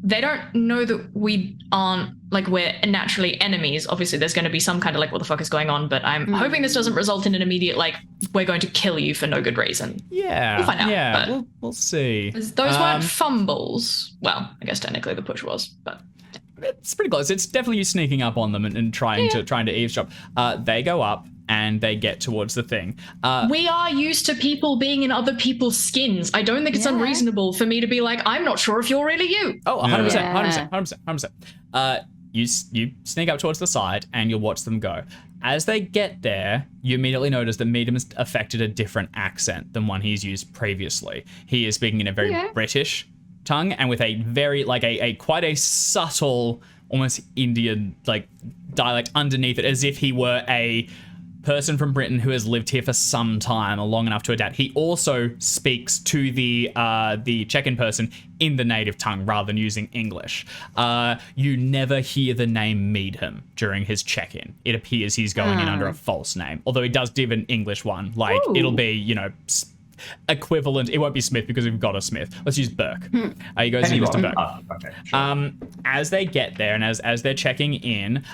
Speaker 2: They don't know that we aren't, like, we're naturally enemies. Obviously, there's going to be some kind of, like, what the fuck is going on, but I'm hoping this doesn't result in an immediate, like, we're going to kill you for no good reason.
Speaker 1: Yeah.
Speaker 2: We'll find out.
Speaker 1: Yeah,
Speaker 2: but
Speaker 1: we'll see.
Speaker 2: those weren't fumbles. Well, I guess technically the push was, but...
Speaker 1: It's pretty close. It's definitely you sneaking up on them and trying to eavesdrop. They go up and they get towards the thing.
Speaker 2: We are used to people being in other people's skins. I don't think it's unreasonable for me to be like, I'm not sure if you're really you.
Speaker 1: Oh, 100%. You sneak up towards the side and you'll watch them go. As they get there, you immediately notice that Meadham has affected a different accent than one he's used previously. He is speaking in a very British tongue and with a very, like, a quite a subtle, almost Indian, like, dialect underneath it, as if he were a person from Britain who has lived here for some time, long enough to adapt. He also speaks to the check-in person in the native tongue rather than using English. You never hear the name Meadham during his check-in. It appears he's going in under a false name, although he does give an English one. Like, it'll be, you know, equivalent. It won't be Smith because we've got a Smith. Let's use Burke. He goes in Mr. Burke.
Speaker 3: Okay, sure.
Speaker 1: As they get there and as they're checking in,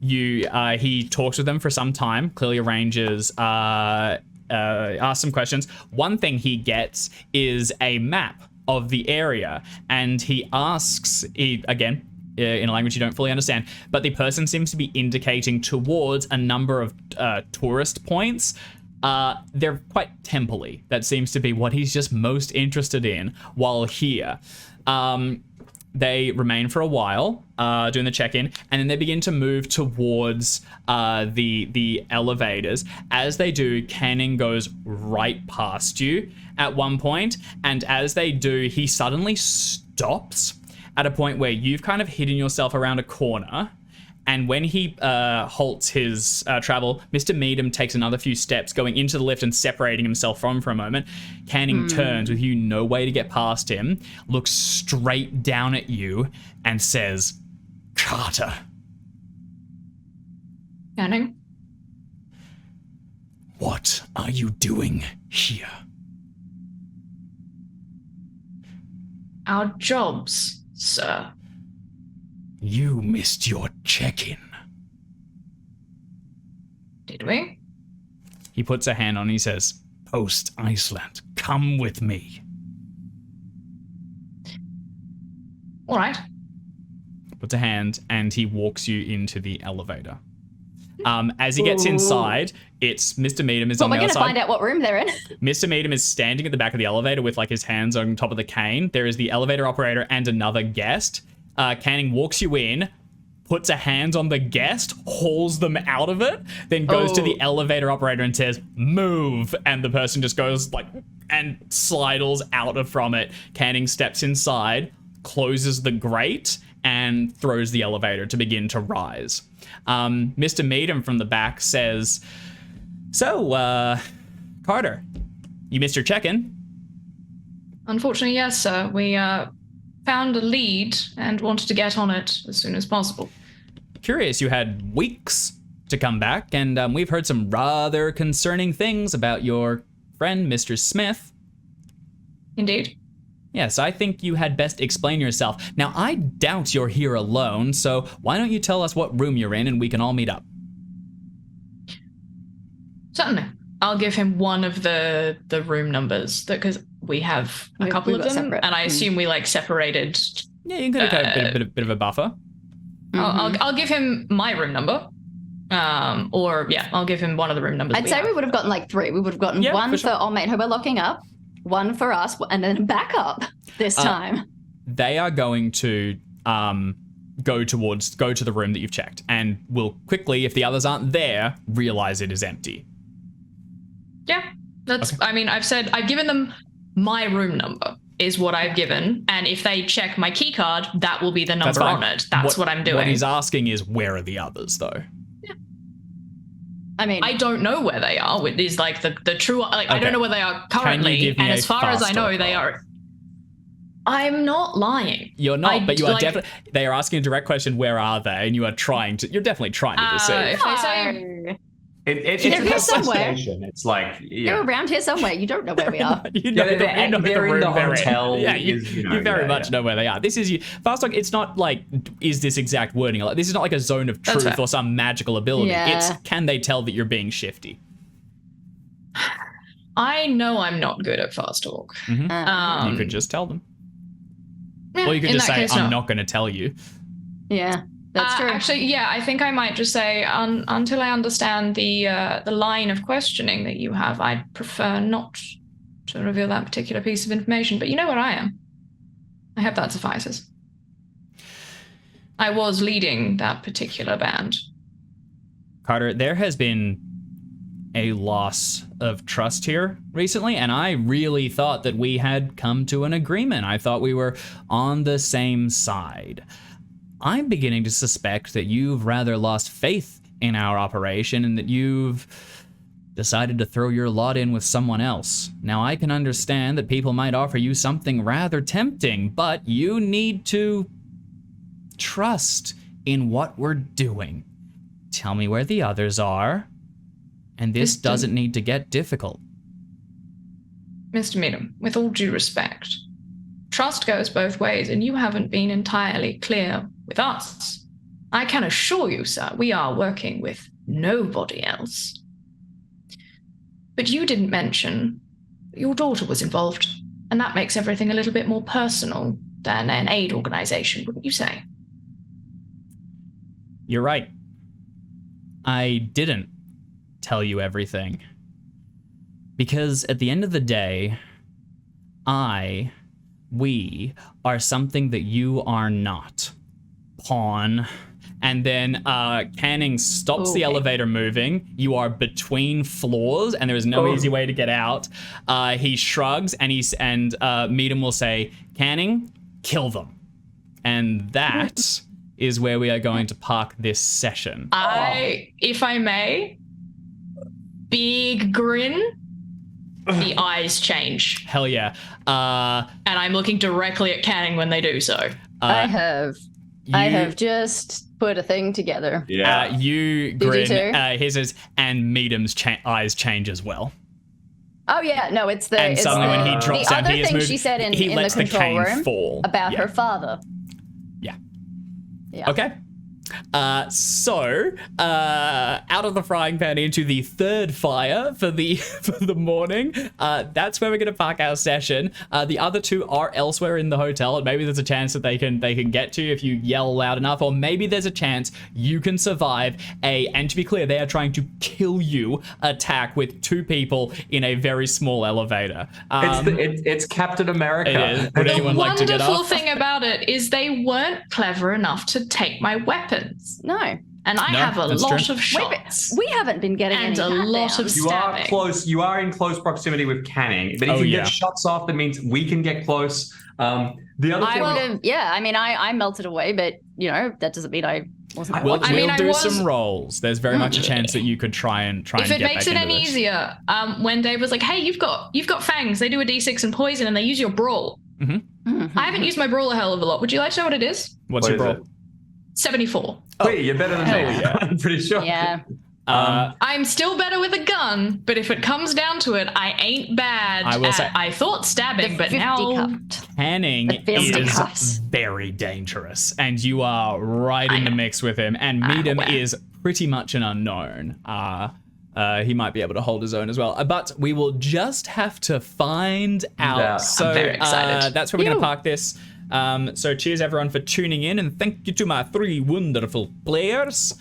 Speaker 1: he talks with them for some time, clearly arranges, asks some questions. One thing he gets is a map of the area, and he asks, again, in a language you don't fully understand, but the person seems to be indicating towards a number of tourist points. They're quite temple-y. That seems to be what he's just most interested in while here. They remain for a while, doing the check-in, and then they begin to move towards the elevators. As they do, Canning goes right past you at one point, and as they do, he suddenly stops at a point where you've kind of hidden yourself around a corner. And when he halts his travel, Mr. Meadham takes another few steps, going into the lift and separating himself from for a moment. Canning turns with you no way to get past him, looks straight down at you, and says, "Carter."
Speaker 2: Canning?
Speaker 1: "What are you doing here?"
Speaker 2: Our jobs, sir.
Speaker 1: "You missed your check-in."
Speaker 2: Did we?
Speaker 1: He puts a hand on, he says, "Post Iceland, come with me."
Speaker 2: All right.
Speaker 1: Puts a hand and he walks you into the elevator. As he gets inside, it's Mr. Meadham is on the
Speaker 4: We're
Speaker 1: other
Speaker 4: going to
Speaker 1: side.
Speaker 4: find out what room they're in.
Speaker 1: Mr. Meadham is standing at the back of the elevator with like his hands on top of the cane. There is the elevator operator and another guest. Canning walks you in, puts a hand on the guest, hauls them out of it, then goes to the elevator operator and says, "Move," and the person just goes like, and slidles out of from it. Canning steps inside, closes the grate, and throws the elevator to begin to rise. Mr. Meadham from the back says, "So, Carter, you missed your check-in."
Speaker 2: Unfortunately, yes, sir. We found a lead and wanted to get on it as soon as possible.
Speaker 1: Curious, you had weeks to come back, and we've heard some rather concerning things about your friend, Mr. Smith.
Speaker 2: Indeed.
Speaker 1: Yes, I think you had best explain yourself. Now, I doubt you're here alone, so why don't you tell us what room you're in and we can all meet up?
Speaker 2: Certainly. I'll give him one of the room numbers because we have a couple of them,
Speaker 4: separate.
Speaker 2: and I assume we like separated.
Speaker 1: Yeah, you can get a bit of a buffer.
Speaker 2: I'll give him my room number. I'll give him one of the room numbers.
Speaker 4: I'd say we would have gotten like 3. We would have gotten one for old mate who we're locking up, one for us, and then a backup this time.
Speaker 1: They are going to go to the room that you've checked, and will quickly, if the others aren't there, realize it is empty.
Speaker 2: Yeah, that's. Okay. I mean, I've given them my room number is what I've given, and if they check my key card, that will be the number on it. That's what I'm doing.
Speaker 1: What he's asking is, where are the others, though?
Speaker 2: Yeah.
Speaker 4: I mean,
Speaker 2: I don't know where they are. Is like the true. Like, okay. I don't know where they are currently, and as far as I know, they are. I'm not lying.
Speaker 1: You're not, but you are definitely. They are asking a direct question. Where are they? And you are trying to. You're definitely trying to deceive.
Speaker 2: If they say.
Speaker 3: It's a
Speaker 4: here somewhere.
Speaker 3: It's like
Speaker 4: they're around here somewhere. You don't know where we are.
Speaker 3: They're in the hotel.
Speaker 1: Yeah, you very much know where they are. This is you. Fast Talk. It's not like is this exact wording. Like this is not like a zone of truth or some magical ability.
Speaker 4: Yeah.
Speaker 1: It's can they tell that you're being shifty?
Speaker 2: I know I'm not good at fast talk.
Speaker 1: Mm-hmm. You could just tell them.
Speaker 2: Yeah,
Speaker 1: or you could just say, I'm not going to tell you.
Speaker 4: Yeah. That's true.
Speaker 2: Actually, yeah, I think I might just say until I understand the line of questioning that you have, I'd prefer not to reveal that particular piece of information. But you know where I am. I hope that suffices. I was leading that particular band.
Speaker 1: Carter, there has been a loss of trust here recently, and I really thought that we had come to an agreement. I thought we were on the same side. I'm beginning to suspect that you've rather lost faith in our operation and that you've decided to throw your lot in with someone else. Now, I can understand that people might offer you something rather tempting, but you need to trust in what we're doing. Tell me where the others are, and this doesn't need to get difficult.
Speaker 2: Mr. Meadham, with all due respect, trust goes both ways, and you haven't been entirely clear with us. I can assure you, sir, we are working with nobody else. But you didn't mention your daughter was involved, and that makes everything a little bit more personal than an aid organization, wouldn't you say?
Speaker 1: You're right. I didn't tell you everything. Because at the end of the day, we are something that you are not. Pawn. And then Canning stops the elevator moving. You are between floors, and there is no easy way to get out. He shrugs, and Meadham will say, "Canning, kill them." And that is where we are going to park this session.
Speaker 2: If I may, big grin, the eyes change.
Speaker 1: Hell yeah.
Speaker 2: And I'm looking directly at Canning when they do so.
Speaker 4: I have just put a thing together.
Speaker 3: Yeah.
Speaker 1: You
Speaker 4: Did
Speaker 1: grin,
Speaker 4: you too?
Speaker 1: his is, and Meadham's eyes change as well.
Speaker 4: Oh yeah, no, it's the.
Speaker 1: And
Speaker 4: it's
Speaker 1: suddenly
Speaker 4: the,
Speaker 1: when he drops
Speaker 4: the
Speaker 1: down,
Speaker 4: other
Speaker 1: he is
Speaker 4: thing
Speaker 1: moved,
Speaker 4: she said in
Speaker 1: he
Speaker 4: the
Speaker 1: lets
Speaker 4: control
Speaker 1: cane
Speaker 4: room
Speaker 1: fall.
Speaker 4: about
Speaker 1: Yeah.
Speaker 4: her father.
Speaker 1: Yeah.
Speaker 4: Yeah.
Speaker 1: Okay. So, out of the frying pan into the third fire for the morning. That's where we're going to park our session. The other two are elsewhere in the hotel, and maybe there's a chance that they can get to you if you yell loud enough, or maybe there's a chance you can survive and to be clear, they are trying to kill you attack with two people in a very small elevator.
Speaker 3: It's Captain America.
Speaker 1: It is. Would anyone like to get
Speaker 2: The wonderful
Speaker 1: up?
Speaker 2: thing about it is they weren't clever enough to take my weapons.
Speaker 4: No.
Speaker 2: And I
Speaker 1: No,
Speaker 2: have a
Speaker 1: that's
Speaker 2: lot
Speaker 1: true.
Speaker 2: of shots.
Speaker 4: We haven't been getting
Speaker 2: And
Speaker 4: any
Speaker 2: a lot of
Speaker 4: pat-downs.
Speaker 3: You are
Speaker 2: stabbing.
Speaker 3: close. You are in close proximity with Canning, but if you get shots off, that means we can get close. The other
Speaker 4: I
Speaker 3: thing,
Speaker 4: would have. Yeah, I mean, I melted away, but that doesn't mean I wasn't.
Speaker 1: We'll
Speaker 2: I
Speaker 1: do
Speaker 2: was-
Speaker 1: some rolls. There's very much a chance that you could try and
Speaker 2: If it
Speaker 1: get
Speaker 2: makes
Speaker 1: back
Speaker 2: it
Speaker 1: into
Speaker 2: any
Speaker 1: this.
Speaker 2: easier, when Dave was like, "Hey, you've got fangs. They do a d6 and poison, and they use your brawl."
Speaker 1: Mm-hmm.
Speaker 2: I haven't used my brawl a hell of a lot. Would you like to know what it is?
Speaker 1: What's
Speaker 3: What
Speaker 1: your
Speaker 3: is
Speaker 1: brawl?
Speaker 3: it?
Speaker 2: 74.
Speaker 3: Wait, you're better than
Speaker 1: hell
Speaker 3: me.
Speaker 1: yeah.
Speaker 3: I'm pretty sure.
Speaker 4: Yeah.
Speaker 2: I'm still better with a gun, but if it comes down to it, I ain't bad.
Speaker 1: I will say-
Speaker 2: I thought stabbing, but now
Speaker 4: Fisticuffed.
Speaker 1: Canning
Speaker 4: The fisticuffs.
Speaker 1: is very dangerous, and you are right in the mix with him. And Meadham is pretty much an unknown. He might be able to hold his own as well, but we will just have to find out.
Speaker 3: Yeah.
Speaker 1: So
Speaker 2: I'm very excited.
Speaker 1: that's where we're going to park this. So cheers everyone for tuning in, and thank you to my three wonderful players.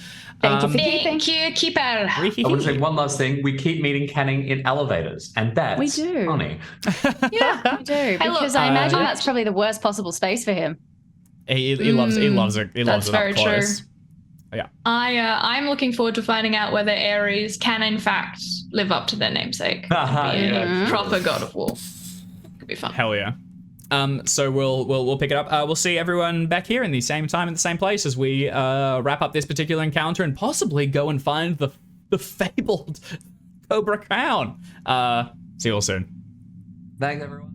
Speaker 4: Thank you for keeping.
Speaker 2: thank you, keeper.
Speaker 3: I want to say one last thing. We keep meeting Canning in elevators, and that's
Speaker 4: We do.
Speaker 3: funny.
Speaker 4: Yeah, we do. Because I imagine that's probably the worst possible space for him.
Speaker 1: He loves it. He loves
Speaker 2: That's
Speaker 1: it
Speaker 2: very
Speaker 1: up close.
Speaker 2: true.
Speaker 1: Yeah.
Speaker 2: I'm looking forward to finding out whether Ares can in fact live up to their namesake. Be a
Speaker 3: Yeah.
Speaker 2: proper god of war. Could be fun.
Speaker 1: Hell yeah. So we'll pick it up. We'll see everyone back here in the same time in the same place as we wrap up this particular encounter and possibly go and find the fabled Cobra Crown. See you all soon.
Speaker 3: Thanks, everyone.